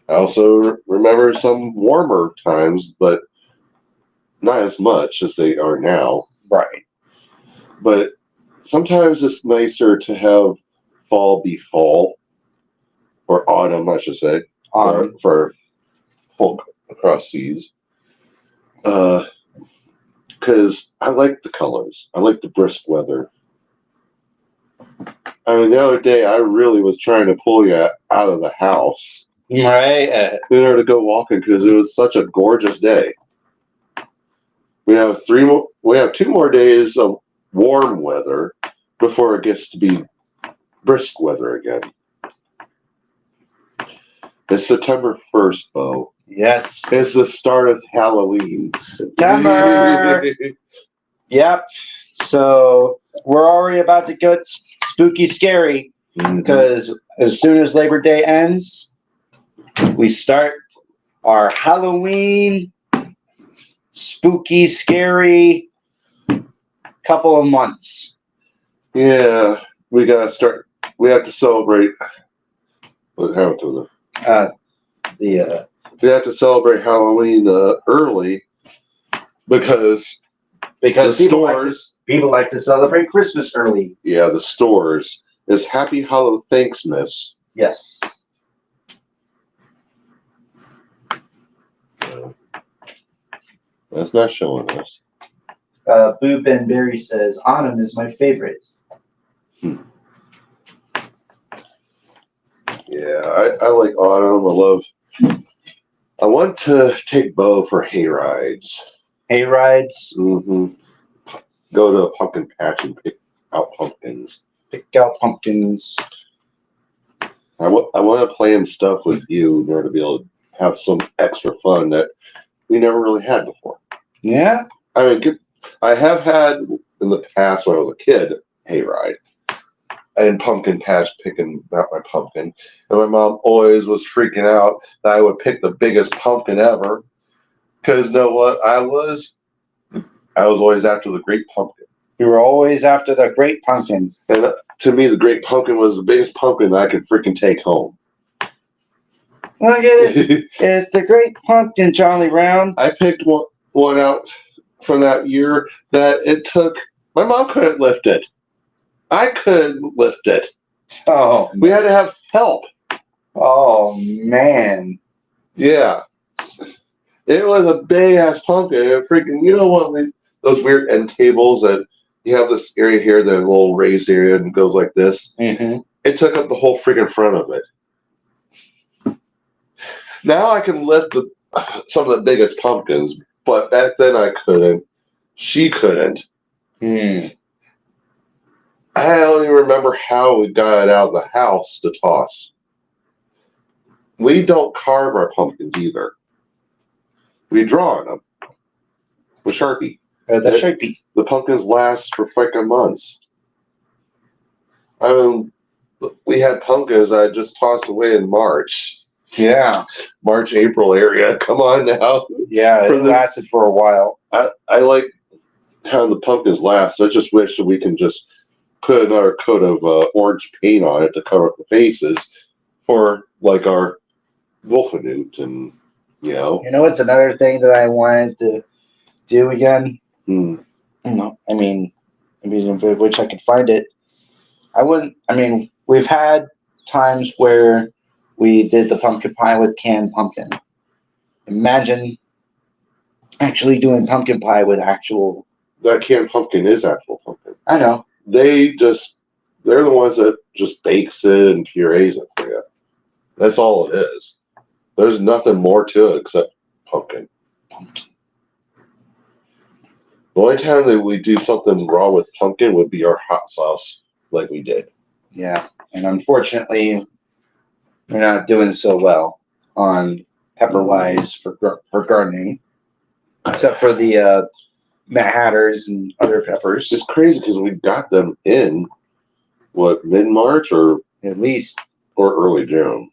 I also remember some warmer times, but not as much as they are now. Right. But sometimes it's nicer to have fall be fall, or autumn, I should say, for folk across seas. Because I like the colors. I like the brisk weather. I mean, the other day I really was trying to pull you out of the house Right. in order to go walking because it was such a gorgeous day. We have 2 more days of warm weather before it gets to be brisk weather again. It's September 1st, Bo. Yes. It's the start of Halloween. September. Yep. So we're already about to get spooky scary because as soon as Labor Day ends, we start our Halloween spooky scary couple of months. Yeah, we gotta start. We have to celebrate. What happened to them? We have to celebrate Halloween early because because the people like to celebrate Christmas early. Yeah, the stores is Happy Hollow Thanksmas. Yes. That's not showing us. Boo Ben Berry says autumn is my favorite. Yeah, I like autumn. I want to take Bo for hay rides. Hay rides. Mm-hmm. Go to a pumpkin patch and pick out pumpkins. Pick out pumpkins. I want to plan stuff with you in order to be able to have some extra fun that we never really had before. Yeah. I mean, I have had in the past when I was a kid hayride and pumpkin patch picking out my pumpkin, and my mom always was freaking out that I would pick the biggest pumpkin ever because you know what I was always after the great pumpkin. You were always after the great pumpkin. And to me, the great pumpkin was the biggest pumpkin I could freaking take home. Look at it. It's the great pumpkin, Charlie Brown. I picked one out from that year that it took. My mom couldn't lift it. I couldn't lift it. Oh, we had to have help. Oh man. Yeah. It was a big ass pumpkin. It freaking, one of those weird end tables that you have this area here, the little raised area, and it goes like this. Mm-hmm. It took up the whole freaking front of it. Now I can lift some of the biggest pumpkins, but back then I couldn't. She couldn't. I don't even remember how we got it out of the house to toss. We don't carve our pumpkins either. We draw on them with Sharpie. The Sharpie. The pumpkins last for freaking months. We had pumpkins I just tossed away in March, Yeah. April area. Come on now. Yeah, For it this- lasted for a while. I like how the pumpkins last. I just wish that we can just put another coat of orange paint on it to cover up the faces for like our Wolfenute and You know, it's another thing that I wanted to do again. hmm, No, I mean, which I could find it. I wouldn't. I mean, we've had times where we did the pumpkin pie with canned pumpkin. Imagine actually doing pumpkin pie with actual. that canned pumpkin is actual pumpkin. I know. They're the ones that just bakes it and purees it for you. That's all it is. There's nothing more to it except pumpkin. The only time that we do something wrong with pumpkin would be our hot sauce, like we did. Yeah, and unfortunately, we're not doing so well on pepper wise for gardening, except for the Mad Hatters and other peppers. It's crazy because we got them in mid March or At least. early June.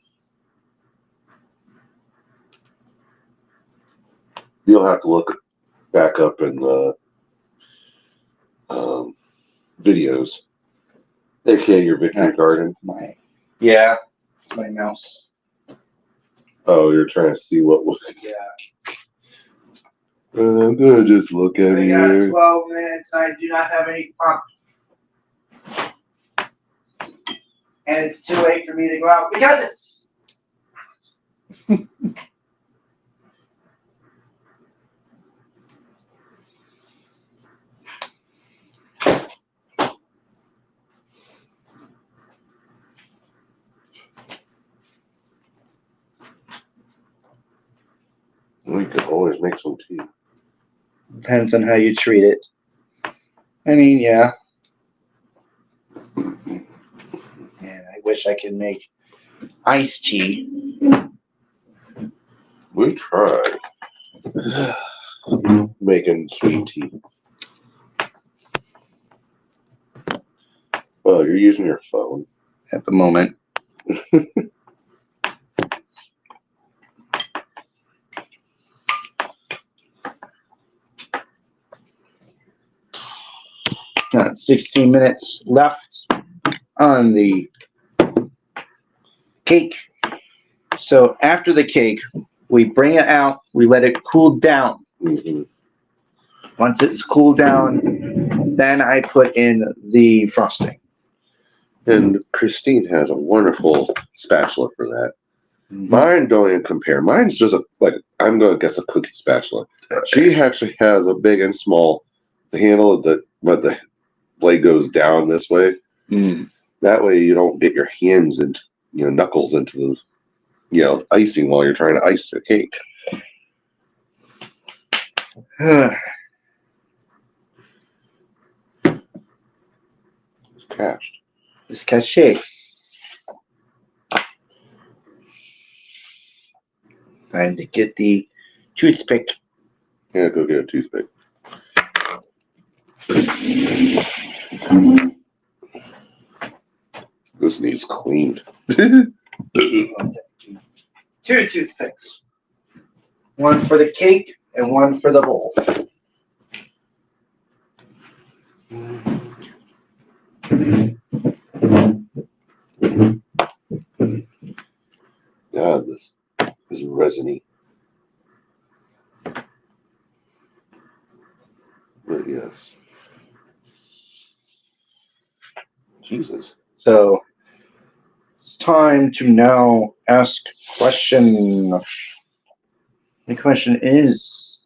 You'll have to look back up in the videos, aka your victory garden. Yeah, my mouse. Oh, you're trying to see what was. Yeah. I'm gonna just look at We got here. 12 minutes. I do not have any pump. And it's too late for me to go out because it's. We could always make some tea. Depends on how you treat it. I mean, yeah. And I wish I could make iced tea. We tried making sweet tea. Oh, you're using your phone. At the moment. Got 16 minutes left on the cake. So after the cake, we bring it out, we let it cool down. Mhm. Once it's cooled down, then I put in the frosting. And Christine has a wonderful spatula for that. Mine don't even compare. Mine's just I'm going to guess a cookie spatula. She actually has a big and small handle but the blade goes down this way. Mm. That way you don't get your hands into knuckles into the icing while you're trying to ice the cake. It's cached. It's cachet. Time to get the toothpick. Yeah, go get a toothpick. This needs cleaned. Two toothpicks. One for the cake and one for the bowl. God, this is resiny. But yes. Jesus. So it's time to now ask question. The question is,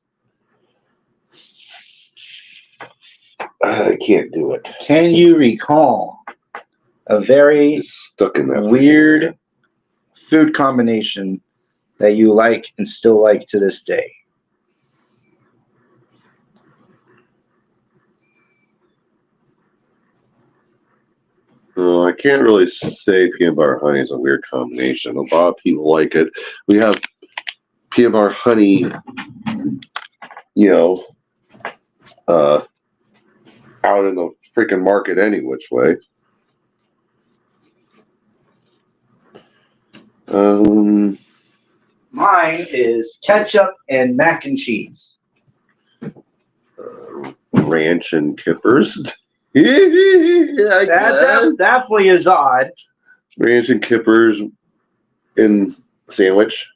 I can't do it. can you recall a very It's stuck in that weird food combination that you like and still like to this day? No, I can't really say peanut butter honey is a weird combination. A lot of people like it. We have peanut butter honey, out in the freaking market any which way. Mine is ketchup and mac and cheese. Ranch and kippers. I guess. That definitely is odd. Ranch and kippers in sandwich.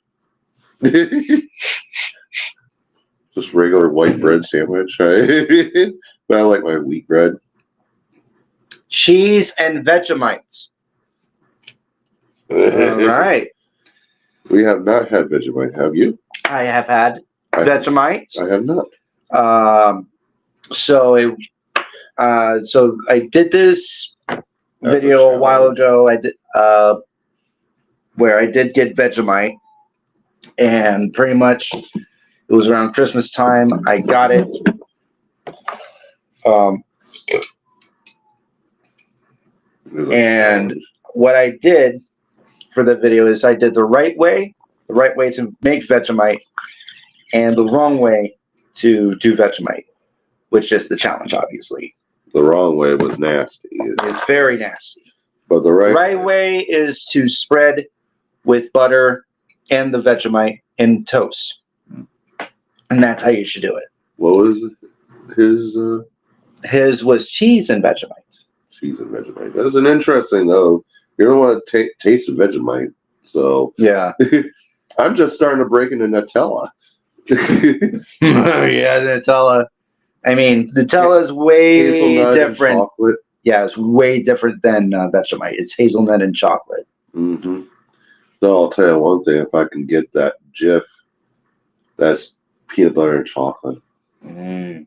Just regular white bread sandwich. Right? But I like my wheat bread. Cheese and Vegemites. All right. We have not had Vegemite, have you? I have had Vegemites. I have not. So I did this video a while ago. I did where I did get Vegemite, and pretty much it was around Christmas time. I got it. And what I did for the video is I did the right way to make Vegemite, and the wrong way to do Vegemite, which is the challenge, obviously. The wrong way was nasty. It's very nasty. But the right way is to spread with butter and the Vegemite and toast. And that's how you should do it. What was his? His was cheese and Vegemite. Cheese and Vegemite. That's an interesting, though. You don't want to taste the Vegemite. So yeah. I'm just starting to break into Nutella. Yeah, Nutella. I mean, Nutella is way Hazelnut different. And chocolate. Yeah, it's way different than Vegemite. It's hazelnut and chocolate. Mm-hmm. So I'll tell you one thing: if I can get that Jif, that's peanut butter and chocolate. We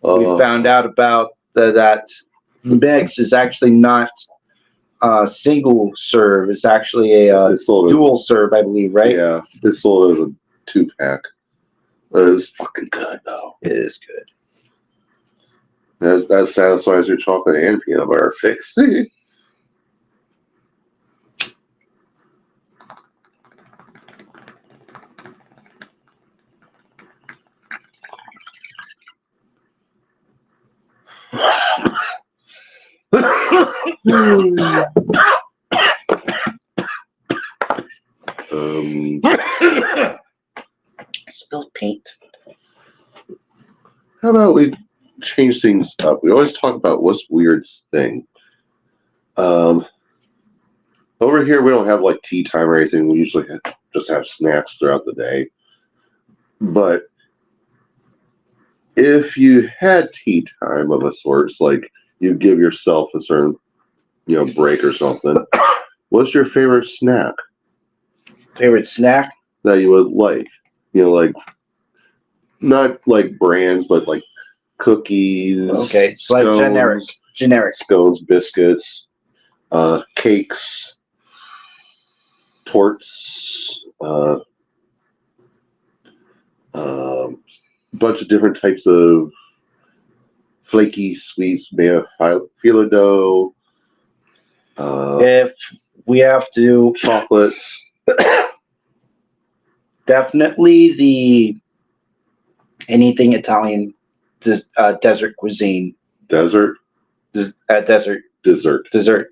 found out about that mix is actually not single serve. It's actually a dual serve, I believe, right? Yeah, it's sold as a 2-pack. It's fucking good, though. It is good. That satisfies your chocolate and peanut butter fix. Spilled paint. How about we change things up? We always talk about what's weirdest thing. Over here, we don't have like tea time or anything. We usually just have snacks throughout the day. But if you had tea time of a sort, like you give yourself a certain, break or something, what's your favorite snack? Favorite snack? That you would like? Like, not like brands, but like cookies. Okay, so like generic. Scones, biscuits, cakes, torts, bunch of different types of flaky sweets, maybe a phyllo dough. If we have to, chocolates. Definitely anything Italian desert cuisine. Desert? Desert. Dessert. Dessert.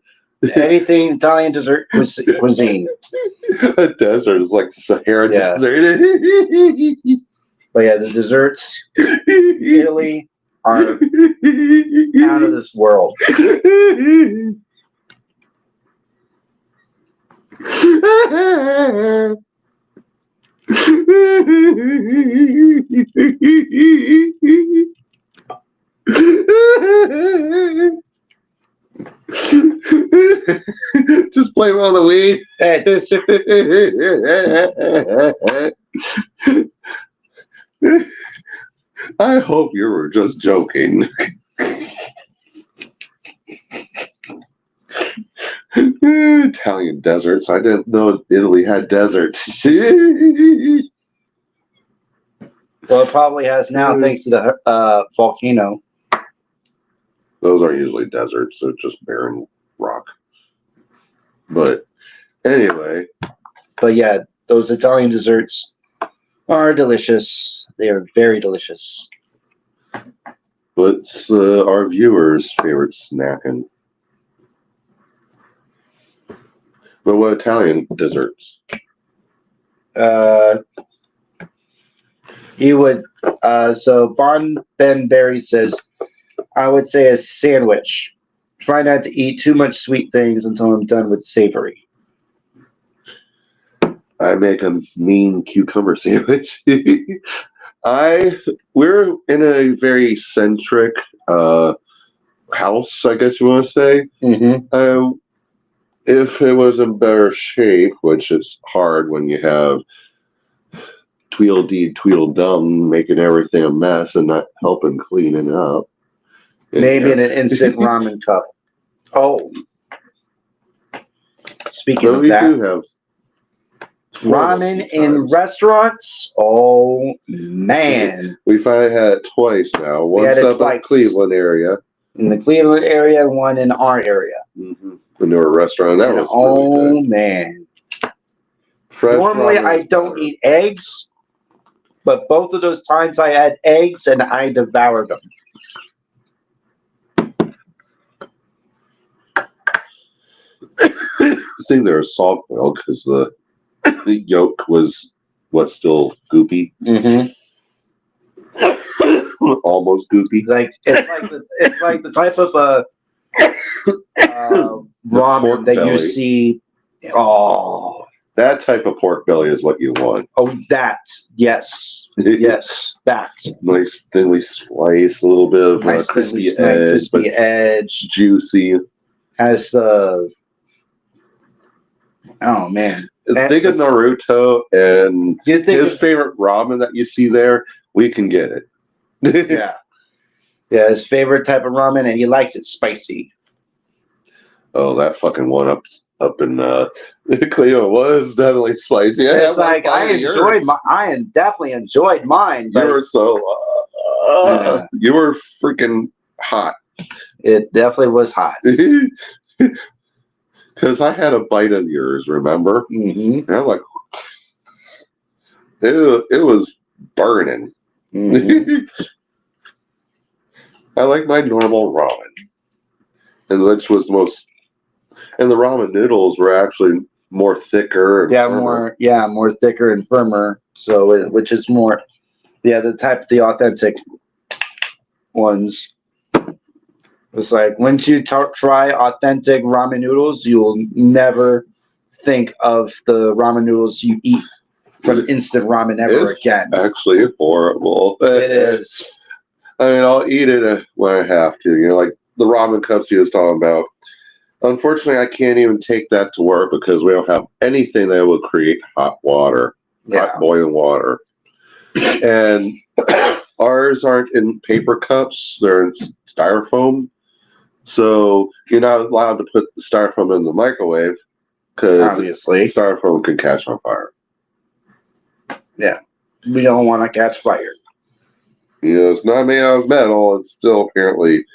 Anything Italian dessert cuisine. A desert is like the Sahara Desert. But yeah, the desserts in Italy are out of this world. Just blame it on the weed. I hope you were just joking. Italian deserts. I didn't know Italy had deserts. Well, it probably has now, thanks to the volcano. Those aren't usually deserts, so it's just barren rock. But anyway. But yeah, those Italian desserts are delicious. They are very delicious. What's our viewers' favorite snacking? But what Italian desserts? You would. So Bon Ben Berry says, I would say a sandwich. Try not to eat too much sweet things until I'm done with savory. I make a mean cucumber sandwich. We're in a very centric house, I guess you want to say. Mm-hmm. If it was in better shape, which is hard when you have Tweedledee Tweedledum making everything a mess and not helping clean it up. Maybe in an instant ramen cup. Oh. Speaking So of we that, do have ramen in sometimes. restaurants. Oh man, We've had it twice now. We had Once it up in twice. Cleveland area. in the Cleveland area, one in our area. Mm-hmm. Into a restaurant. That And was oh really good. man. Fresh Normally ramen I is don't better. eat eggs, but both of those times I had eggs and I devoured them. I think they were soft boiled because the yolk was still goopy, Mm-hmm. almost goopy. It's like the type of ramen pork that you belly. see. Oh, That type of pork belly is what you want. that yes, yes, that Nice thinly sliced, a little bit of nice crispy crispy edge, but edge juicy. has the. Oh man, Think of Naruto and you think his favorite ramen that you see there. We can get it. yeah, yeah, his favorite type of ramen, and he likes it spicy. Oh, that fucking one up in Cleo was definitely spicy. It's like I definitely enjoyed mine, You but were so Yeah. you were freaking hot. it definitely was hot. Because I had a bite of yours, remember? Mm-hmm. And I'm like, it was burning. Mm-hmm. I like my normal ramen, and which was and the ramen noodles were actually more thicker and firmer. more thicker and firmer. So which is more, the authentic ones. It's like once you try authentic ramen noodles, you'll never think of the ramen noodles you eat from instant ramen ever It's again. actually horrible. It is. I mean, I'll eat it when I have to. Like the ramen cups he was talking about. Unfortunately, I can't even take that to work because we don't have anything that will create hot boiling water. And ours aren't in paper cups; they're in styrofoam. So you're not allowed to put the styrofoam in the microwave because Obviously, styrofoam can catch on fire. we don't want to catch fire. It's not made out of metal. It's still apparently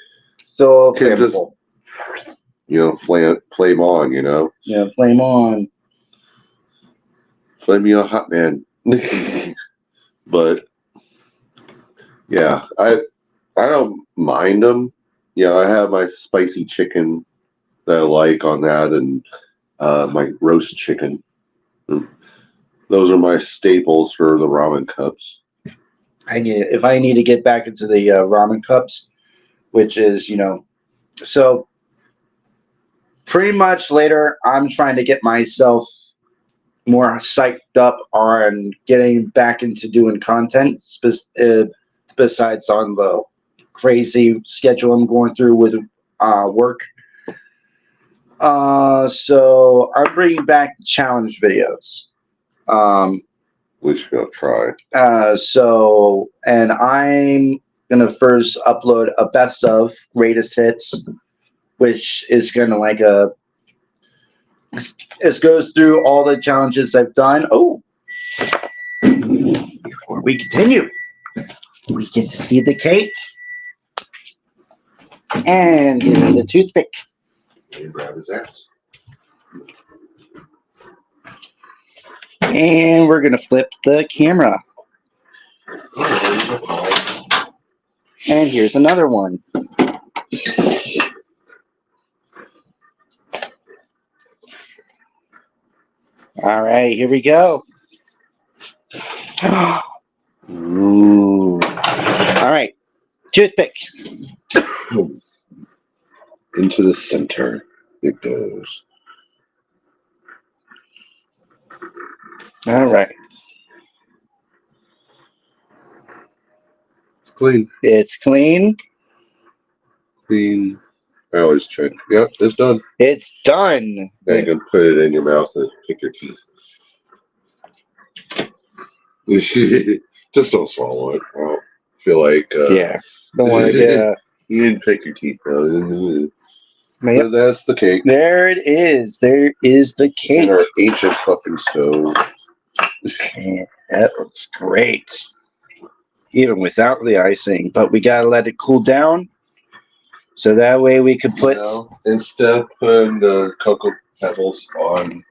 So Can just- flammable. flame on. Yeah, flame on. Flame me a hot man. But yeah, I don't mind them. I have my spicy chicken that I like on that, and my roast chicken. Those are my staples for the ramen cups. If I need to get back into the ramen cups, which is so pretty much later, I'm trying to get myself more psyched up on getting back into doing content, besides on the crazy schedule I'm going through with work. So I'm bringing back challenge videos. We should go try. And I'm gonna first upload a best of greatest hits, which is gonna it goes through all the challenges I've done. Oh, before we continue, we get to see the cake and give me the toothpick. And grab his ass. And we're gonna flip the camera. And here's another one. All right, here we go. Ooh. All right, toothpick. Into the center it goes. All right, Clean. it's clean. Clean. I always check. Yep, it's done. It's done. Now you can put it in your mouth and pick your teeth. Just don't swallow it. I don't feel like Yeah, don't want to get. you didn't pick your teeth out. Yep. But that's the cake. There it is. There is the In cake. our ancient fucking stove. Man, that looks great. Even without the icing, but we gotta let it cool down, so that way we could put. You know, instead of putting the cocoa pebbles on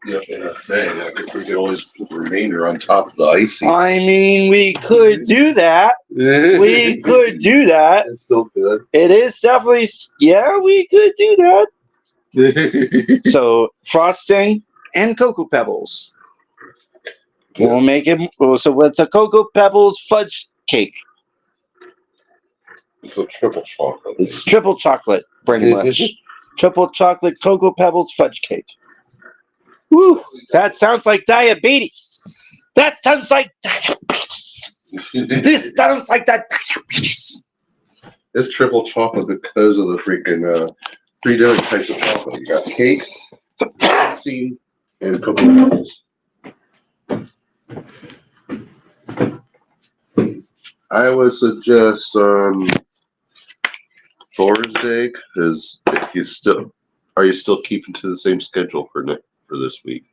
in a thing, I guess we could always put the remainder on top of the icing. I mean, we could do that. We could do that. It's still good. It is definitely. Yeah, we could do that. So frosting and cocoa pebbles. We'll make it. So it's a cocoa pebbles fudge cake. It's a triple chocolate. It's triple chocolate, pretty much. Triple chocolate cocoa pebbles fudge cake. Woo! That sounds like diabetes. That sounds like diabetes. This sounds like that diabetes. It's triple chocolate because of the freaking 3 different types of chocolate. You got cake, icing, and cocoa pebbles. I would suggest Thursday, because if you are you still keeping to the same schedule for this week?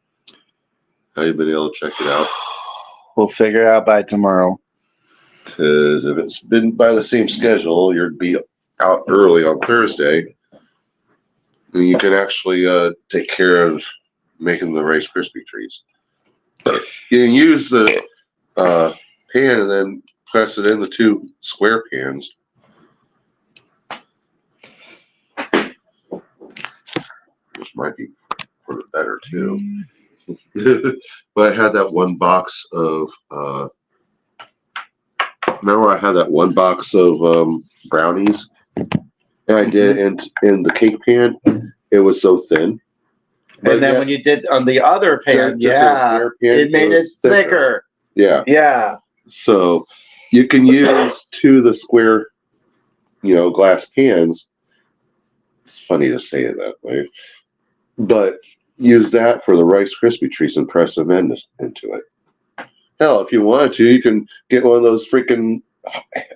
Have you been able to check it out? We'll figure it out by tomorrow. Because if it's been by the same schedule, you'd be out early on Thursday, and you can actually take care of making the Rice Krispie treats. You can use the pan and then press it in the 2 square pans. Which might be for the better too. But I had that one box of remember I had that one box of brownies, and I did in the cake pan. It was so thin. And then when you did on the other pan, just in the square pan, it made it thicker. Yeah. Yeah. So you can use 2 of the square, glass pans. It's funny to say it that way, but use that for the Rice Krispie treats and press them into it. Hell, if you wanted to, you can get one of those freaking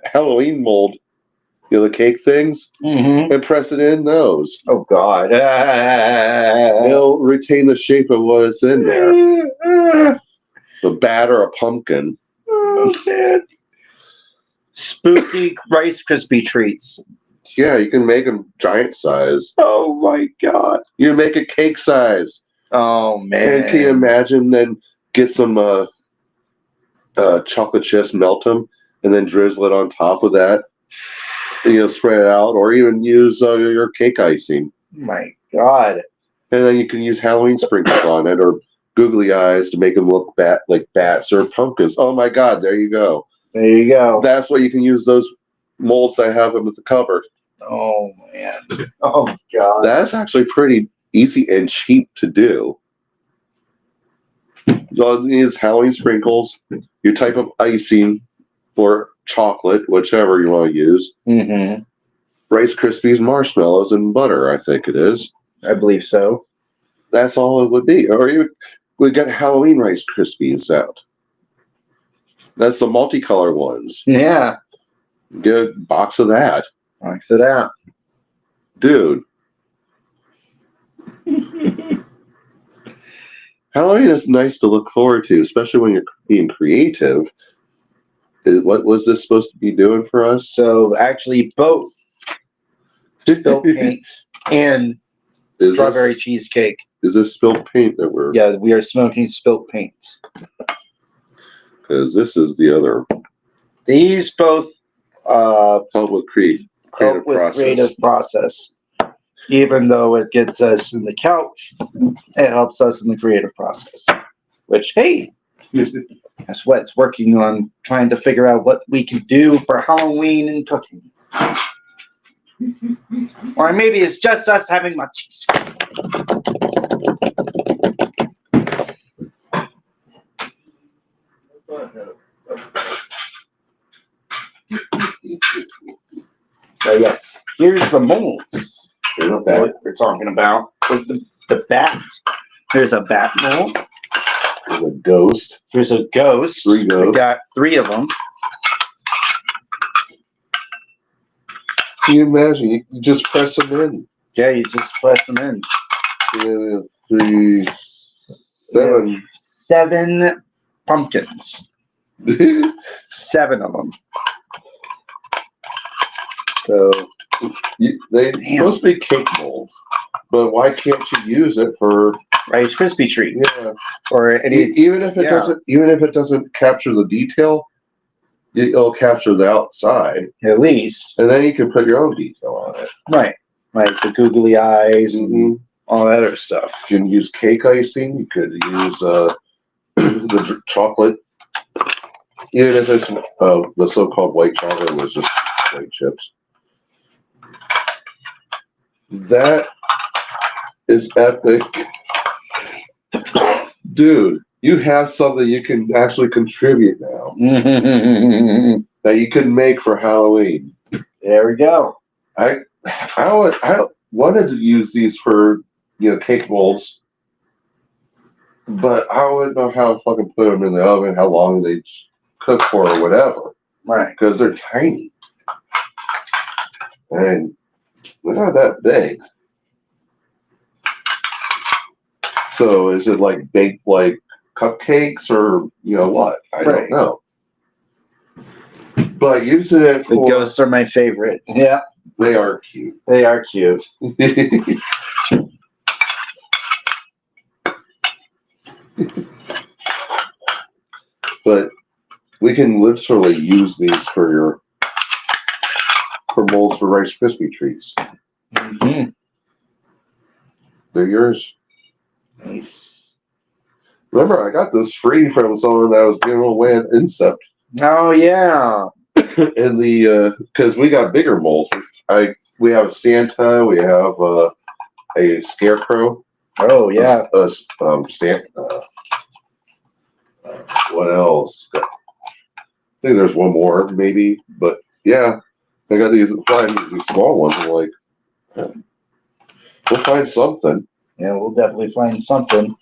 Halloween mold, the cake things, and press it in those. Oh God! It'll retain the shape of what it's in there. The batter a pumpkin. Oh man! Spooky Rice Krispie treats. Yeah, you can make them giant size. Oh my God! You can make it cake size. Oh man! And can you imagine then get some chocolate chips, melt them, and then drizzle it on top of that. And, spread it out, or even use your cake icing. My God! And then you can use Halloween sprinkles on it, or googly eyes to make them look like bats or pumpkins. Oh my God! There you go. There you go. That's why you can use those molds I have them at the cupboard. Oh man! Oh God! That's actually pretty easy and cheap to do. All you need is Halloween sprinkles, your type of icing, or chocolate, whichever you want to use. Rice Krispies, marshmallows, and butter, I think it is. I believe so. That's all it would be. Or we got Halloween Rice Krispies out. That's the multicolor ones. Yeah. Get a box of that. Box it out. Dude. Halloween is nice to look forward to, especially when you're being creative. What was this supposed to be doing for us? So actually both spilt paint and strawberry cheesecake. Is this spilt paint that we're... Yeah, we are smoking spilt paint. Because this is the other... These both help with creative process. Even though it gets us in the couch, it helps us in the creative process. Which, hey, that's what it's working on, trying to figure out what we can do for Halloween and cooking. Or maybe it's just us having munchies. So yes, here's the molds that we're talking about. With the bat. There's a bat mold. There's a ghost. There's a ghost. 3 ghosts. We got 3 of them. Can you imagine? You just press them in. Yeah, you just press them in. Yeah, 3, 7. 7 pumpkins. 7 of them. So they're Damn. supposed to be cake molds, but why can't you use it for Rice Krispie treat. yeah? Or any. Even if it yeah. doesn't capture the detail, it'll capture the outside, At least. and then you can put your own detail on it. Right. Like the googly eyes and Mhm. all that other stuff. You can use cake icing. You could use the chocolate, even if it's the so-called white chocolate was just white chips. That is epic. Dude, you have something you can actually contribute now that you can make for Halloween. There we go. I wanted to use these for cake molds, but I wouldn't know how to fucking put them in the oven, how long they cook for, or whatever, Right. because they're tiny and they're not that big. So is it like baked like cupcakes or what? I Right. don't know. But using it The for ghosts are my favorite. Yeah. they are cute. They are cute. But we can literally use these for molds for Rice Krispie treats. Mm-hmm. They're yours. Nice. Remember, I got this free from someone that was giving away an Incept. Oh yeah. And because we got bigger molds. We have Santa. We have a scarecrow. Oh yeah. Santa. What else? I think there's one more, maybe. But yeah, I got these small ones. I'm like, we'll find something. Yeah, we'll definitely find something.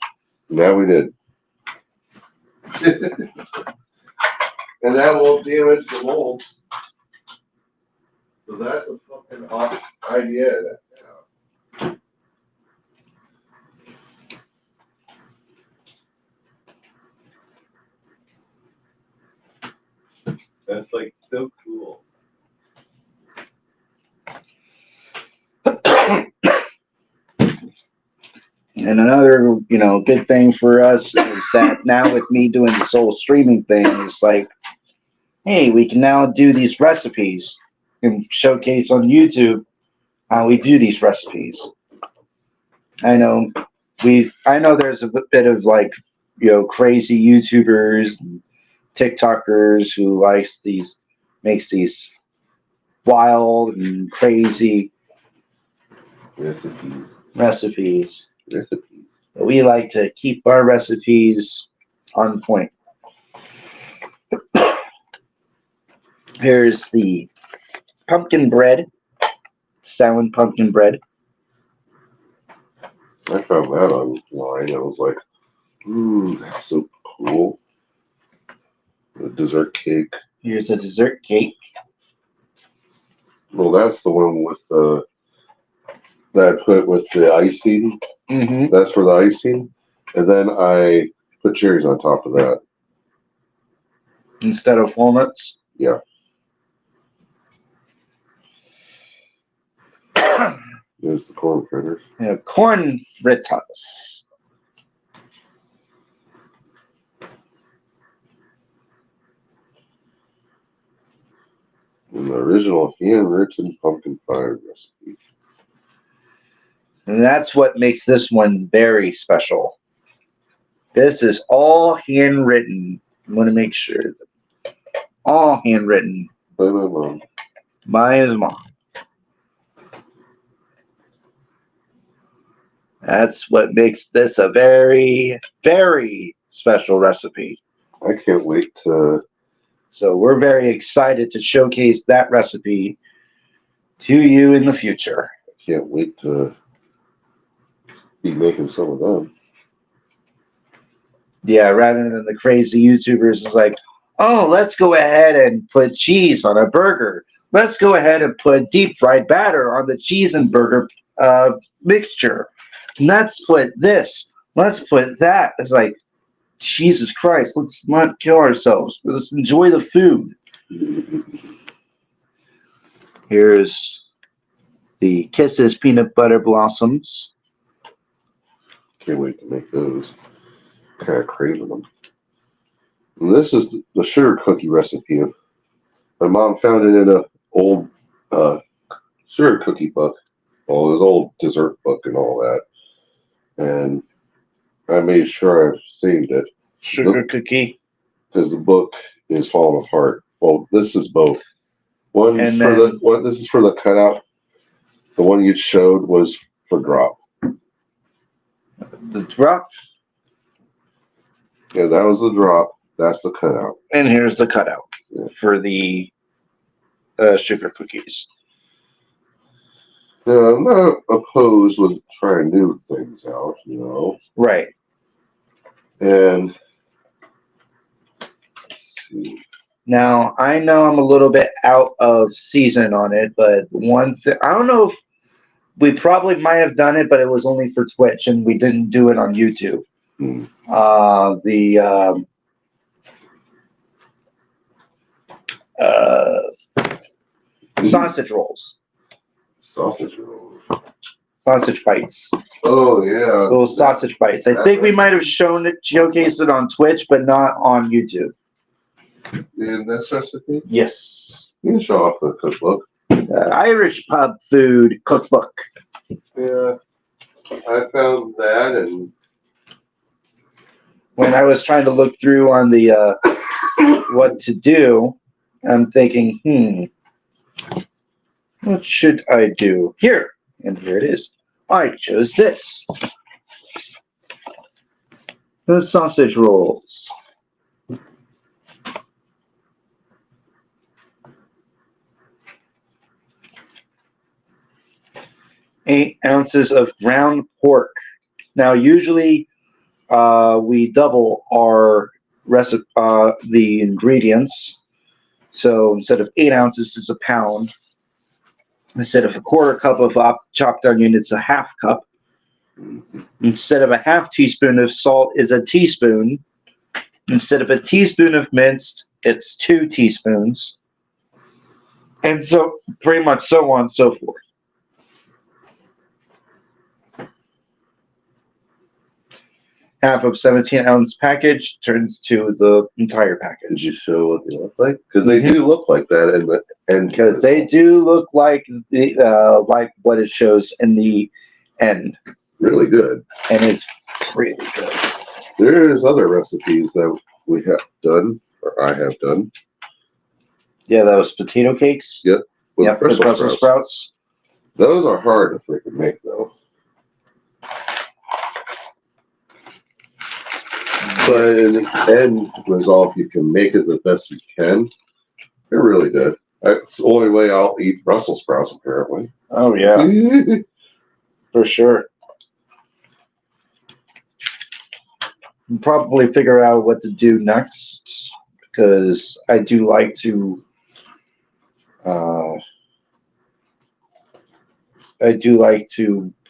Now we did. And that won't damage the molds. So that's a fucking awesome idea. That's like so cool. And another, good thing for us is that now with me doing this whole streaming thing, it's like, hey, we can now do these recipes and showcase on YouTube how we do these recipes. I know there's a bit of like, crazy YouTubers and TikTokers who makes these wild and crazy recipes. But we like to keep our recipes on point. Here's the pumpkin bread, Samhain pumpkin bread. I found that online. I was like, ooh, that's so cool. The dessert cake. Here's a dessert cake. Well, that's the one with that I put with the icing. Mm-hmm. That's for the icing. And then I put cherries on top of that. Instead of walnuts. Yeah. There's the corn fritters. Corn fritters. And the original handwritten pumpkin pie recipe. And that's what makes this one very special. This is all handwritten. I'm going to make sure. All handwritten By my mom. by his mom. That's what makes this a very, very special recipe. I can't wait to. So we're very excited to showcase that recipe to you in the future. I can't wait to be making some of them. Yeah, rather than the crazy YouTubers is like, oh, let's go ahead and put cheese on a burger. Let's go ahead and put deep fried batter on the cheese and burger mixture. And let's put this. Let's put that. It's like, Jesus Christ, let's not kill ourselves. Let's enjoy the food. Here's the Kisses peanut butter blossoms. Can't wait to make those. Kind of craving them. And this is the sugar cookie recipe. My mom found it in an old sugar cookie book. Well, his old dessert book and all that. And I made sure I saved it. Sugar cookie. Because the book is falling apart. Well, this is both. One's And for then- this is for the cutout. The one you showed was for drop. The drop. Yeah, that was the drop. That's the cutout. And here's the cutout Yeah. for the sugar cookies. Now, I'm not opposed with trying new things out, you know. Right. And let's see. Now, I know I'm a little bit out of season on it, but one thing, I don't know if we probably might have done it, but it was only for Twitch and we didn't do it on YouTube. Hmm. Sausage rolls, Sausage rolls. sausage bites, Oh yeah. little sausage bites. I think we might have showcased it on Twitch, but not on YouTube. In this recipe, Yes. you can show off the cookbook. Irish pub food cookbook. Yeah, I found that, and When I was trying to look through on the what to do, I'm thinking, what should I do? Here. And here it is. I chose this. The sausage rolls. 8 ounces of ground pork. Now, usually we double our the ingredients. So instead of 8 ounces, it's a pound. Instead of a quarter cup of chopped onion, it's a half cup. Instead of a half teaspoon of salt, is a teaspoon. Instead of a teaspoon of minced, it's 2 teaspoons. And so pretty much so on and so forth. Half of 17-ounce package turns to the entire did package. you show what they look like? Because they do look like that, and Because they do look like the what it shows in the end, really good. and it's pretty good. There's other recipes that we have done, or I have done, Yeah, those potato cakes. with Yep, the Brussels Brussels sprouts. sprouts. Those are hard to freaking make, though. But in the end result, you can make it the best you can. They're really good. That's the only way I'll eat Brussels sprouts, apparently. Oh yeah, for sure. We'll probably figure out what to do next because I do like to.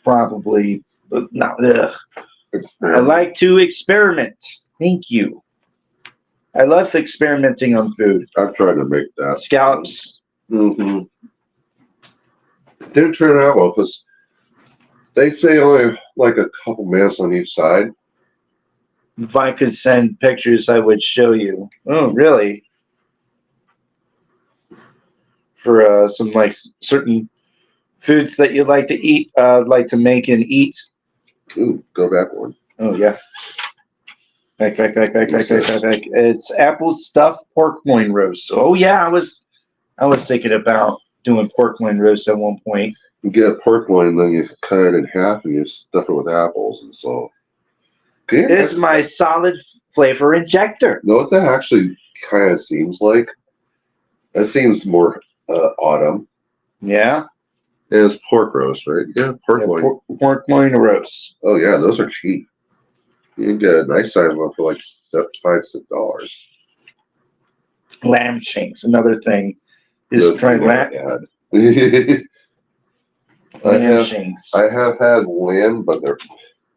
Probably, but not. Ugh. I like to experiment. Thank you. I love experimenting on food. I've tried to make that. Scallops. Mm-hmm. It didn't turn out well because they say only like a couple minutes on each side. If I could send pictures, I would show you. Oh, really? For some like certain foods that you like to eat, like to make and eat. Ooh, go back one. Oh yeah. Back. It's apple stuffed pork loin roast. Oh yeah, I was thinking about doing pork loin roast at one point. You get a pork loin, then you cut it in half and you stuff it with apples and salt. Yeah, It's my solid flavor injector. know what that actually kind of seems like? That seems more autumn. Yeah, It's pork roast, right? Yeah, pork loin. pork loin roast. Oh yeah, those are cheap. You can get a nice size one for like $5-6. Lamb shanks. Another thing is Good trying Lord, lamb Dad. I shanks. have had lamb, but they're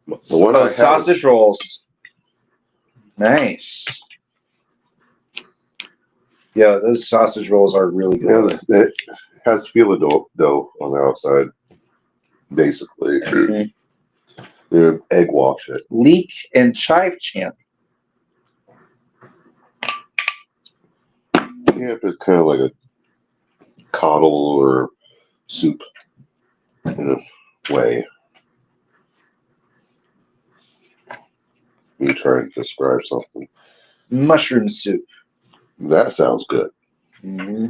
the one I had Sausage rolls. Nice. Yeah, those sausage rolls are really good. Yeah, it has filo dough on the outside, basically. Mhm. You egg wash it. Leek and chive champ. Yeah, it's kind of like a coddle or soup in a way. You try and describe something. Mushroom soup. That sounds good, Mm-hmm.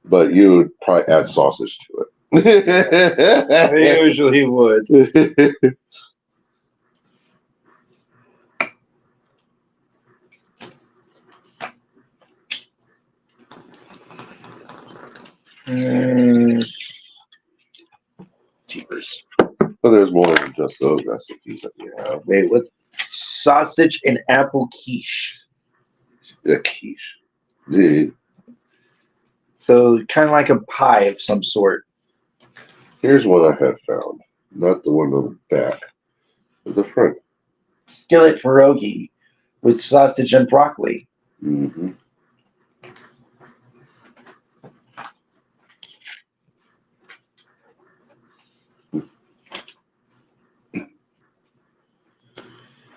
but you would probably add sausage to I it. usually would. Mm, Jeepers. But there's more than just those recipes that you have. Wait, what? Sausage and apple quiche. A quiche. Yeah. So kind of like a pie of some sort. Here's what I had found. Not the one on the back, but the front. Skillet pierogi with sausage and broccoli. Mm-hmm.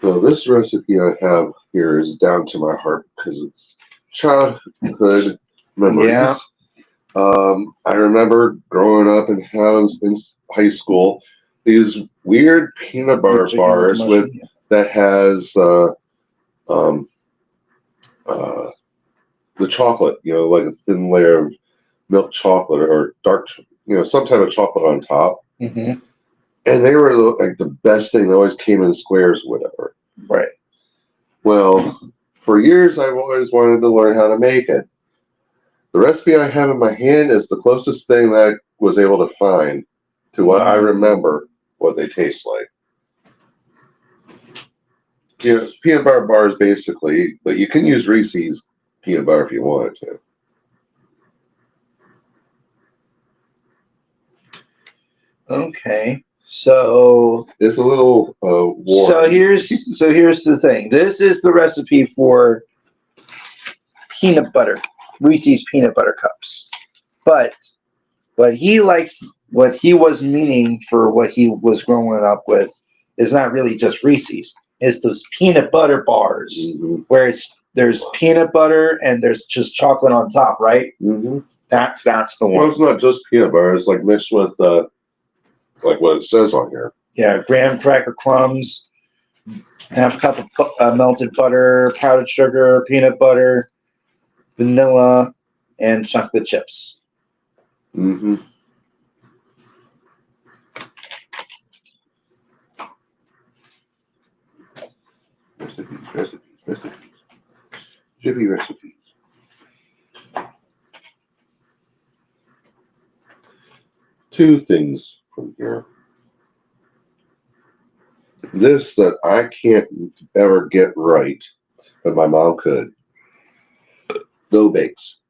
So this recipe I have here is down to my heart because it's childhood memories. Yeah. I remember growing up and having in high school these weird peanut butter Chicken bars mushroom. that has um, uh, the chocolate, like a thin layer of milk chocolate or dark, some type of chocolate on top. Mm-hmm. And they were like the best thing. They always came in squares, or whatever. Right. Well, for years I've always wanted to learn how to make it. The recipe I have in my hand is the closest thing that I was able to find to what I remember what they taste like. Peanut butter bars basically, but you can use Reese's peanut butter if you wanted to. Okay. So It's a little warm. so here's the thing. This is the recipe for peanut butter, Reese's peanut butter cups. But what he was meaning for what he was growing up with is not really just Reese's. It's those peanut butter bars Mm-hmm. where there's peanut butter and there's just chocolate on top, right? Mm-hmm. That's the Well, one. it's not just peanut butter. It's like mixed with like what it says on here. Yeah, graham cracker crumbs, half cup of melted butter, powdered sugar, peanut butter, vanilla, and chocolate chips. Mm-hmm. Recipes. Chippy recipes. Two things from here. This that I can't ever get right, but my mom could. Dough bakes.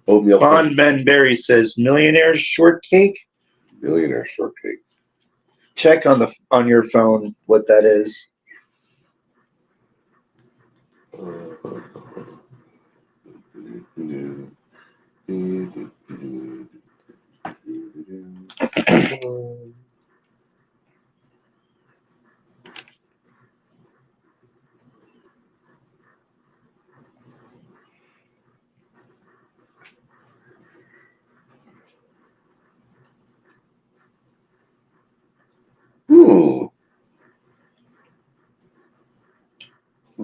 Oatmeal Bon Ben Berry says millionaire shortcake. millionaire shortcake. Check on your phone what that is.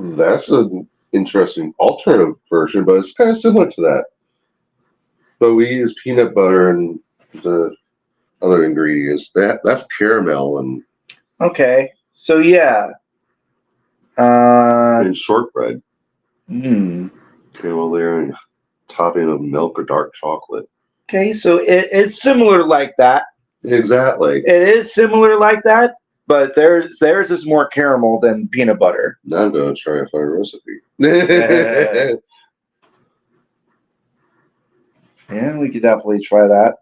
That's an interesting alternative version, but it's kind of similar to that. But we use peanut butter and the other ingredients. That's caramel Okay, so yeah. and shortbread. Hmm. Caramel layer and topping of milk or dark chocolate. Okay, so it's similar like that. Exactly. It is similar like that, but theirs is more caramel than peanut butter. Now I'm gonna try to find a recipe. Yeah, we could definitely try that.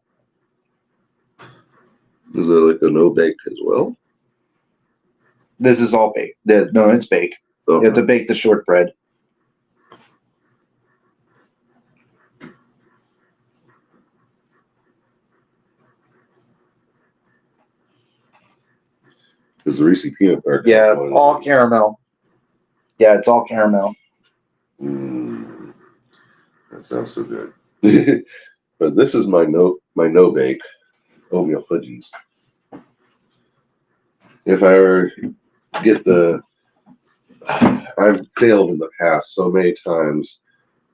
Is it like a no bake as well? This is all baked. No, it's baked. Oh, You have to bake the shortbread. is the Reese peanut butter? Yeah, all caramel. Yeah, it's all caramel. Mm, that sounds so good. But this is my no bake oatmeal fudgies. If I ever get I've failed in the past so many times,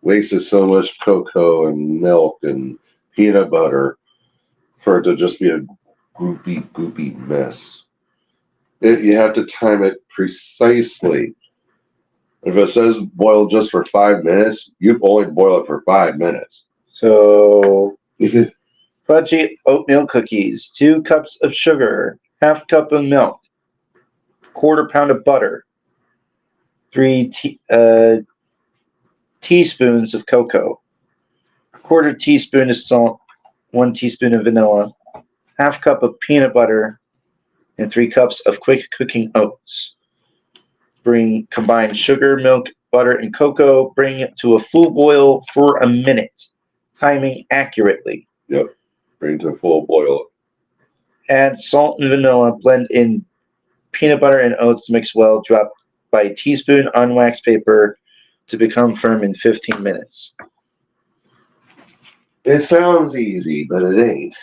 wasted so much cocoa and milk and peanut butter for it to just be a goopy mess. You have to time it precisely. If it says boil just for 5 minutes, you only boil it for 5 minutes. So fudgy oatmeal cookies, 2 cups of sugar, half cup of milk, quarter pound of butter, 3 teaspoons of cocoa, quarter teaspoon of salt, 1 teaspoon of vanilla, half cup of peanut butter, and 3 cups of quick cooking oats. Combine sugar, milk, butter, and cocoa. Bring it to a full boil for a minute, timing accurately. Yep. Bring to a full boil. Add salt and vanilla. Blend in peanut butter and oats. Mix well. Drop by a teaspoon on wax paper to become firm in 15 minutes. It sounds easy, but it ain't.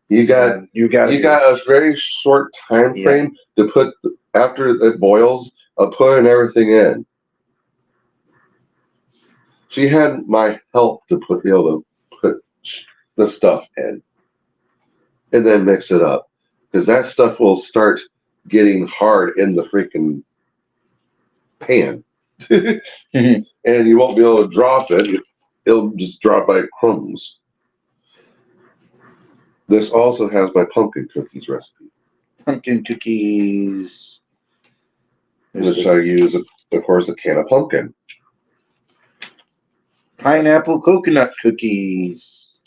You got a very short time frame to put after it boils of putting everything in. She had my help to be able to put the stuff in and then mix it up because that stuff will start getting hard in the freaking pan. Mhm. And you won't be able to drop it. It'll just drop by crumbs. This also has my pumpkin cookies recipe. Pumpkin cookies. Which I use, of course, a can of pumpkin. Pineapple coconut cookies.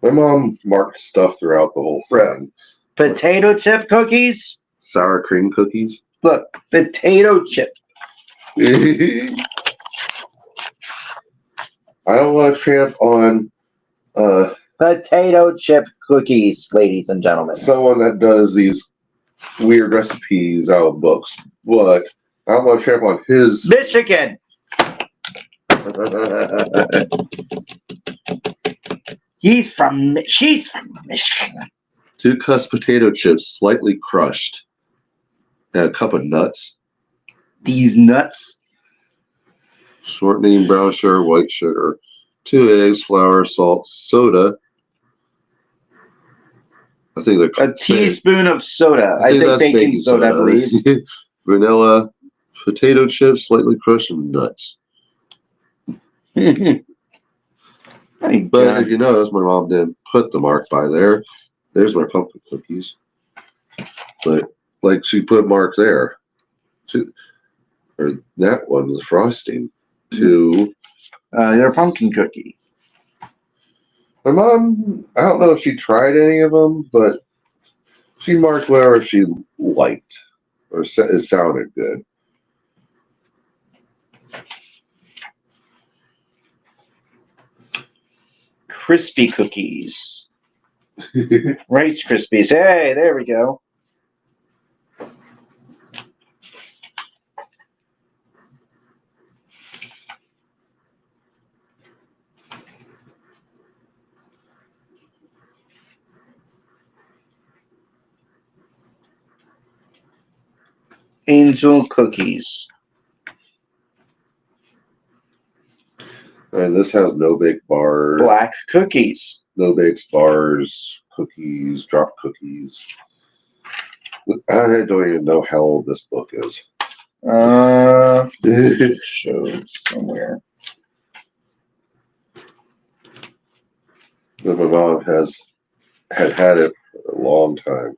My mom marked stuff throughout the whole thing. Potato chip cookies. Sour cream cookies. Look, potato chip. I don't want to tramp on Potato chip cookies, ladies and gentlemen. someone that does these weird recipes out of books, but I don't want to tramp on his. Michigan. She's from Michigan. 2 cups potato chips, slightly crushed, and a cup of nuts. These nuts. Shortening, brown sugar, white sugar, 2 eggs, flour, salt, soda. I think they're A teaspoon of soda. I think that's baking soda, I believe. Vanilla, potato chips, slightly crushed, and nuts. But if you notice, my mom didn't put the mark by there. There's my pumpkin cookies. But like she put mark there. Or that one was frosting. To your pumpkin cookie. my mom, I don't know if she tried any of them, but she marked whatever she liked or it sounded good. Crispy cookies. Rice Krispies. Hey, there we go. Angel cookies. And this has no bake bars, Black cookies. no bakes bars, cookies, drop cookies. I don't even know how old this book is. Showed somewhere. But my mom had it for a long time.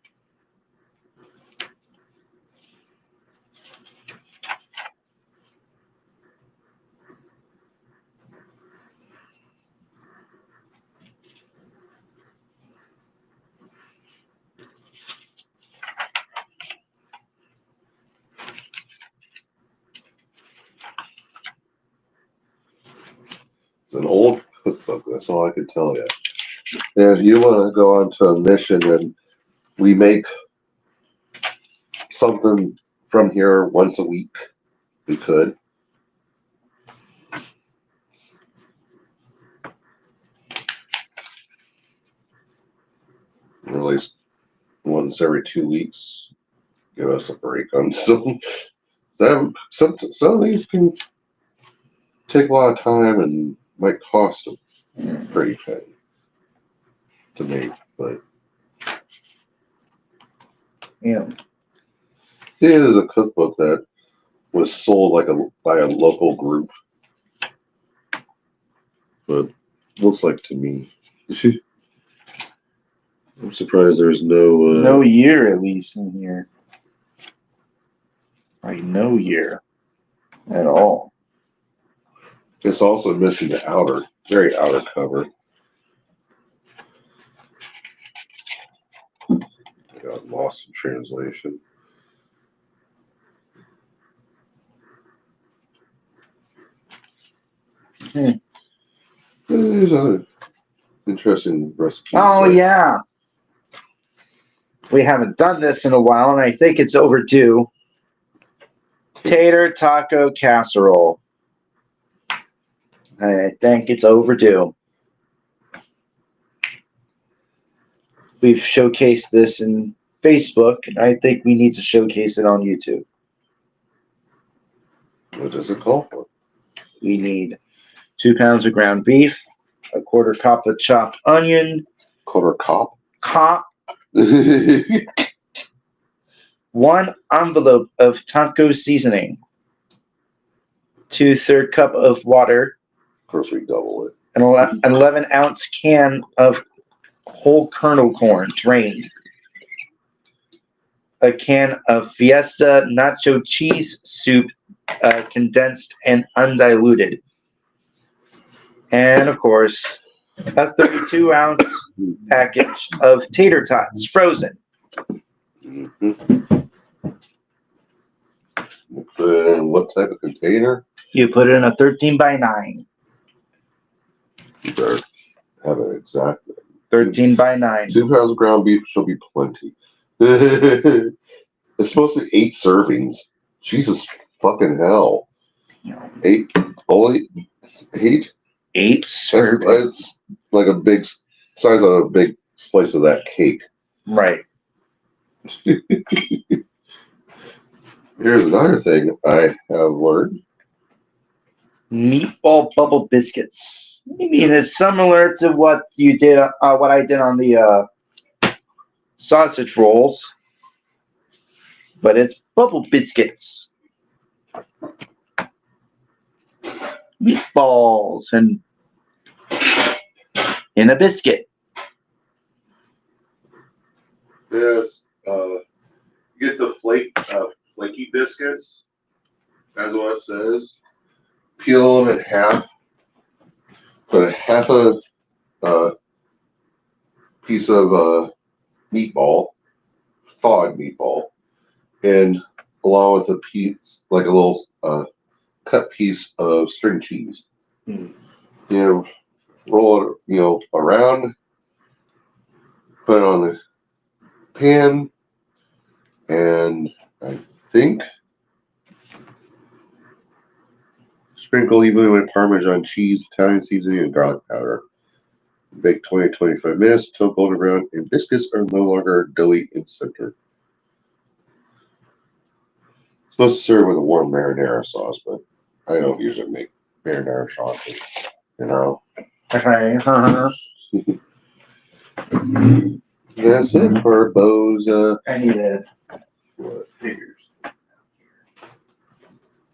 It's an old cookbook. That's all I can tell you. And if you want to go on to a mission and we make something from here once a week, we could. Or at least once every 2 weeks. Give us a break on some of these can take a lot of time and might cost a pretty penny to make, but Yeah. it is a cookbook that was sold by a local group. But looks like to me. I'm surprised there's no No year at least in here. Like no year at all. It's also missing the very outer cover. I got lost in translation. There's other interesting recipes. Oh like- yeah. We haven't done this in a while, and I think it's overdue. Tater taco casserole. I think it's overdue. We've showcased this in Facebook, and I think we need to showcase it on YouTube. What does it call for? We need 2 pounds of ground beef, a quarter cup of chopped onion, Quarter cop? 1 envelope of taco seasoning, 2/3 cup of water, Of course, we double it. an 11-ounce can of whole kernel corn, drained, a can of Fiesta nacho cheese soup, condensed and undiluted, and of course, a 32-ounce package of tater tots, frozen. Mhm. Put it in what type of container? You put it in a 13 by 9. You better have an exact. 13 by 9. 2 pounds of ground beef shall be plenty. It's supposed to be 8 servings. Jesus fucking hell. 8? Only 8? 8 servings. That's like a big size of a big slice of that cake. Right. Here's another thing I have learned. Meatball bubble biscuits. I mean, it's similar to what you did, what I did on the sausage rolls, but it's bubble biscuits. Meatballs and in a biscuit. Yes, get the flaky biscuits, as what it says. Peel them in half. Put half a piece of meatball, thawed meatball, and along with a piece, like a little cut piece of string cheese. Hmm. Roll it, around. Put it on the pan, and I think sprinkle evenly with Parmesan cheese, Italian seasoning, and garlic powder. Bake 20-25 minutes till golden brown, and biscuits are no longer doughy in center. Supposed to serve with a warm marinara sauce, but I don't usually make marinara sauce. You know. Okay. That's it for Bo's I need to. what, figures.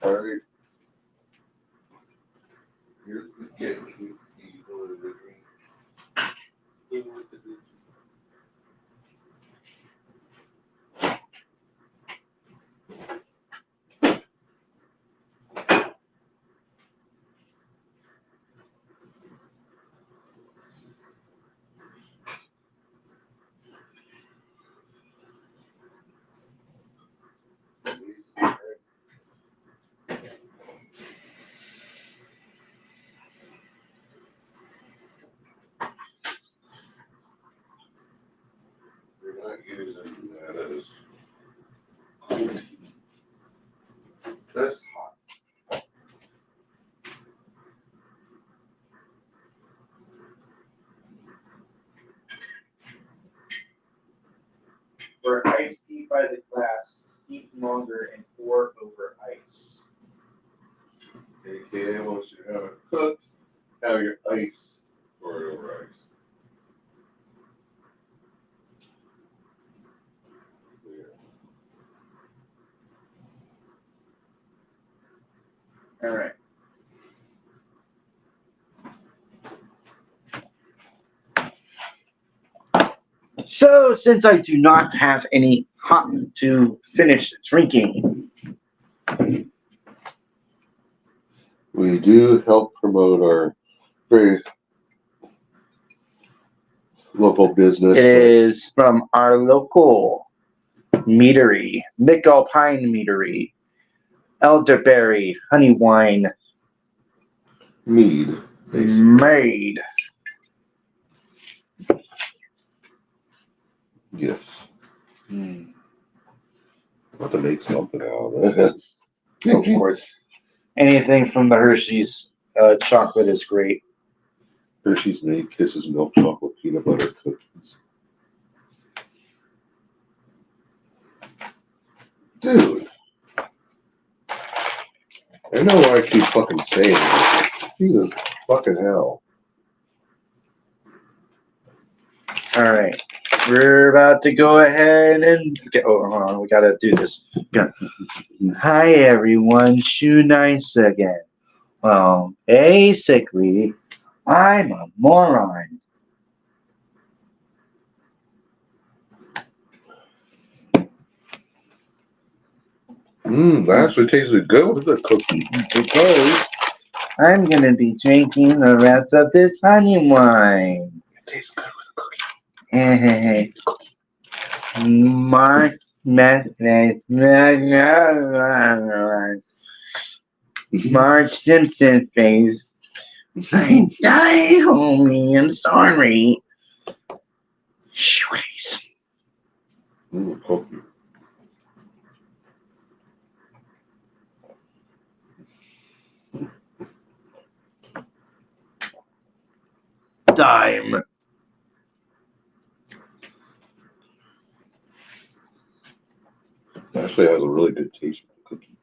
All right. Here's the game. We're not using that as that's hot. For iced tea by the glass, steep longer and pour over ice. AKA once you have it cooked, have your ice pour it over ice. All right. So, since I do not have any hot to finish drinking, We do help promote our very local business. it is from our local meadery, Mick Alpine Meadery, Elderberry Honey Wine Mead, basically. made. Yes. Mm, Want to make something out of this. of course. Anything from the Hershey's chocolate is great. Hershey's made Kisses milk chocolate peanut butter cookies. Dude. I know why I keep fucking saying this. Jesus fucking hell. All right. We're about to go ahead and get. Oh, hold on. We got to do this. Hi, everyone. Shoe Nice again. Well, basically, I'm a moron. That actually tasted good with the cookie. Today, I'm going to be drinking the rest of this honey wine. It tastes good with the cookie. Hey, Mark Marge Simpson face. I die, homie. I'm sorry. Shways. Cookie. Dime. Actually has a really good taste with the cookie.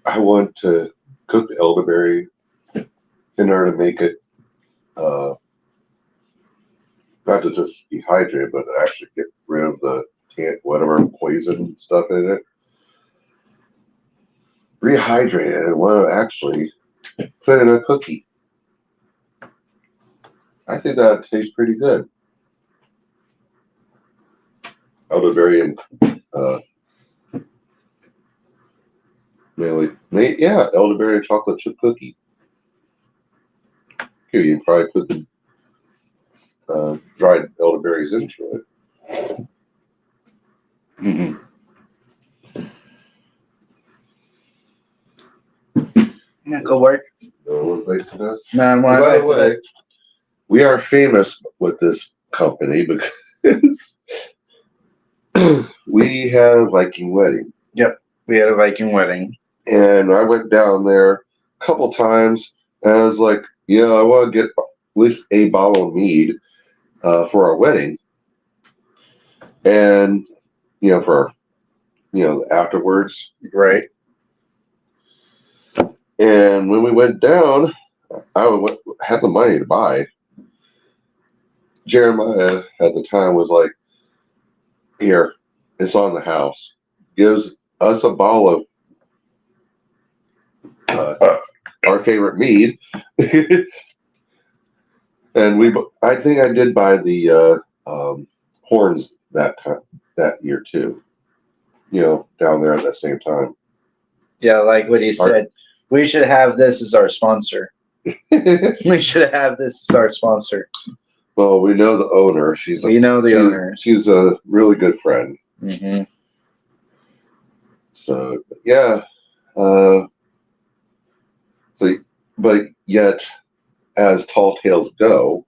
I want to cook the elderberry in order to make it not to just dehydrate, but to actually get rid of the whatever poison stuff in it. Rehydrate it and want to actually put it in a cookie. I think that tastes pretty good. Elderberry and elderberry and chocolate chip cookie. Here, you can probably put the dried elderberries into it. Mm-hmm. That could work. No one makes this. No, By the way, we are famous with this company because we had a Viking wedding. we had a Viking wedding. And I went down there a couple times and I was like, yeah, I want to get at least a bottle of mead for our wedding. And, for, afterwards. Right. And when we went down, had the money to buy. Jeremiah at the time was like, "Here, it's on the house." Gives us a bottle of our favorite mead, and I think I did buy the horns that year too. Down there at that same time. Yeah, like what he said. We should have this as our sponsor. We should have this as our sponsor. Well, we know the owner. owner. She's a really good friend. Mm-hmm. So yeah. But yet, as Tall Tales go,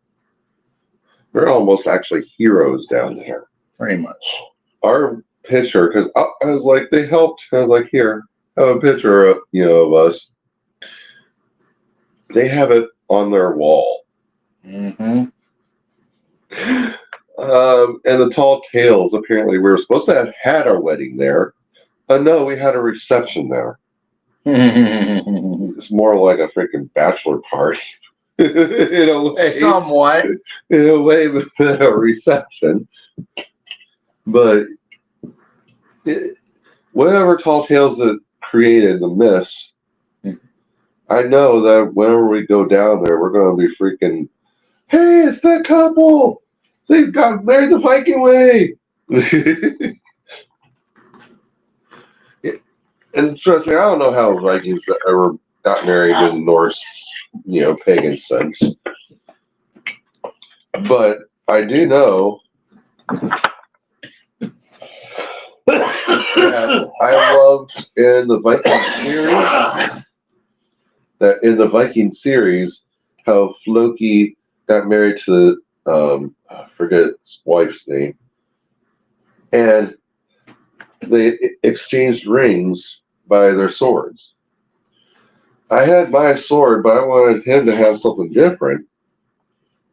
we're almost actually heroes down there. Pretty much. Our picture, because I was like, they helped. I was like, here, have a picture of us. They have it on their wall. Mm-hmm. And the Tall Tales, apparently, we were supposed to have had our wedding there. No, we had a reception there. It's more like a freaking bachelor party. In a way. Somewhat. In a way, with a reception. But whatever Tall Tales that created the myths, I know that whenever we go down there, we're going to be freaking, hey, it's that couple! They got married the Viking way! And trust me, I don't know how Vikings ever got married in Norse, pagan sense. But I do know that I loved in the Viking series how Floki got married to I forget his wife's name, and they exchanged rings by their swords. I had my sword, but I wanted him to have something different,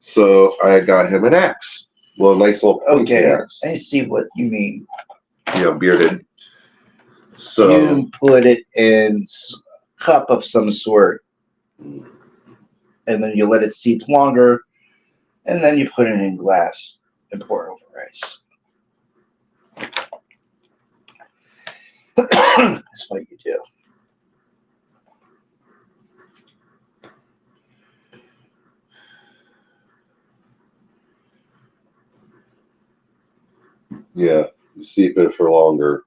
so I got him an axe. Well, a nice little pointy axe. I see what you mean. Bearded. So you put it in a cup of some sort, and then you let it steep longer, and then you put it in glass and pour it over rice. That's what you do. yeah, you steep it for longer.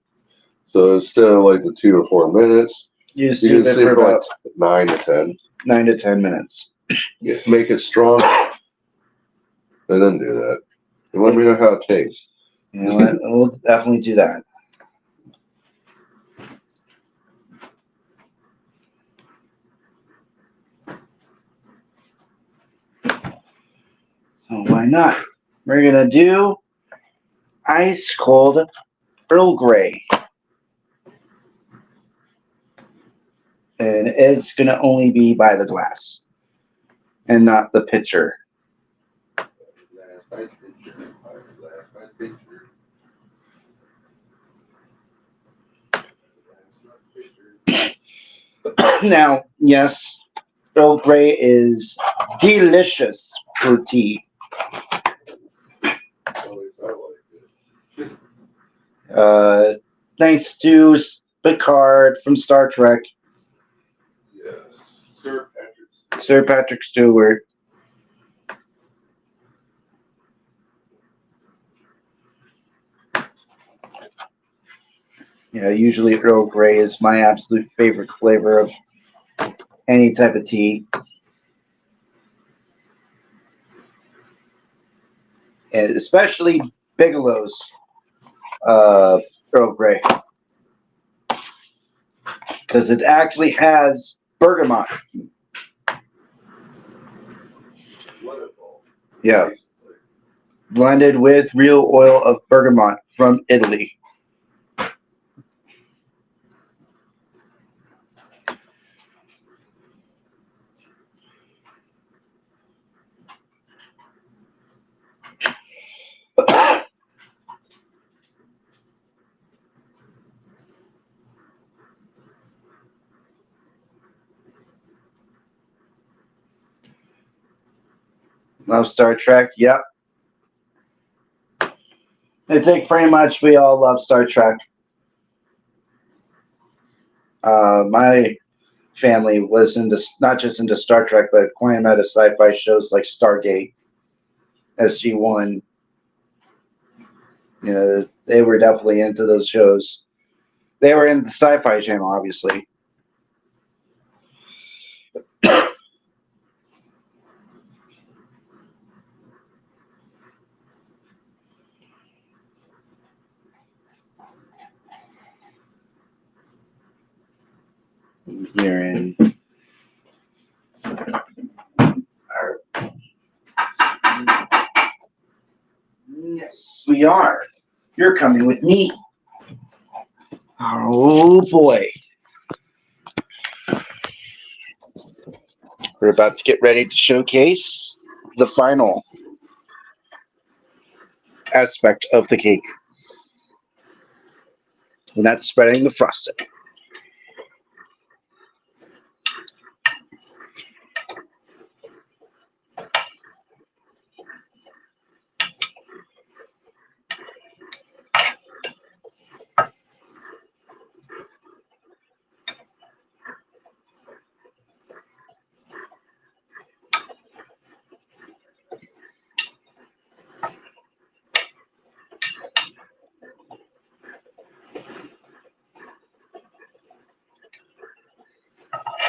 So instead of like the 2 to 4 minutes, You you steep can it steep for for like about 9 to 10. 9 to 10 minutes. Yeah, make it strong, and then do that. And let me know how it tastes. You know what? We'll definitely do that. So why not? We're gonna do ice cold Earl Grey. And it's gonna only be by the glass and not the pitcher. Now, yes, Earl Grey is delicious for tea. Thanks to Picard from Star Trek, Yes, Sir Patrick. Sir Patrick Stewart. Yeah, usually Earl Grey is my absolute favorite flavor of any type of tea. And especially Bigelow's Earl Grey. Because it actually has bergamot. Yeah. Blended with real oil of bergamot from Italy. Love Star Trek. Yep. I think pretty much we all love Star Trek. My family was into not just into Star Trek, but quite amount of sci-fi shows like Stargate, SG-1. You know, they were definitely into those shows. They were in the Sci-Fi Channel, obviously. Here in yes, we are. You're coming with me. Oh boy. We're about to get ready to showcase the final aspect of the cake. And that's spreading the frosting.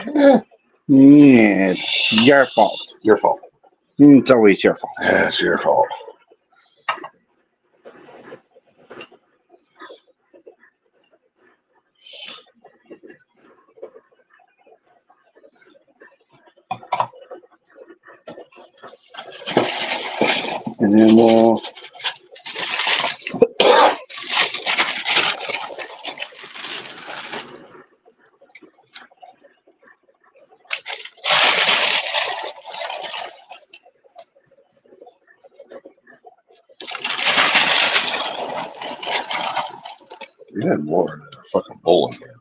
Yeah, it's your fault. Your fault. It's always your fault. That's your fault. And then we'll You had more than a fucking bowl in here.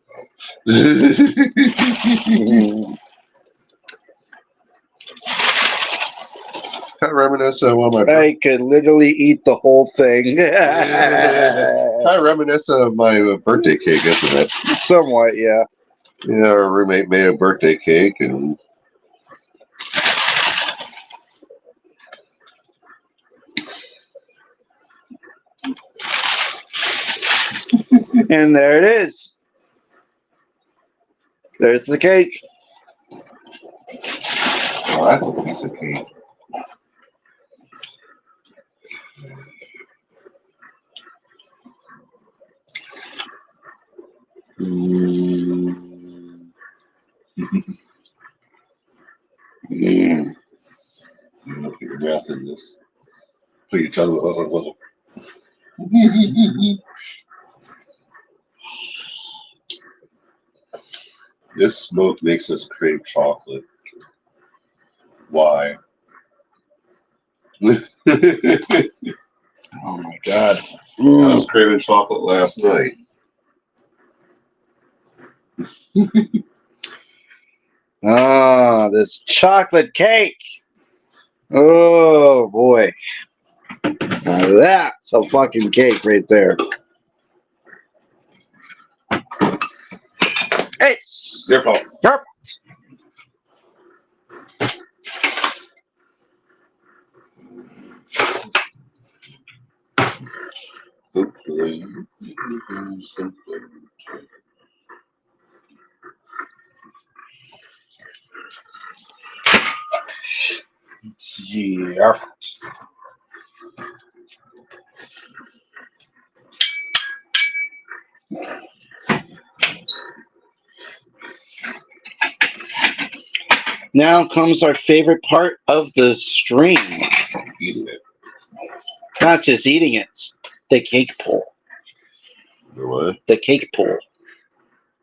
Kind of reminiscent of one of my. I could literally eat the whole thing. Kind of reminiscent of my birthday cake, isn't it? Somewhat, yeah. Yeah, our roommate made a birthday cake, and And there it is. There's the cake. oh, that's a piece of cake. Mm. You look at your mouth in this. Put your tongue a little. This smoke makes us crave chocolate. Why? I Oh my god. was craving chocolate last night. Ah, this chocolate cake. Oh boy. Now that's a fucking cake right there. It's Your fault. Yep. Hopefully, you can do something. Yeah. Now comes our favorite part of the stream. Eating it. Not just eating it, the cake pull. Or what? The cake pull.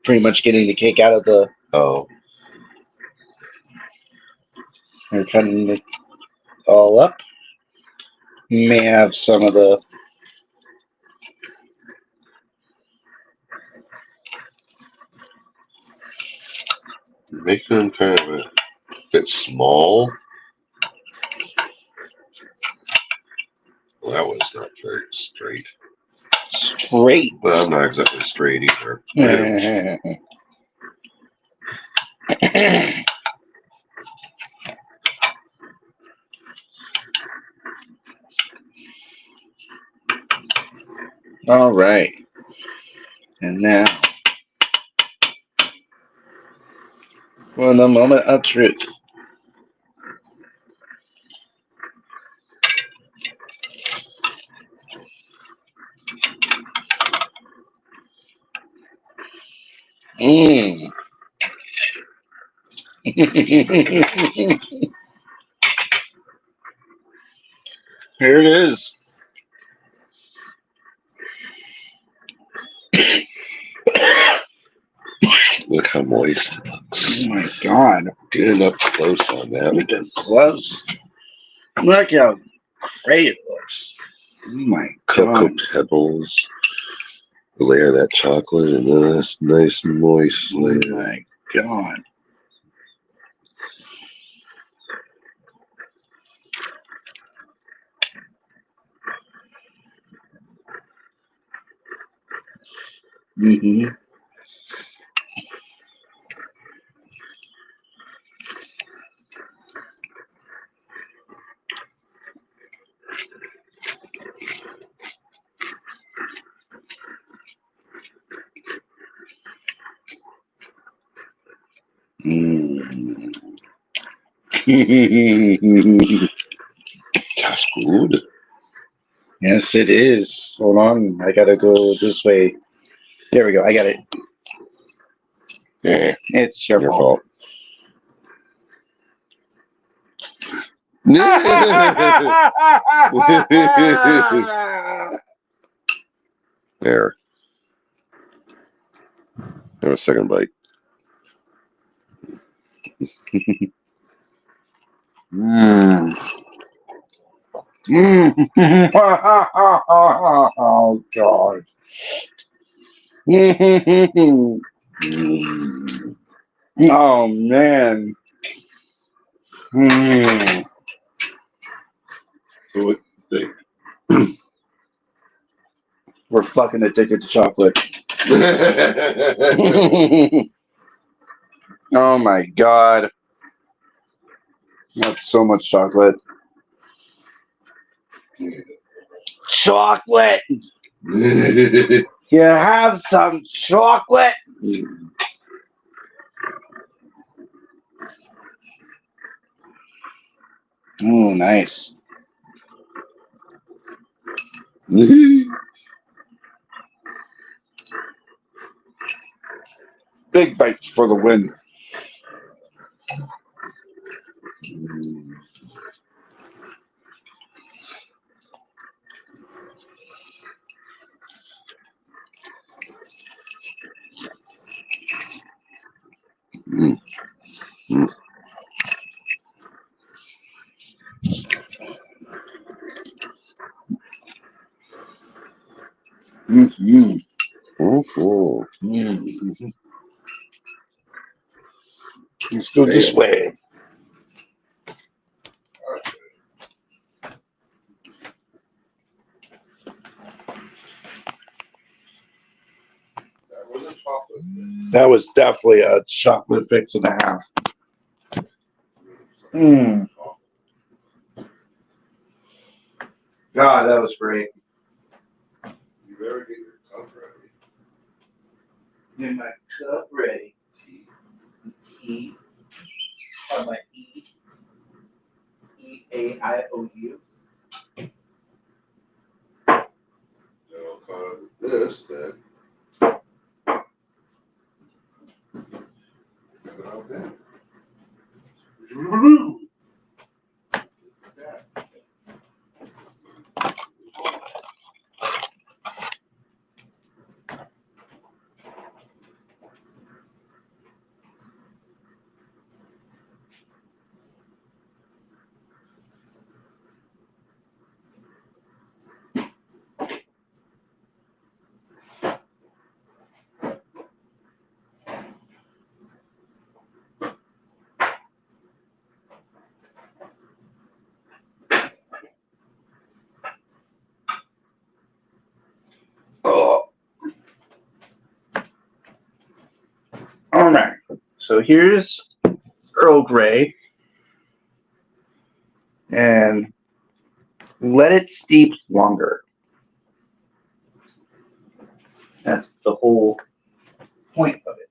Pretty much getting the cake out of the. Oh. Or cutting it all up. May have some of the. Make them kind of a bit small. Well, that was not very straight. Great. But I'm not exactly straight either. All right. And now, for the moment of truth. Mm. Here it is. Look how moist it Oh looks. my God. Getting up close on that. Look at close. Look how great it looks. Oh my Cocoa God. pebbles. The layer of that chocolate and then this nice moist Oh layer. my God. Mm-hmm. Mm. That's good. Yes, it is. Hold on. I gotta go this way. There we go. I got it. Yeah. It's your Your fault. There. Have a second bite. Mm. Mm. Oh God. Mm. Oh man. Mm. So what do you We're fucking addicted to chocolate. think? Oh my God. That's so much chocolate. Chocolate. You have some chocolate. Oh, nice. Big bites for the win. Mm. Mm. Mm-hmm. Mhm. Mm. Let's go this Damn. way. That was a chocolate. That was definitely a chocolate fix and a half. Mm. God, that was great. You better get your cup ready. Get my cup ready. Tea. On my E. E-A-I-O-U. Then I'll cut this then. Cut it out then. So here's Earl Grey. And let it steep longer. That's the whole point of it.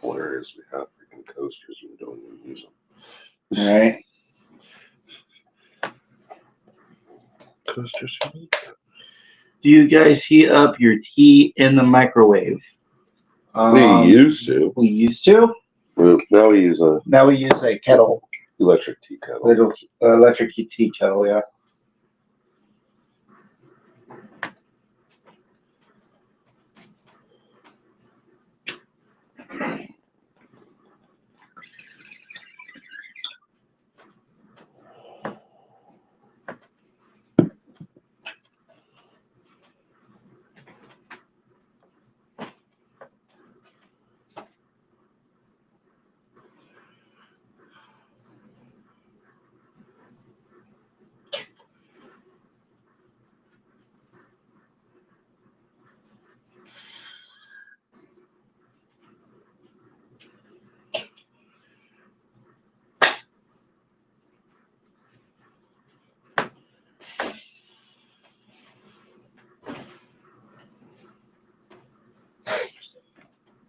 Hilarious. We have freaking coasters and we don't even use them. All right. Coasters. Do you guys heat up your tea in the microwave? We used to. We used to. Well, now we use a Now we use a kettle, electric tea kettle. little electric tea kettle. Yeah.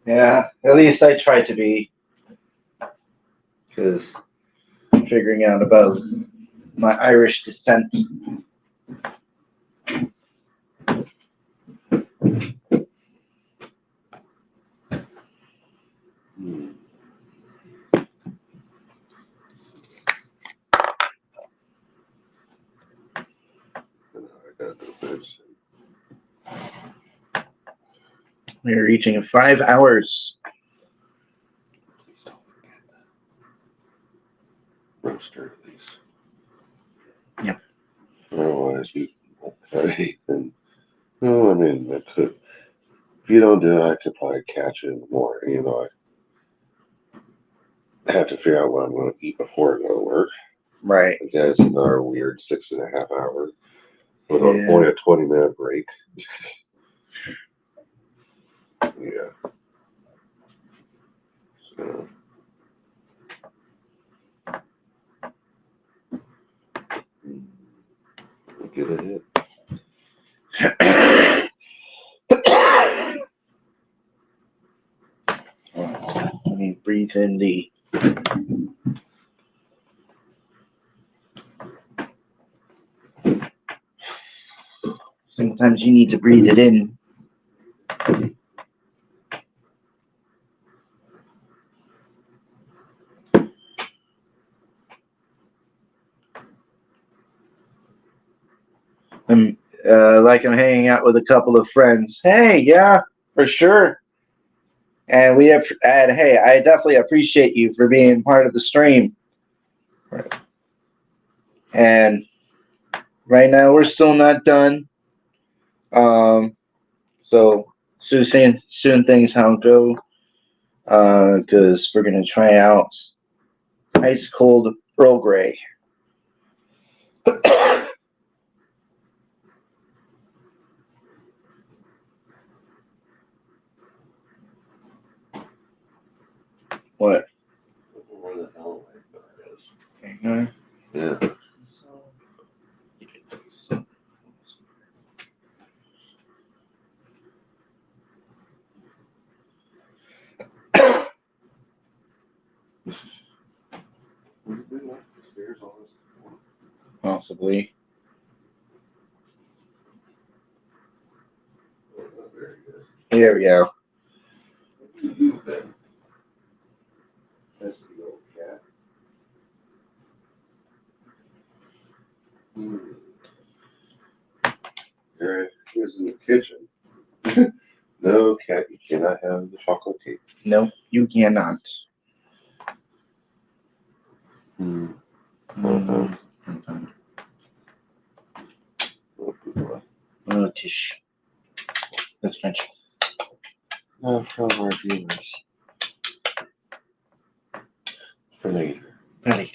Yeah, at least I try to be, because figuring out about my Irish descent. Hmm. I gotta go to bed soon. We're reaching 5 hours. Please don't forget that. Roaster, at least. Yep. Otherwise, you won't have anything. No, I mean, I could. If you don't do it, I could probably catch it in the morning. You know, I have to figure out what I'm going to eat before I go to work. Right. I guess another weird 6.5 hours with Yeah. only a 20-minute break. Yeah. So. Get a hit. Let me breathe in the. Sometimes you need to breathe it in. I'm I'm hanging out with a couple of friends. Hey, yeah, for sure. And hey, I definitely appreciate you for being part of the stream. And right now we're still not done. So soon things how go. Because we're gonna try out ice cold Earl Grey. What? Where the hell that is? Okay. Yeah. Would we like the stairs on this? Possibly. Oh, not very good. There we go. That's the old cat. Here it is in the kitchen. No, cat, you cannot have the chocolate cake. No, you cannot. Uh-huh. Oh, tish. That's French. From our viewers. For later. Ready.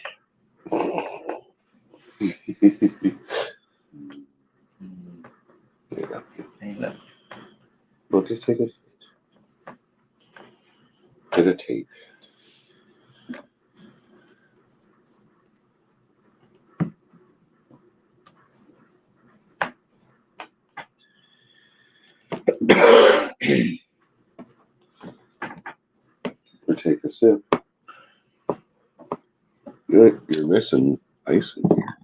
Yeah. Hello. We'll just take it. Get a tape. Or take a sip. You're missing ice in here.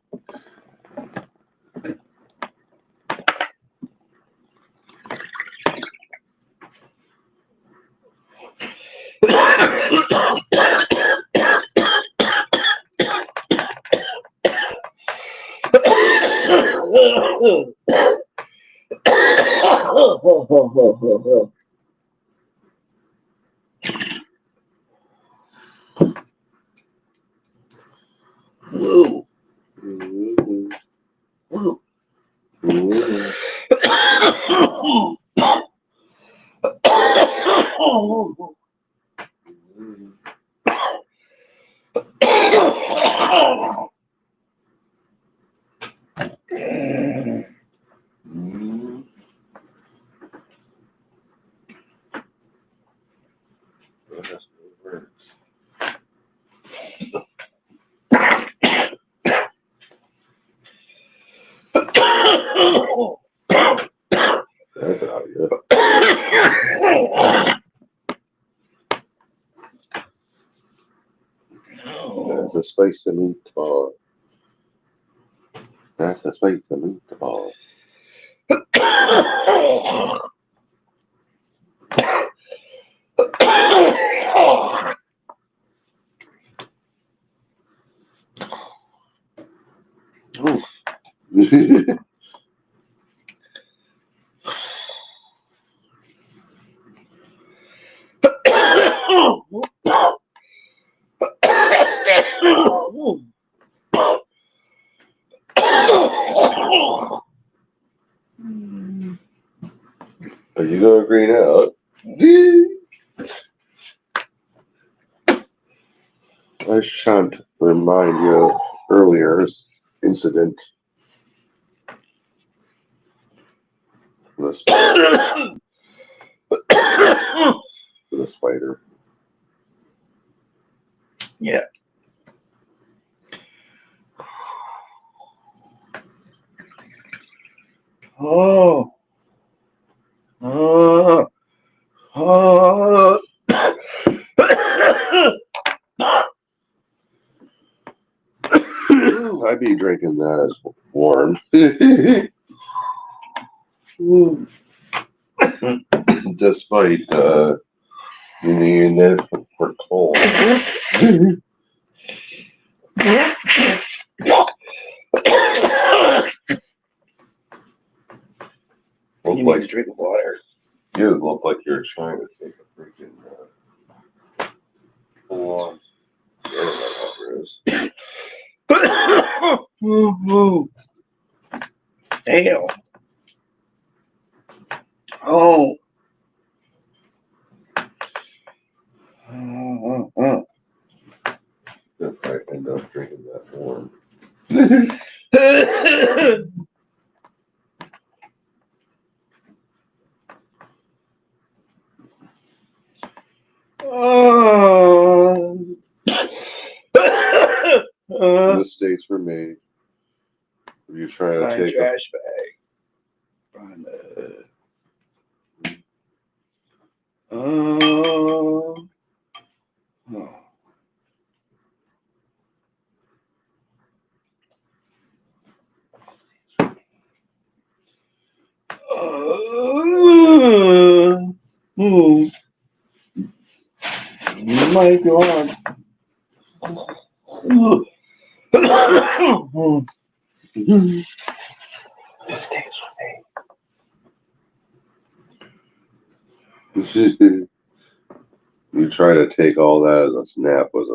Whoa. Ooh. Whoa. Ooh. Ooh. That has no words. That's out of That's a spicy meatball. That's a spicy meatball. Oof. Are you gonna green out? I shan't remind you of earlier incident. The spider. The spider. Yeah. Oh. Oh. Oh. I'd be drinking that as warm. Despite you needing it for cold. You Look need like to drink water. you look like you're trying to take a freaking full on. There that water is. Damn. Oh. If I end up drinking that warm. Mistakes were made. You try to take a trash bag. Oh. Oh my God. Mistakes You try to take all that as a snap was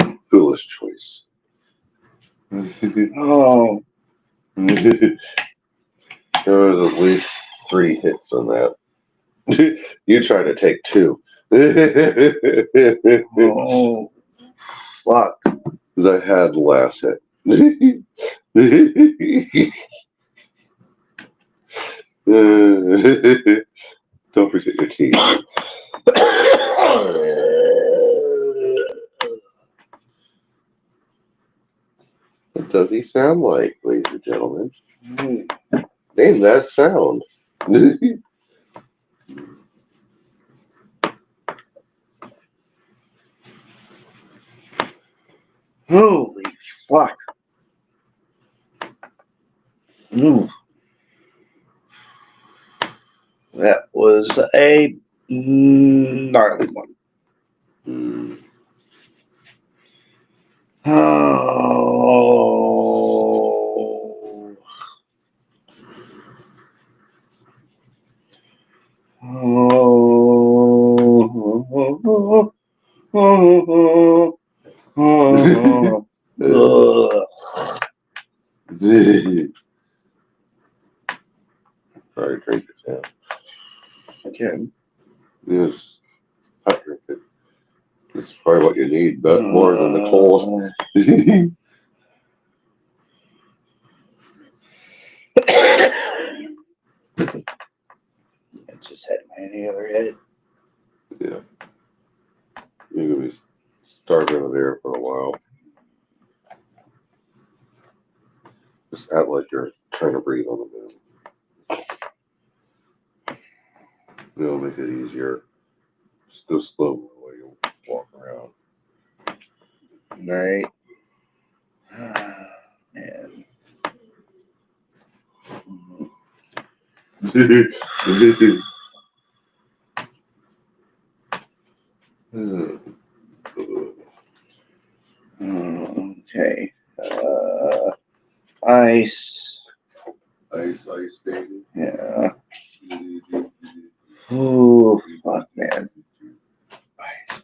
a foolish choice. Oh. There was at least 3 hits on that. You try to take 2. Oh. Fuck. Because I had the last hit. Don't forget your teeth. What does he sound like, ladies and gentlemen? Name that sound. Holy fuck. That was a gnarly one. Oh. Oh. Ugh. Try to drink it down. Okay. Yes. Hot drink it. It's probably what you need, but more than the cold. It just hit my any other head. Yeah. You're going to be starving of air for a while. Just act like you're trying to breathe on the moon. It'll make it easier. Just go slow while you walk around. Right. Man. Okay. Ice. Ice, baby. Yeah. Oh, fuck, man. Ice.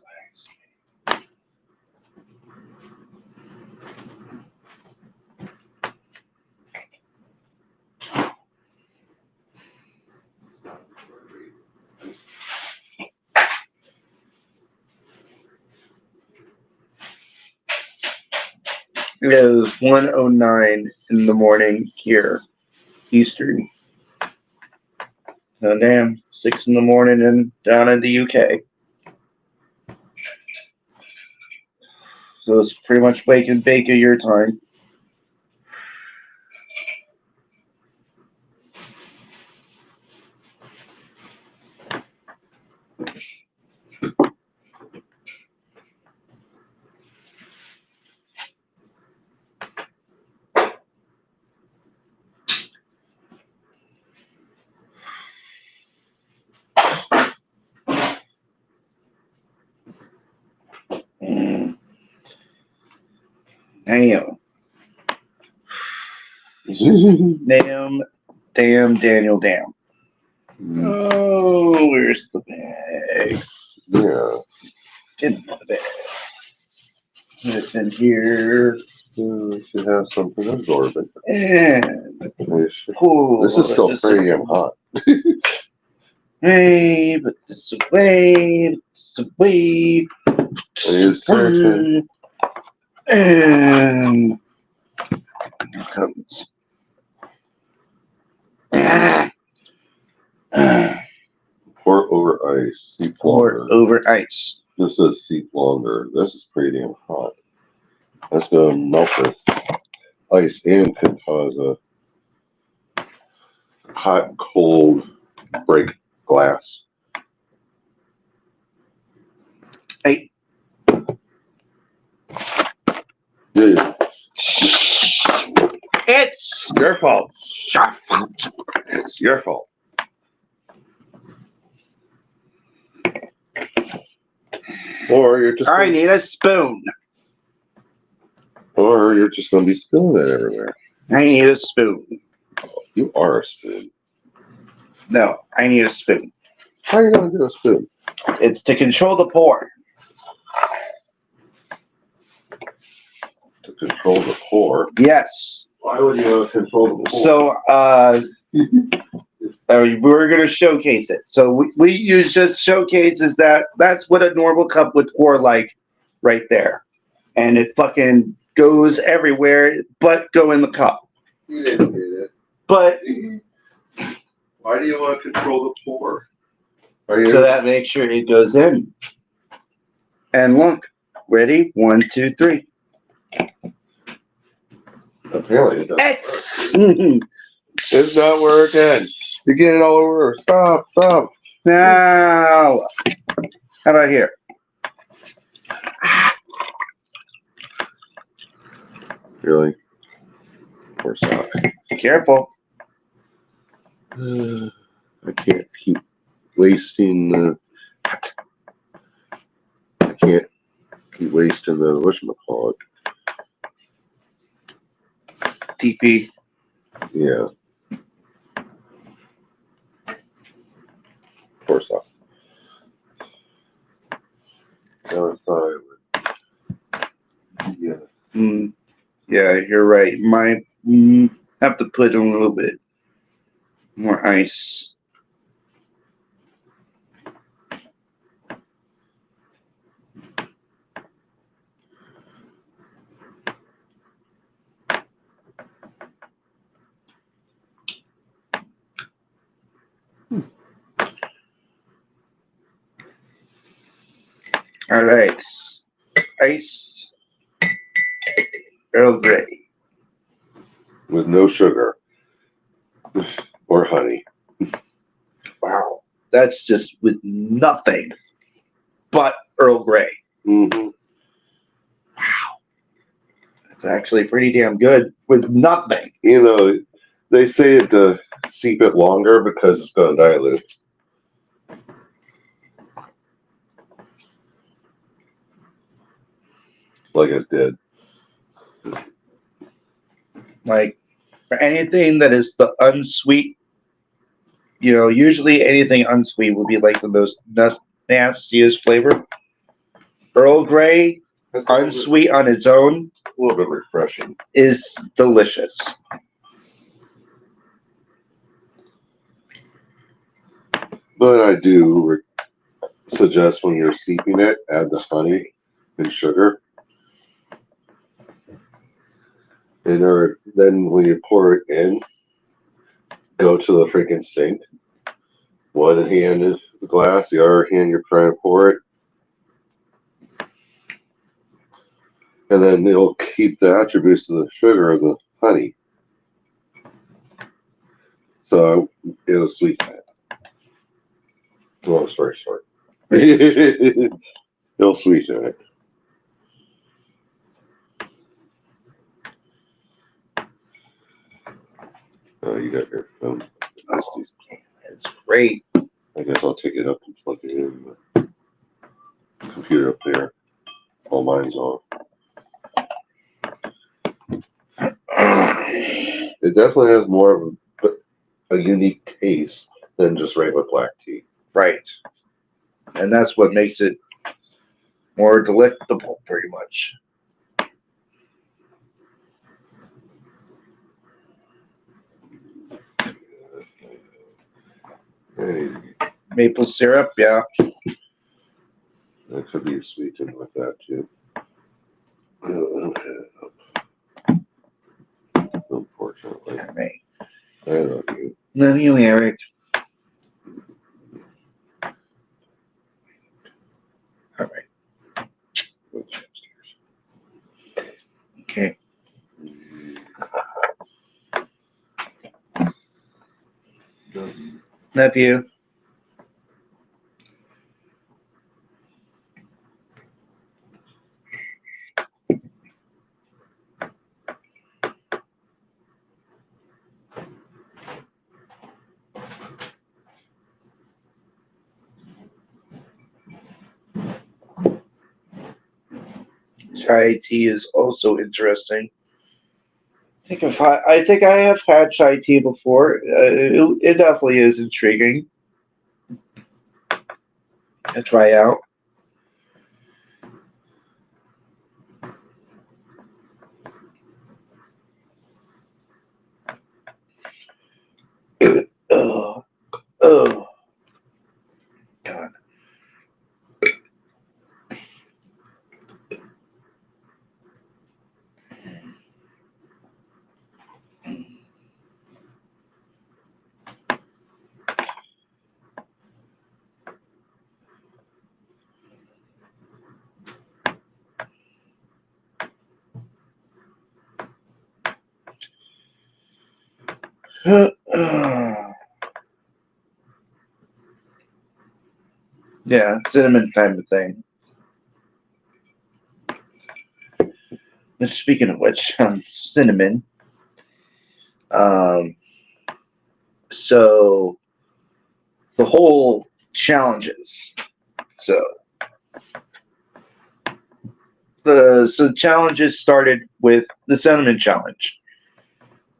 It is 1:09 in the morning here, Eastern. Oh, damn. 6 in the morning and down in the UK. So it's pretty much wake and bake at your time. Damn. Damn, Daniel, damn. Oh, where's the bag? Yeah. Get in the bag. It's in here. We should have something absorbent. And This cool. is still pretty damn hot. Hey, but this away, this away, It's your turn. and here comes. Pour over ice. Seep Pour longer. over ice. This says seep longer. This is pretty damn hot. That's gonna melt the ice and can cause a hot and cold break glass. Hey. Yeah. It's your fault. Your fault. It's your fault. Or you're just I gonna, need a spoon. or you're just gonna be spilling it everywhere. I need a spoon. You are a spoon. No, I need a spoon. How are you gonna do a spoon? It's to control the pour. To control the pour. Yes. Why would you want to control the pour? So, we're gonna showcase it. So we use just showcases that's what a normal cup would pour like, right there, and it fucking goes everywhere, but go in the cup. You didn't do that. But Why do you want to control the pour? Are you so that makes sure it goes in. And look, ready? 1, 2, 3. apparently it doesn't work. It's It's not working. You're getting it all over. Stop, stop. now. How about here? Really? Poor sock. Careful. I can't keep wasting the. I can't keep wasting the whatchamacallit. TP. Yeah. Poor sock. No, I thought I would. Yeah. Yeah, you're right. Might have to put a little bit more ice. All right. Ice. Earl Grey. With no sugar or honey. Wow. That's just with nothing but Earl Grey. Mm-hmm. It's actually pretty damn good with nothing. You know, they say it to seep it longer because it's going to dilute. Like it did. Like for anything that is the unsweet, usually anything unsweet would be like the most nastiest flavor. Earl Grey, That's a little bit- unsweet on its own, it's a little bit refreshing. is delicious. But I do suggest when you're seeping it, add the honey and sugar. And then when you pour it in, go to the freaking sink. One hand is the glass, the other hand you're trying to pour it. And then it'll keep the attributes of the sugar and the honey. So it'll sweeten it. Long story short. It'll sweeten it. Oh, you got your phone. It's great. I guess I'll take it up and plug it in. The computer up there. All mine's on. It definitely has more of a unique taste than just regular black tea. Right. And that's what makes it more delectable, pretty much. I need to Maple syrup, yeah. That could be sweetened with that too. Unfortunately, All right. I love you. Love you, Eric. All right. Okay. Love you. Chai tea is also interesting. I think I have had chai tea before. It definitely is intriguing to try out. Oh, oh, God. Yeah, cinnamon type of thing. But speaking of which, cinnamon. Um, so the whole challenges. So the challenges started with the cinnamon challenge,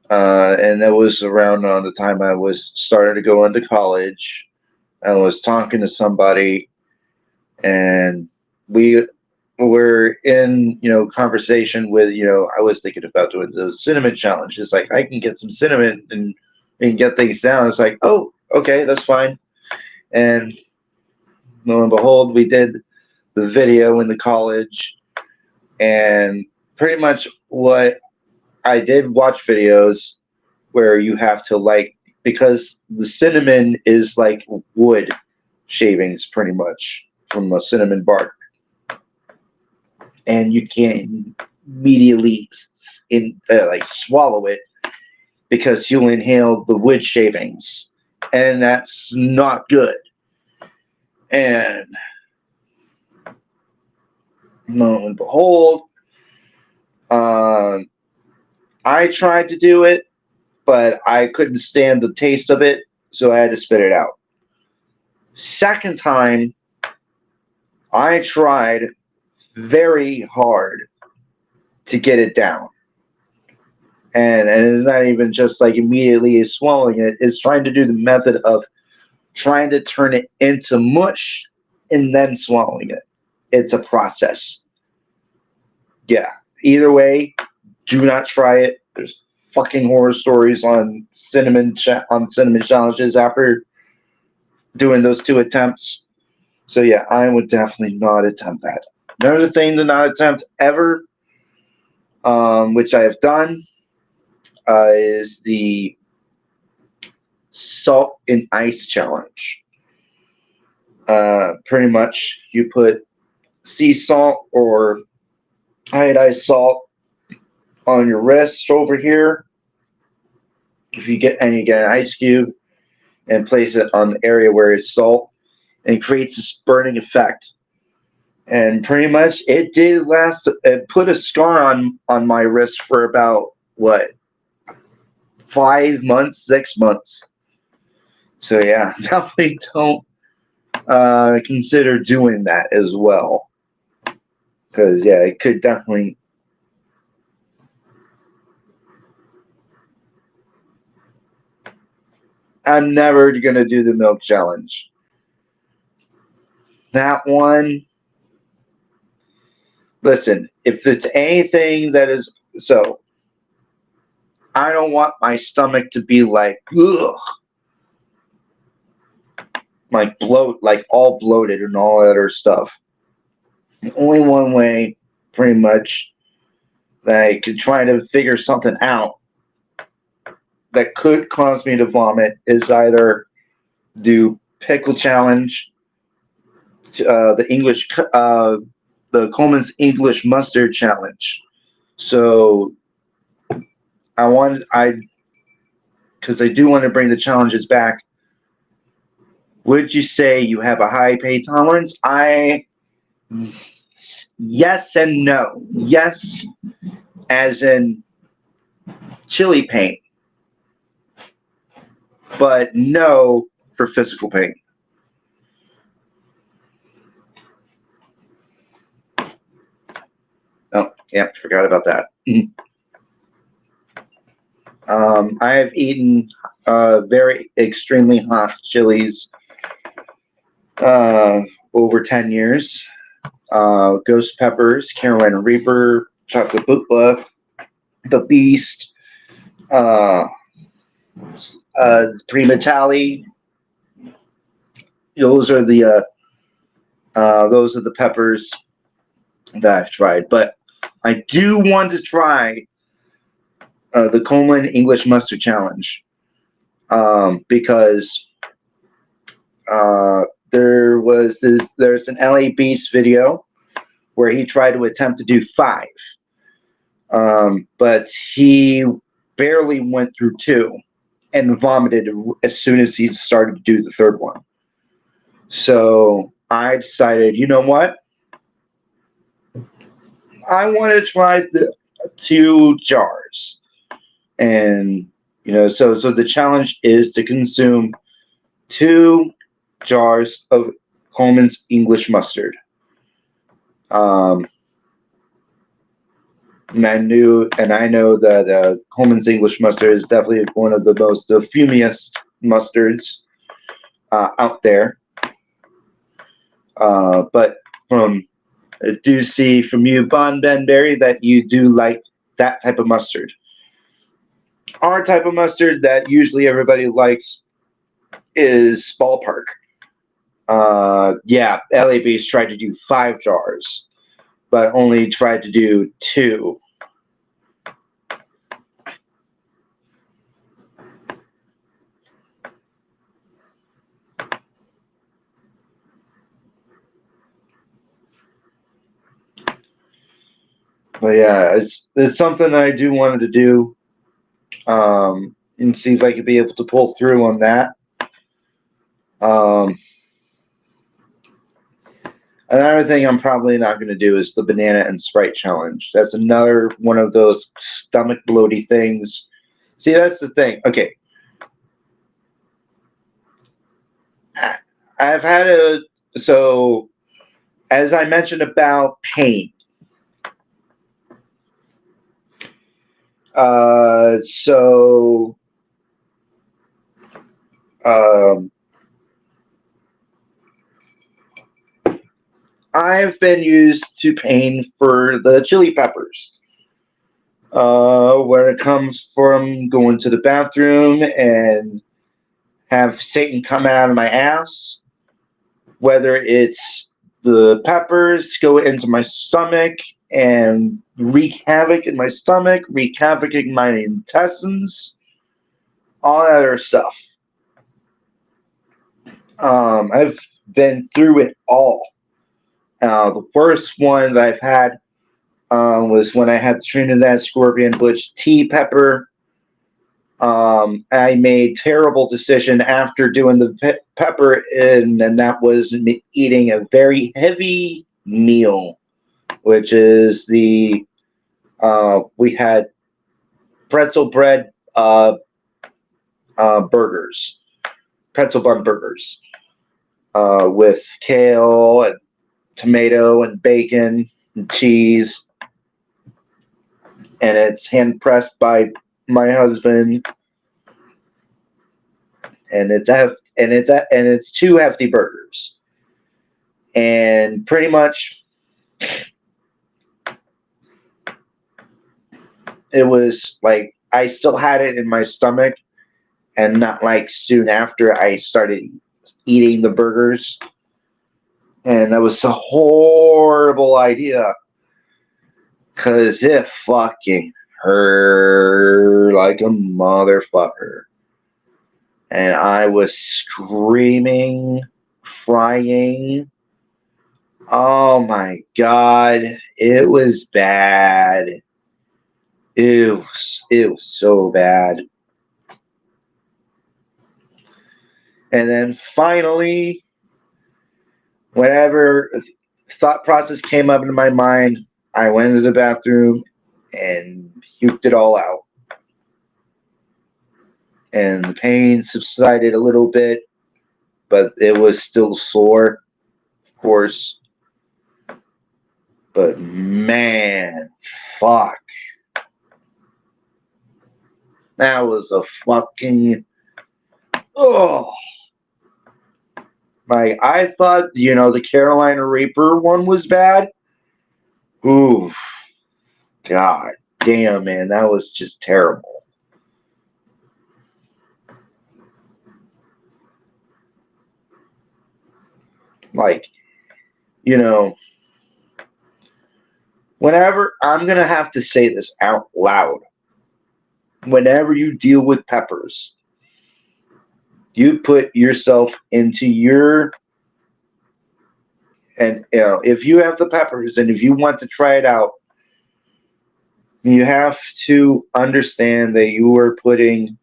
and that was around on the time I was starting to go into college. I was talking to somebody, and we were in conversation with I was thinking about doing the cinnamon challenge. It's like I can get some cinnamon and get things down. It's like, oh, okay, that's fine. And lo and behold, we did the video in the college, and pretty much what I did watch videos where you have to because the cinnamon is like wood shavings pretty much from a cinnamon bark, and you can't immediately swallow it because you'll inhale the wood shavings, and that's not good. And lo and behold, I tried to do it, but I couldn't stand the taste of it, so I had to spit it out. Second time, I tried very hard to get it down. And it's not even just like immediately swallowing it, it's trying to do the method of trying to turn it into mush and then swallowing it. It's a process. Yeah. Either way, do not try it. There's fucking horror stories on cinnamon challenges after doing those 2 attempts. So yeah, I would definitely not attempt that. Another thing to not attempt ever, which I have done, is the salt and ice challenge. Pretty much, you put sea salt or iodized salt on your wrist over here. If you get an ice cube and place it on the area where it's salt, and creates this burning effect. And pretty much, it did last. It put a scar on my wrist for about 5 months, 6 months. So yeah, definitely don't consider doing that as well, because yeah, it could definitely. I'm never gonna do the milk challenge. That one. Listen, if it's anything that is so, I don't want my stomach to be like, ugh. like all bloated and all that other stuff. Only one way, pretty much, that I could try to figure something out that could cause me to vomit is either do pickle challenge, the Coleman's English mustard challenge. So because I do want to bring the challenges back. Would you say you have a high pain tolerance? Yes and no. Yes, as in chili pain, but no for physical pain. Oh, yeah, forgot about that. I have eaten very extremely hot chilies over 10 years. Ghost peppers, Carolina Reaper, chocolate Butla, the Beast, Prima Tali. Those are the peppers that I've tried. But I do want to try the Coleman English Mustard Challenge because there's an LA Beast video where he tried to attempt to do 5, but he barely went through 2 and vomited as soon as he started to do the 3rd one. So I decided, you know what? I want to try the 2 jars. And, so the challenge is to consume 2 jars of Coleman's English mustard. And I know that Coleman's English mustard is definitely one of the most fumiest mustards out there. But I do see from you, Bon Benberry, that you do like that type of mustard. Our type of mustard that usually everybody likes is Ballpark. LA Beast tried to do 5 jars, but only tried to do 2. But yeah, it's something I do wanted to do, and see if I could be able to pull through on that. Another thing I'm probably not going to do is the banana and Sprite challenge. That's another one of those stomach bloaty things. See, that's the thing. Okay. I've had so as I mentioned about pain. I've been used to pain for the chili peppers. Where it comes from going to the bathroom and have Satan come out of my ass, whether it's the peppers go into my stomach and wreak havoc in my stomach, wreak havoc in my intestines, all that other stuff. I've been through it all. The worst one that I've had was when I had the Trinidad Scorpion Butch tea pepper. I made terrible decision after doing the pepper, and that was eating a very heavy meal, which is we had pretzel bread burgers, pretzel bun burgers, with kale and tomato and bacon and cheese, and it's hand pressed by my husband, and it's 2 hefty burgers, and pretty much it was like I still had it in my stomach, and not like soon after I started eating the burgers. And that was a horrible idea. Because it fucking hurt like a motherfucker. And I was screaming, crying. Oh my God. It was bad. It was so bad. And then finally, whenever thought process came up into my mind, I went into the bathroom and puked it all out. And the pain subsided a little bit, but it was still sore, of course. But man, fuck. That was a fucking... Oh. Like, I thought, the Carolina Reaper one was bad. Ooh. God damn, man. That was just terrible. Like, whenever... I'm going to have to say this out loud. Whenever you deal with peppers, you put yourself into your... And, if you have the peppers and if you want to try it out, you have to understand that you are putting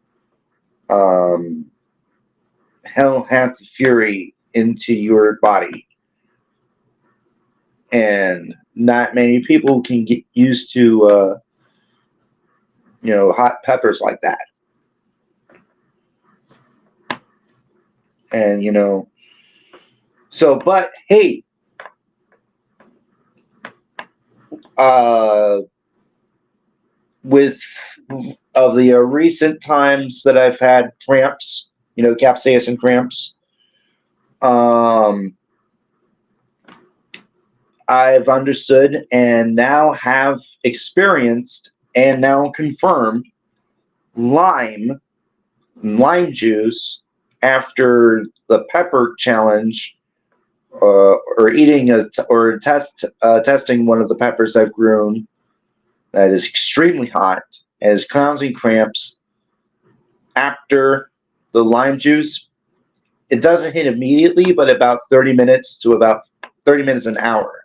hell hath fury into your body. And not many people can get used to, hot peppers like that. And, so, but hey, with of the recent times that I've had cramps, capsaicin cramps, I've understood and now have experienced and now confirmed lime juice after the pepper challenge, or testing one of the peppers I've grown that is extremely hot and is causing cramps. After the lime juice, it doesn't hit immediately, but about 30 minutes to about 30 minutes an hour,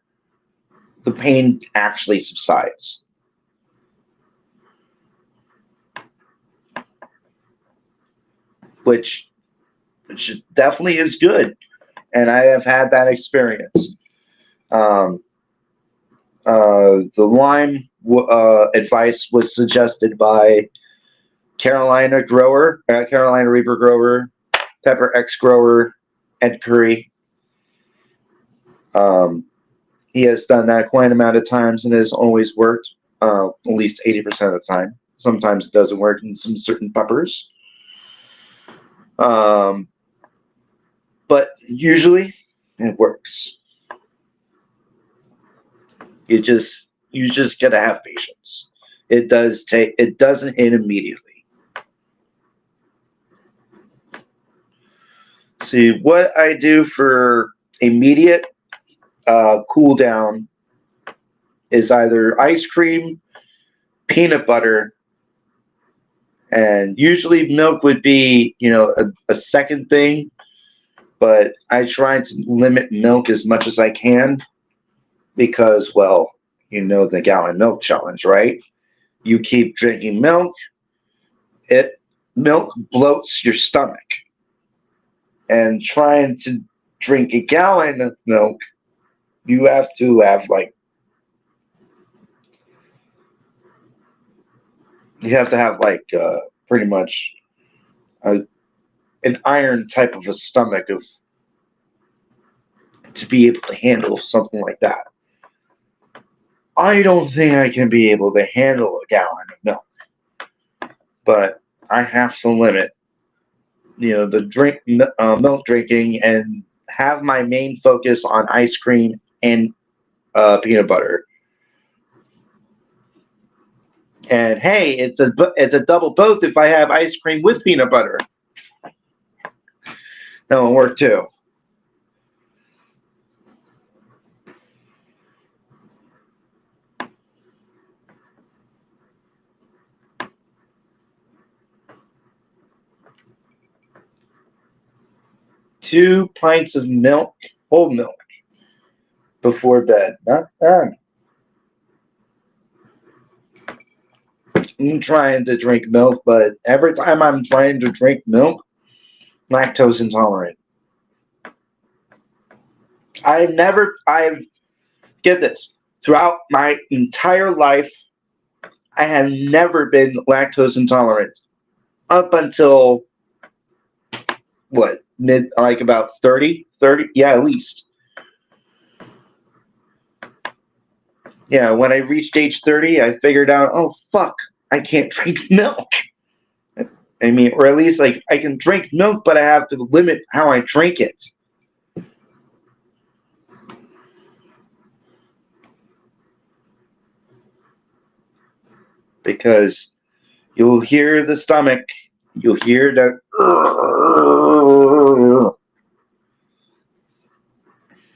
the pain actually subsides. Which definitely is good. And I have had that experience. The lime advice was suggested by Carolina Reaper grower, Pepper X grower, Ed Curry. He has done that quite an amount of times and has always worked, at least 80% of the time. Sometimes it doesn't work in some certain peppers. But usually it works. You just gotta have patience. It doesn't hit immediately. See, what I do for immediate cool down is either ice cream, peanut butter, and usually milk would be, a second thing, but I try to limit milk as much as I can because, well, the gallon milk challenge, right? You keep drinking milk, milk bloats your stomach. And trying to drink a gallon of milk, you have to have pretty much an iron type of a stomach to be able to handle something like that. I don't think I can be able to handle a gallon of milk, but I have to limit, the milk drinking and have my main focus on ice cream and peanut butter. And hey, it's a double both if I have ice cream with peanut butter. That one worked too. Two pints of milk, whole milk, before bed. Not bad. I'm trying to drink milk, but every time I'm trying to drink milk, lactose intolerant. I've, get this, throughout my entire life, I have never been lactose intolerant up until, what, like about 30? Yeah, at least. Yeah, when I reached age 30, I figured out, oh, fuck, I can't drink milk. I mean, or at least, like, I can drink milk, but I have to limit how I drink it. Because you'll hear the stomach, you'll hear the.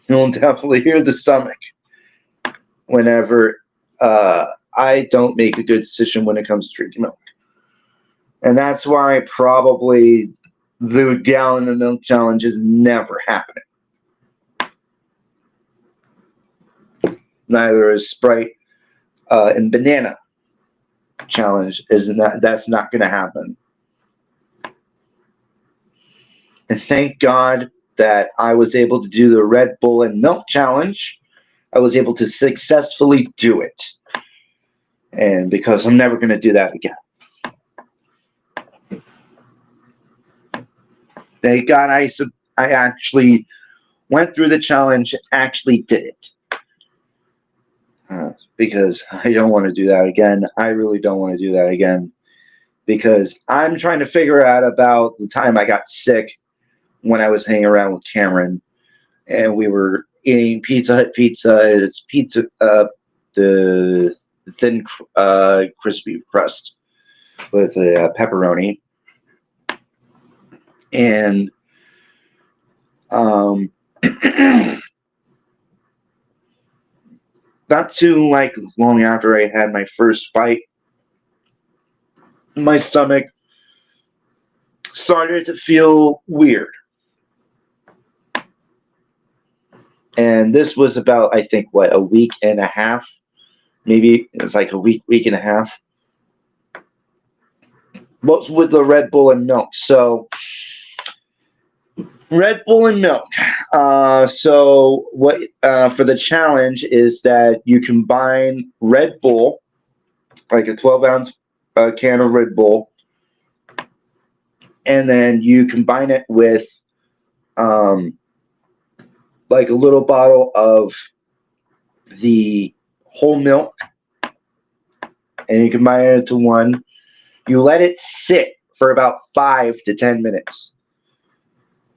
You'll definitely hear the stomach whenever I don't make a good decision when it comes to drinking milk. And that's why probably the gallon of milk challenge is never happening. Neither is Sprite and banana challenge. That's not going to happen. And thank God that I was able to do the Red Bull and milk challenge. I was able to successfully do it. And because I'm never going to do that again. Thank God I actually went through the challenge, actually did it. Because I don't want to do that again. I really don't want to do that again. Because I'm trying to figure out about the time I got sick when I was hanging around with Cameron. And we were eating Pizza Hut pizza. It's pizza, the thin, crispy crust with a pepperoni. And not too long after I had my first bite, my stomach started to feel weird. And this was about, I think, what, a week and a half? Maybe it was like a week and a half. What's with the Red Bull and milk? So, Red Bull and milk. So what for the challenge is that you combine Red Bull, like a 12-ounce can of Red Bull, and then you combine it with like a little bottle of the whole milk, and you combine it into one. You let it sit for about 5 to 10 minutes,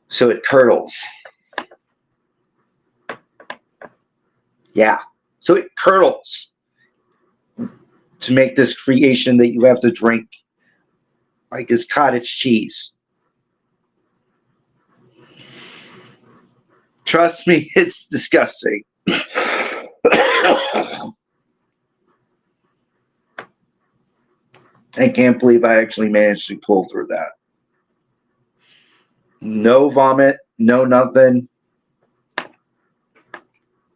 so it curdles. Yeah, so it curdles to make this creation that you have to drink, like it's cottage cheese. Trust me, it's disgusting. I can't believe I actually managed to pull through that. No vomit, no nothing.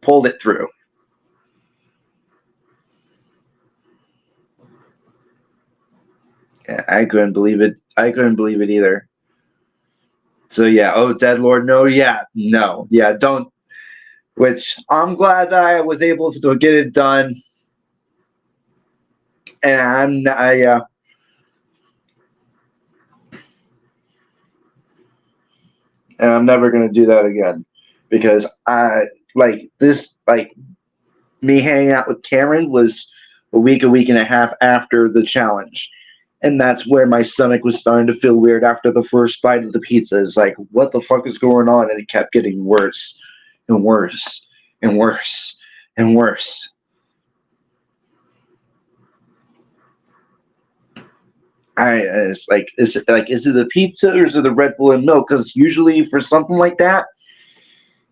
Pulled it through. Yeah, I couldn't believe it. I couldn't believe it either. So yeah, oh Dead Lord, no, yeah, no, yeah, don't. Which I'm glad that I was able to get it done, and I'm never gonna do that again, because I like this. Like me hanging out with Cameron was a week and a half after the challenge. And that's where my stomach was starting to feel weird after the first bite of the pizza. It's like, what the fuck is going on? And it kept getting worse and worse and worse and worse. it's like, is it the pizza or is it the Red Bull and milk? Because usually for something like that,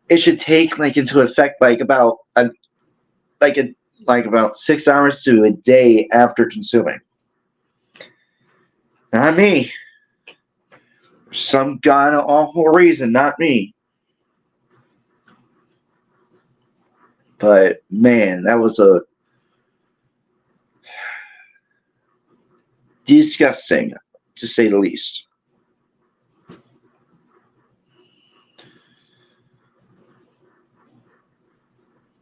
it should take like into effect like about about 6 hours to a day after consuming. Not me. Some god awful reason, not me. But man, that was a disgusting, to say the least.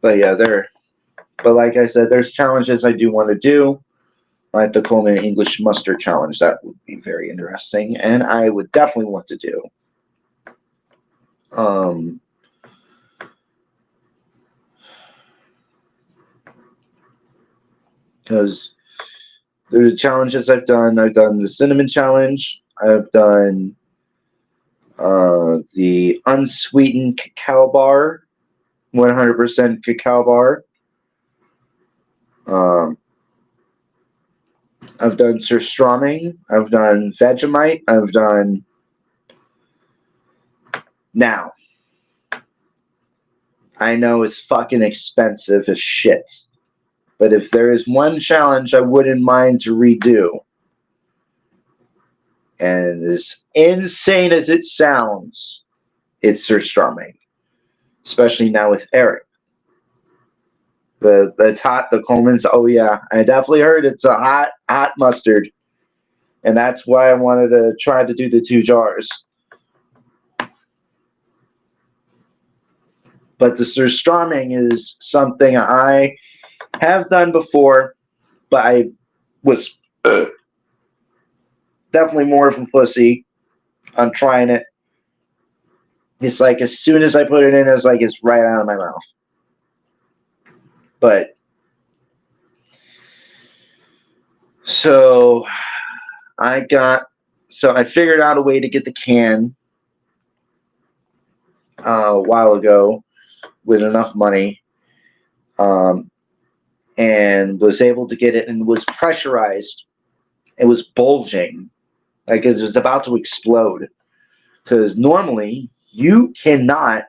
But yeah, but like I said, there's challenges I do want to do, like the Coleman English Mustard Challenge. That would be very interesting, and I would definitely want to do. Because there's challenges I've done. I've done the cinnamon challenge. I've done the unsweetened cacao bar, 100% cacao bar. I've done surströmming. I've done Vegemite. I've done. Now, I know it's fucking expensive as shit. But if there is one challenge I wouldn't mind to redo, and as insane as it sounds, it's surströmming. Especially now with Eric. It's hot, the Coleman's, oh yeah, I definitely heard it's a hot mustard. And that's why I wanted to try to do the 2 jars. But the surströmming is something I have done before, but I was definitely more of a pussy on trying it. It's like as soon as I put it in, it's like it's right out of my mouth. But so I figured out a way to get the can a while ago with enough money, and was able to get it, and was pressurized. It was bulging, like it was about to explode. Because normally you cannot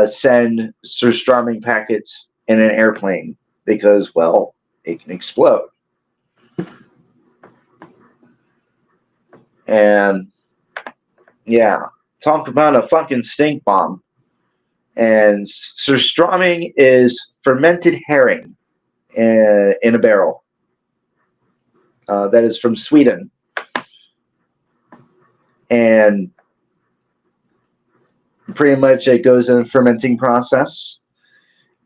send surströmming packets in an airplane because, well, it can explode. And yeah, talk about a fucking stink bomb. And surströmming is fermented herring in a barrel. That is from Sweden. And pretty much it goes in a fermenting process.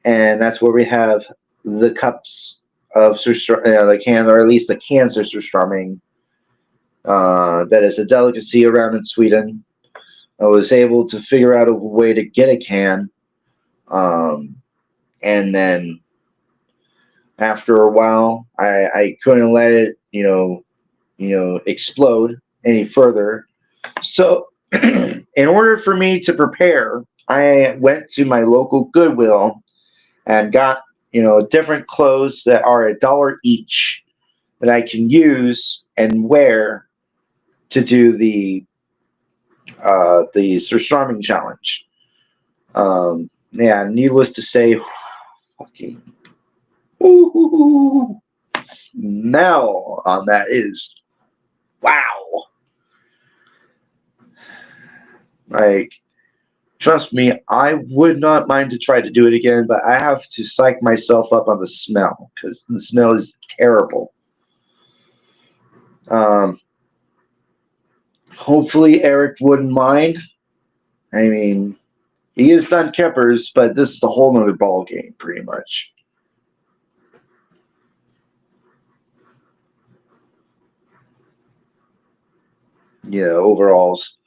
And that's where we have the cups of the can, or at least the cans of surströmming. That is a delicacy around in Sweden. I was able to figure out a way to get a can, and then after a while, I couldn't let it, explode any further. So, in order for me to prepare, I went to my local Goodwill and got different clothes that are $1 each that I can use and wear to do the surströmming challenge. Yeah, needless to say, fucking smell on that is wow. Like, trust me, I would not mind to try to do it again, but I have to psych myself up on the smell because the smell is terrible. Hopefully Eric wouldn't mind. I mean, he has done kippers, but this is a whole nother ball game, pretty much. Yeah, overalls.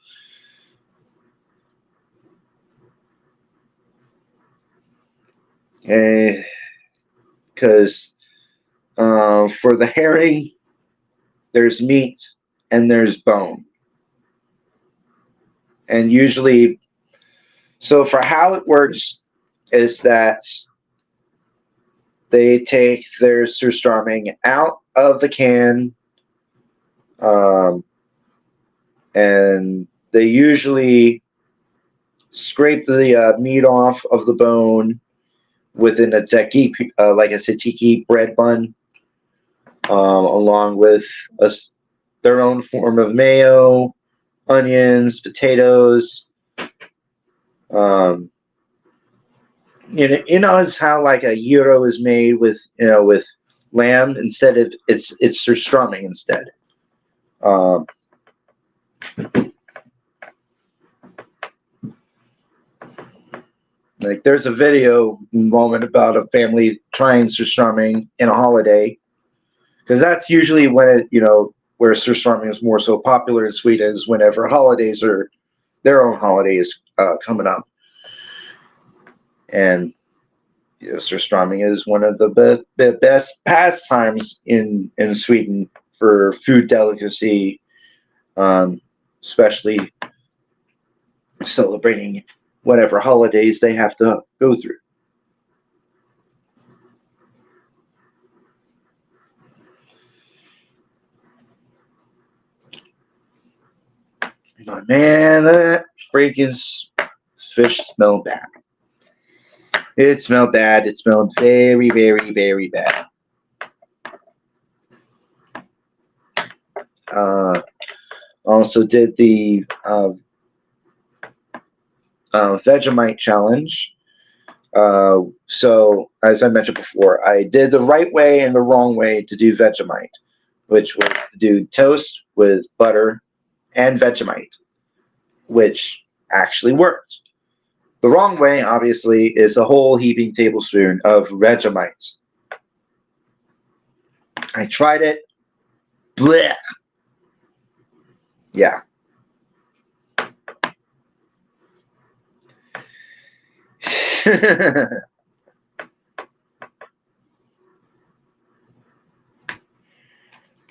Because for the herring, there's meat and there's bone. And usually, so for how it works is that they take their surströmming out of the can, And they usually scrape the meat off of the bone within a tzatziki, like a tzatziki bread bun, along with their own form of mayo, onions, potatoes. You know how like a gyro is made with with lamb instead of it's surströmming instead. Like there's a video moment about a family trying surströmming in a holiday, because that's usually when where surströmming is more so popular in Sweden is whenever holidays are their own holidays coming up, and surströmming is one of the best pastimes in Sweden for food delicacy, especially celebrating whatever holidays they have to go through. But man, that freaking fish smelled bad. It smelled bad. It smelled very, very, very bad. Also did the Vegemite challenge. So, as I mentioned before, I did the right way and the wrong way to do Vegemite, which was to do toast with butter and Vegemite, which actually worked. The wrong way, obviously, is a whole heaping tablespoon of Vegemite. I tried it. Blech. Yeah.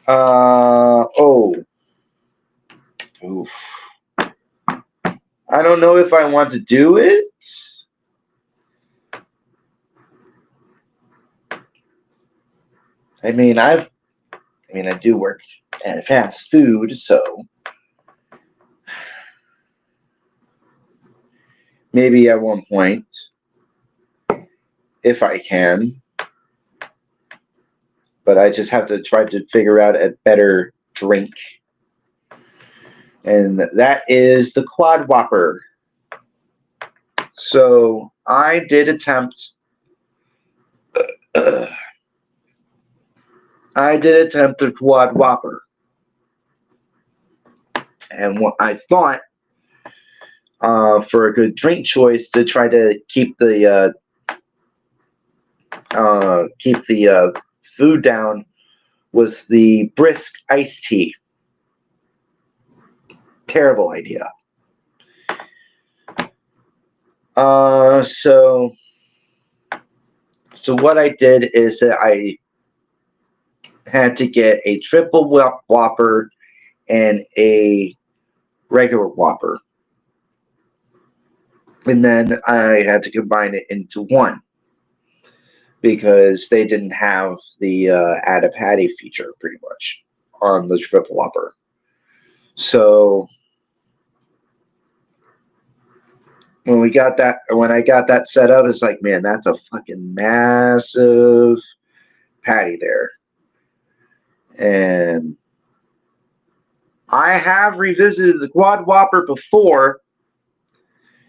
Oh. Oof. I don't know if I want to do it. I mean, I do work at fast food, so maybe at one point, if I can. But I just have to try to figure out a better drink. And that is the Quad Whopper. So I did attempt the Quad Whopper. And what I thought for a good drink choice to try to keep the food down was the brisk iced tea. Terrible idea. So what I did is that I had to get a triple Whopper and a regular Whopper. And then I had to combine it into one, because they didn't have the add a patty feature pretty much on the triple Whopper. So when I got that set up, it's like, man, that's a fucking massive patty there. And I have revisited the Quad Whopper before.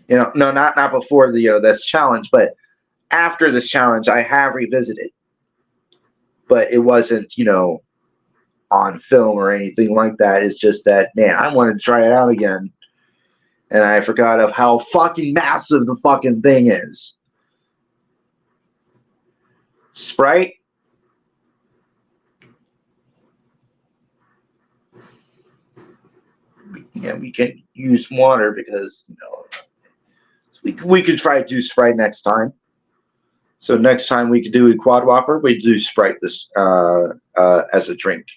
No, not before this challenge, but after this challenge, I have revisited. But it wasn't, on film or anything like that. It's just that, man, I wanted to try it out again. And I forgot of how fucking massive the fucking thing is. Sprite? Yeah, we can use water because, we could try to do Sprite next time. So next time we could do a Quad Whopper, we do Sprite this as a drink.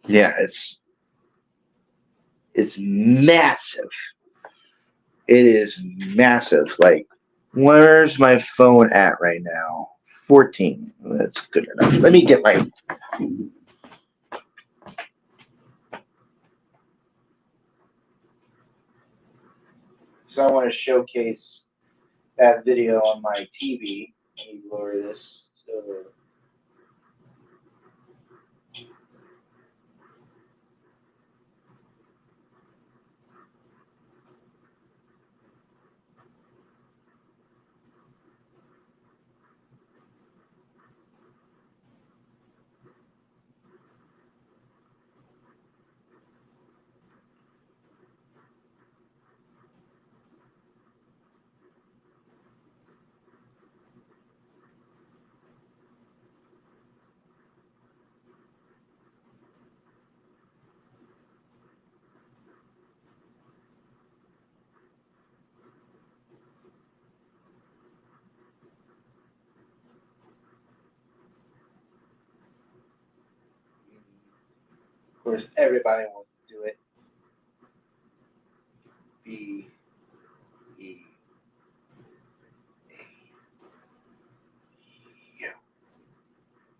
Yeah, it's massive. It is massive. Like, where's my phone at right now? 14. That's good enough. Let me get my. So I want to showcase that video on my TV. Let me lower this. Of course, everybody wants to do it. B E A U.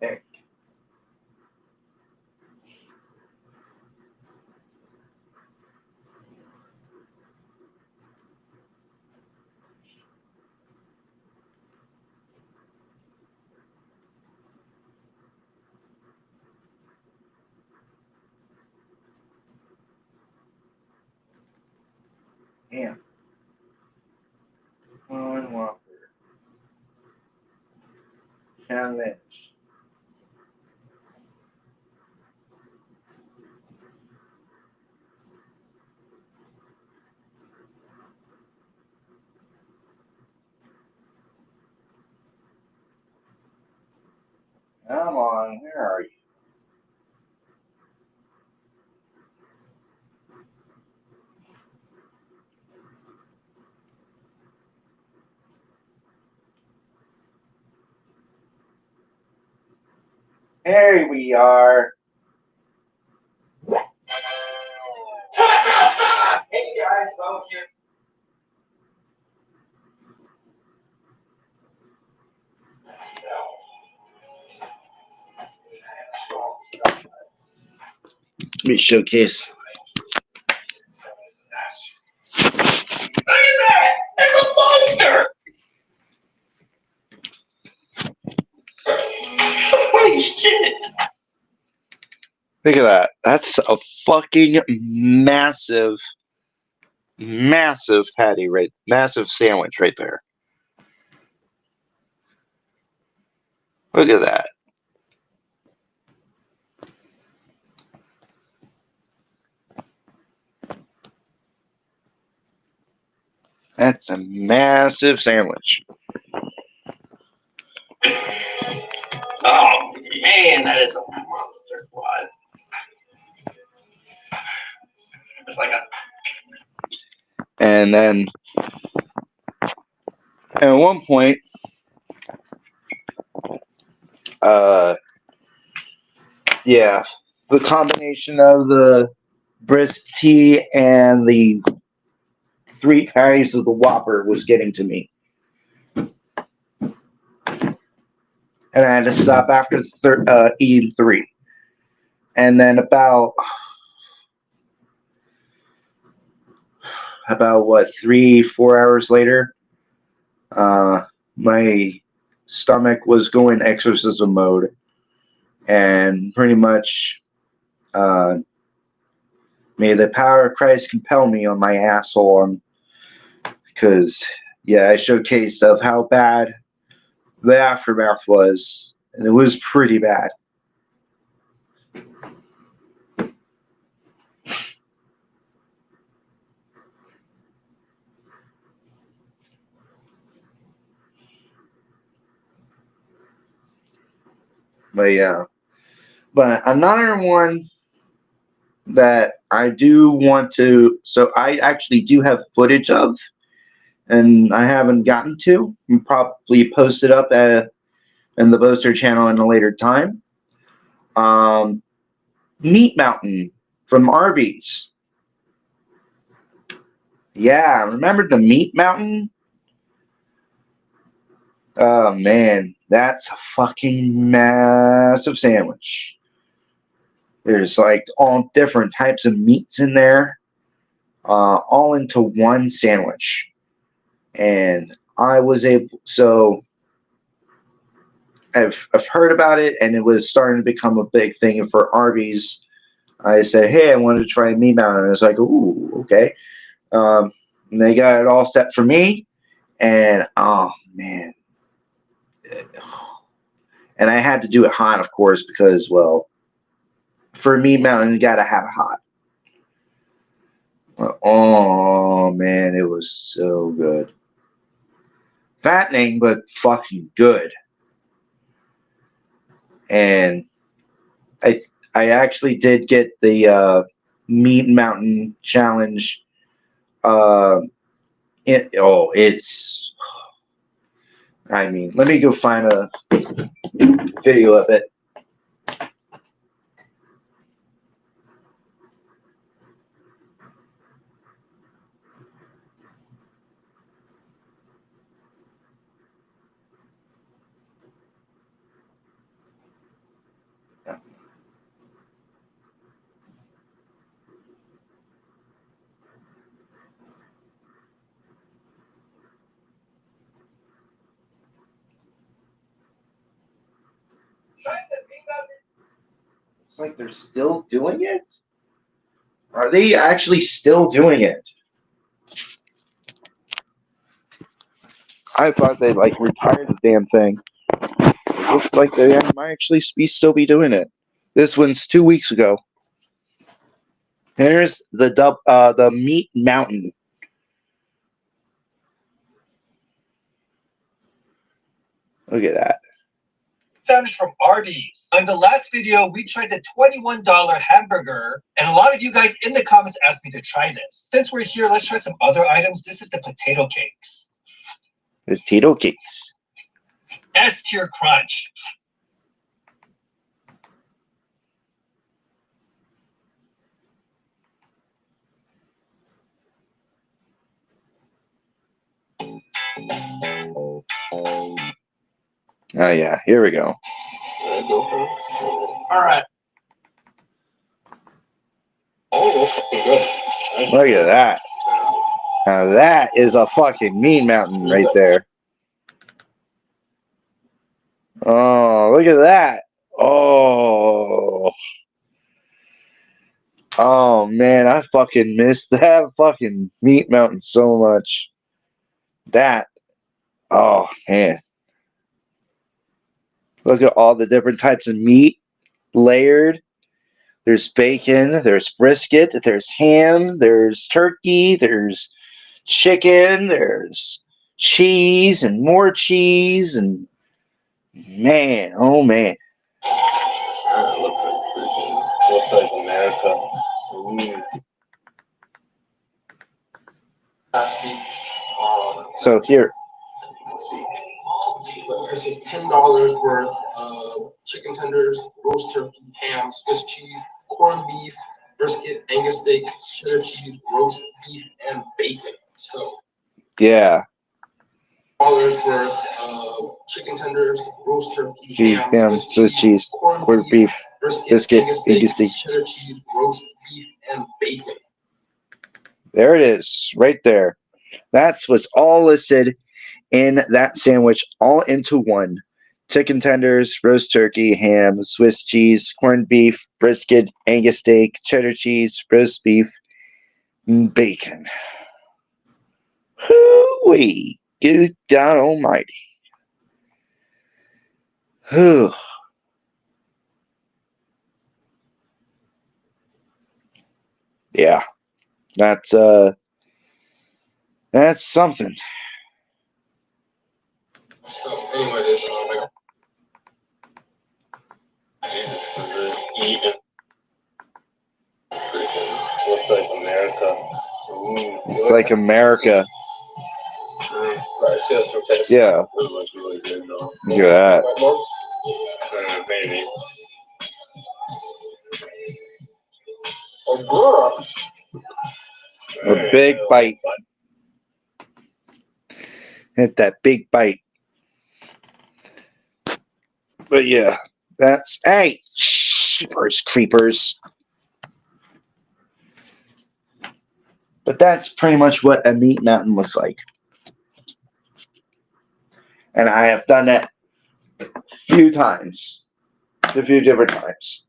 There. Yeah. On Whopper. Challenge. Come on, where are you? There we are. Hey guys, welcome here. Let me showcase. Look at that! It's a monster! Holy shit! Look at that. That's a fucking massive patty, right? Massive sandwich right there. Look at that. That's a massive sandwich. Oh man, that is a monster quad. It's like a. And then at one point, yeah, the combination of the brisk tea and the 3 patties of the Whopper was getting to me. And I had to stop after eating 3. And then about what, 3-4 hours later, my stomach was going exorcism mode, and pretty much may the power of Christ compel me on my asshole, because yeah, I showcased of how bad the aftermath was, and it was pretty bad. But yeah, but another one that I do want to, so I actually do have footage of, and I haven't gotten to, and probably post it up in the Boaster channel in a later time. Meat Mountain from Arby's. Yeah, remember the Meat Mountain? Oh man, that's a fucking massive sandwich. There's like all different types of meats in there, all into one sandwich. And I was able, so I've heard about it, and it was starting to become a big thing for Arby's. I said, hey, I wanted to try Meat Mountain. And it's like, ooh, okay. And they got it all set for me, and oh man, and I had to do it hot, of course, because well, for Meat Mountain, you gotta have it hot. Oh man, it was so good. Fattening, but fucking good. And I actually did get the Meat Mountain challenge. It's. I mean, let me go find a video of it. It's like they're still doing it? Are they actually still doing it? I thought they like retired the damn thing. It looks like they might actually still be doing it. This one's 2 weeks ago. Here's the Meat Mountain. Look at that. Sandwich from Arby's. On the last video, we tried the $21 hamburger, and a lot of you guys in the comments asked me to try this. Since we're here, let's try some other items. This is the potato cakes. Potato cakes. Adds to your crunch. Oh yeah, here we go. All right. Oh, good. Look at that. Now that is a fucking Meat Mountain right there. Oh, look at that. Oh. Oh man, I fucking missed that fucking Meat Mountain so much. That. Oh man. Look at all the different types of meat layered. There's bacon, there's brisket, there's ham, there's turkey, there's chicken, there's cheese and more cheese, and man, oh man. Looks like America. Ooh. Last week, So here, let's see. This is $10 worth of chicken tenders, roast turkey, ham, Swiss cheese, corned beef, brisket, Angus steak, cheddar cheese, roast beef, and bacon. So yeah, $10 worth of chicken tenders, roast turkey, beef, ham, Swiss cheese, corned beef, biscuit, Angus steak. cheddar cheese, roast beef, and bacon. There it is, right there. That's what's all listed in that sandwich, all into one. Chicken tenders, roast turkey, ham, Swiss cheese, corned beef, brisket, Angus steak, cheddar cheese, roast beef, and bacon. Hoo-wee. Good God almighty. Whew. Yeah. That's something. So anyway, there's looks like America. Ooh, It's like America. Right, so that's some taste. Yeah. It looks really good though. Look at that. Want more? Maybe. Oh, A big bite. Hit that big bite. But yeah, that's hey, sheepers, creepers. But that's pretty much what a meat mountain looks like. And I have done that few times, a few different times.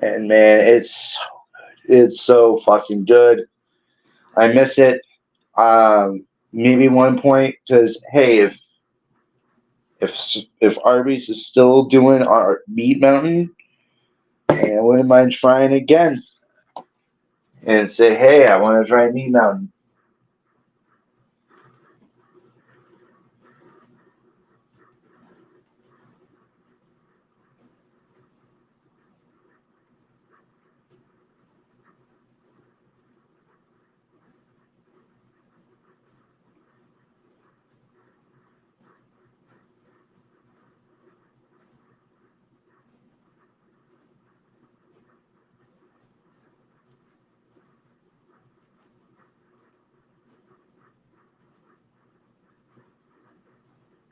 And man, it's so fucking good. I miss it. Maybe one point because hey, if Arby's is still doing our meat mountain, I wouldn't mind trying again and say, hey, I want to try meat mountain.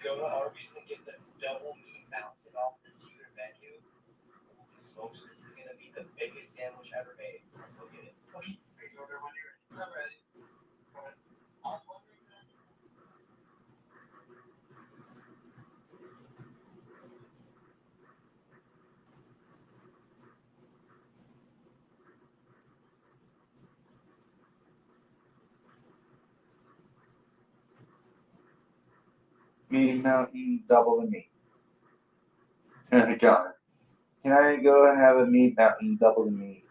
Go to Arby's and get the double meat mountain off the Cedar menu. Folks, this is gonna be the biggest sandwich ever made. Let's go get it. Okay, ready to order when you're ready. I'm ready. Meat mountain, double the meat. God. Can I go and have a meat mountain, double the meat?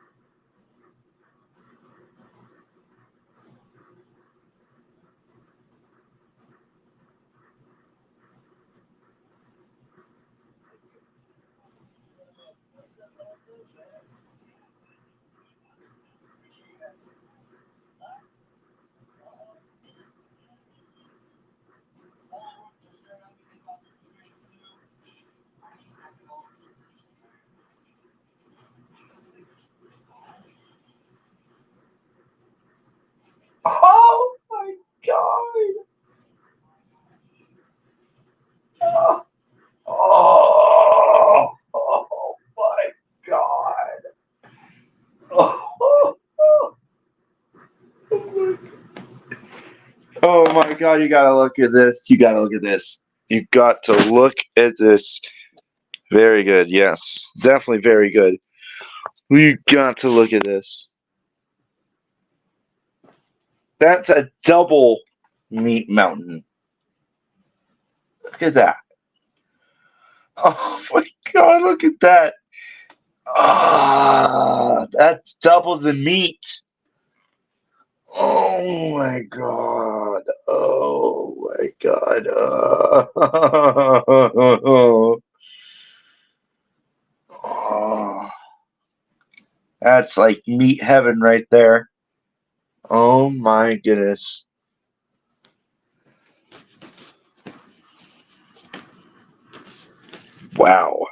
Oh my god! Oh, oh my god! Oh, oh my god, you gotta look at this. You gotta look at this. You got to look at this. Very good, yes. Definitely very good. You got to look at this. That's a double meat mountain. Look at that. Oh my god, look at that. Ah, that's double the meat. Oh my god. Oh my god. Oh, that's like meat heaven right there. Oh my goodness. Wow.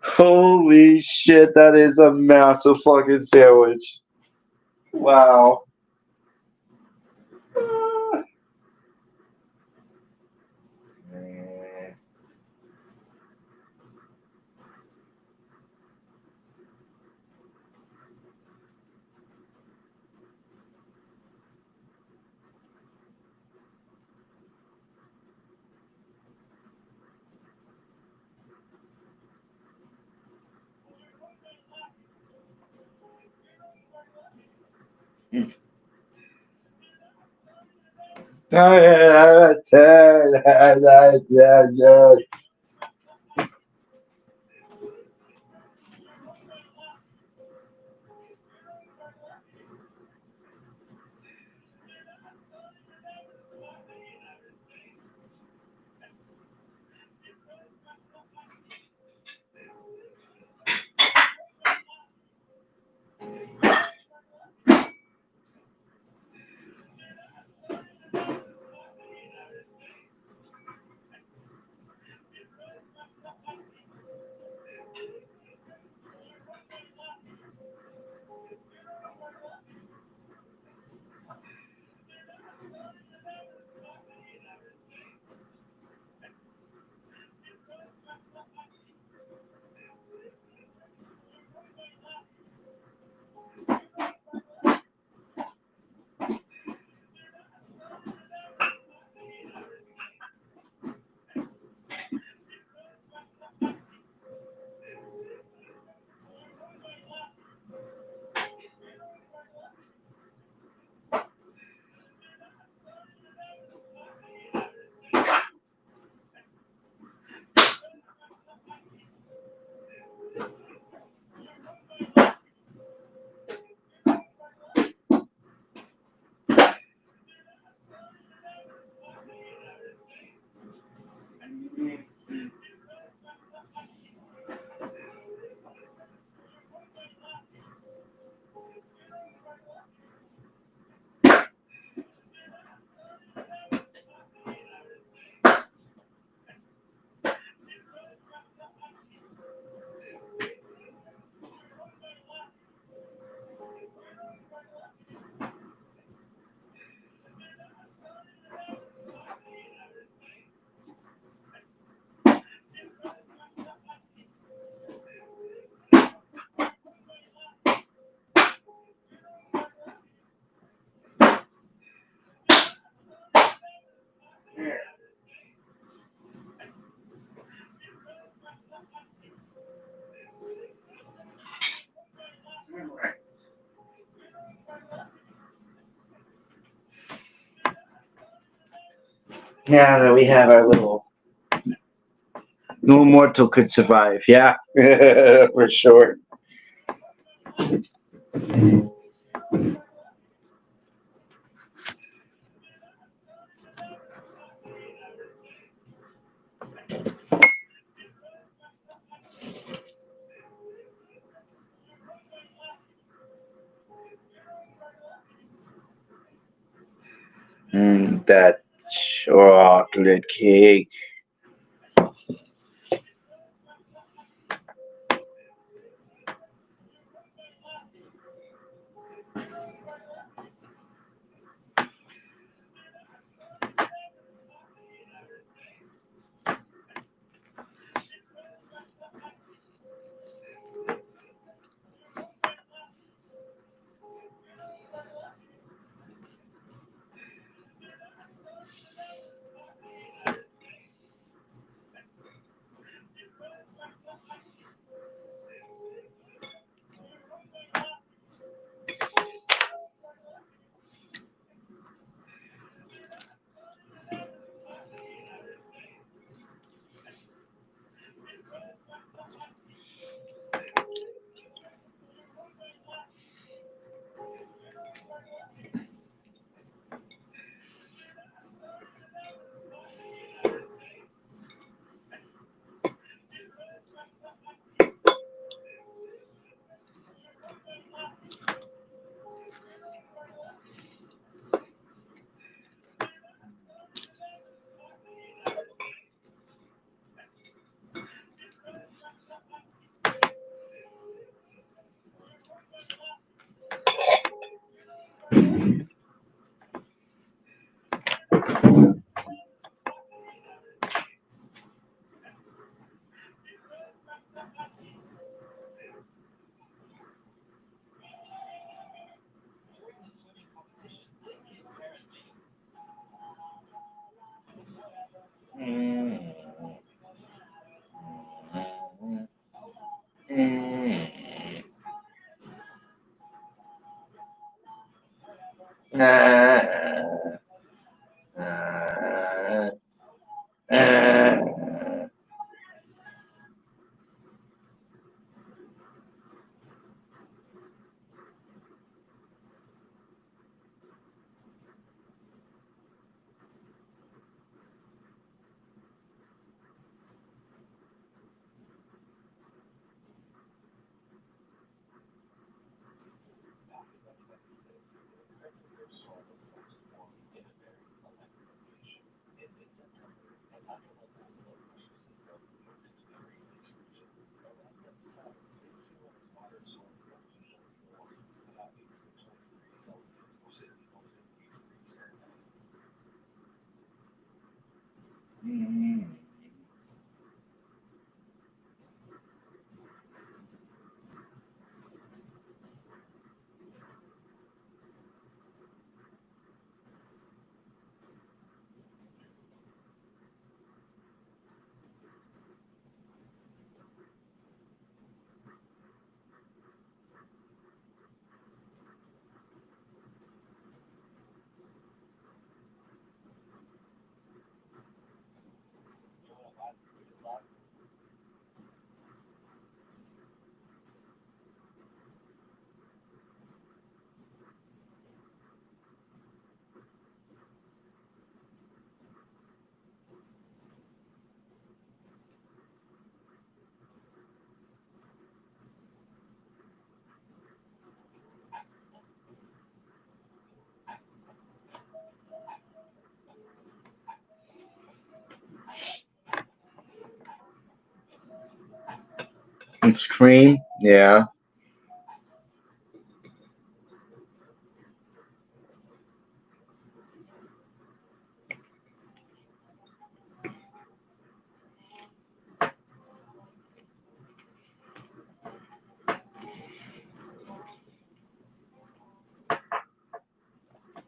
Holy shit, that is a massive fucking sandwich. Wow. Ah. Man. Now that we have our little, no mortal could survive. Yeah, for sure. That chocolate cake. It's cream. Yeah.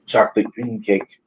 Chocolate cream cake.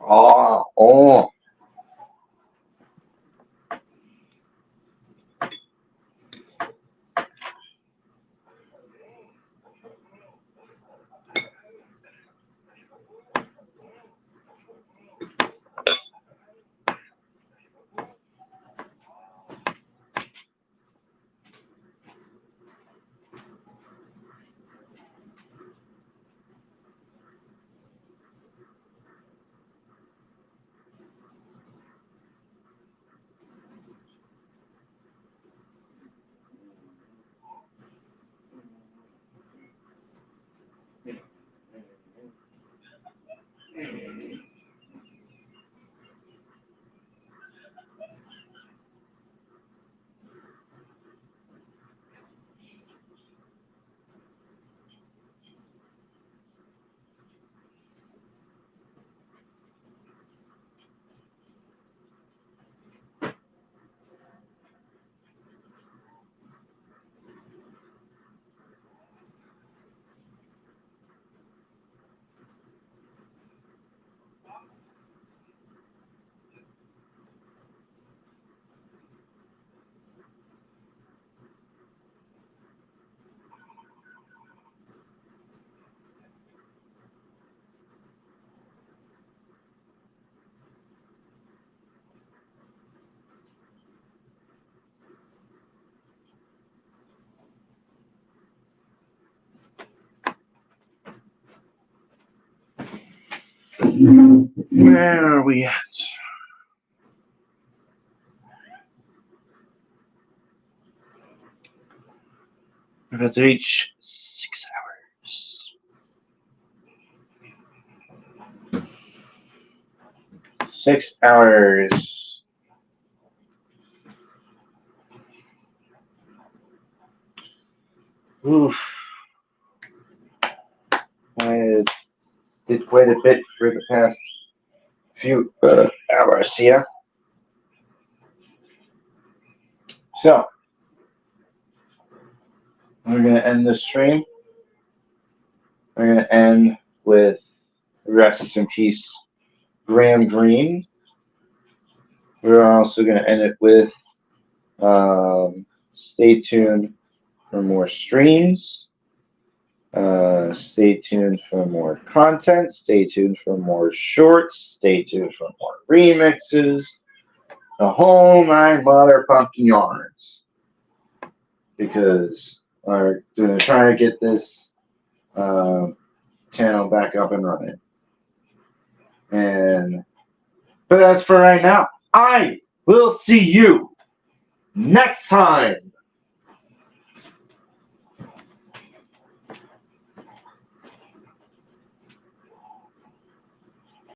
Oh. Where are we at? We're about to reach 6 hours. 6 hours. Oof. I did quite a bit for the past few hours here. So, we're going to end the stream. We're going to end with rest in peace, Graham Greene. We're also going to end it with stay tuned for more streams. Stay tuned for more content. Stay tuned for more shorts. Stay tuned for more remixes. The whole 9 motherfucking yards. Because we're going to try to get this channel back up and running. But as for right now, I will see you next time.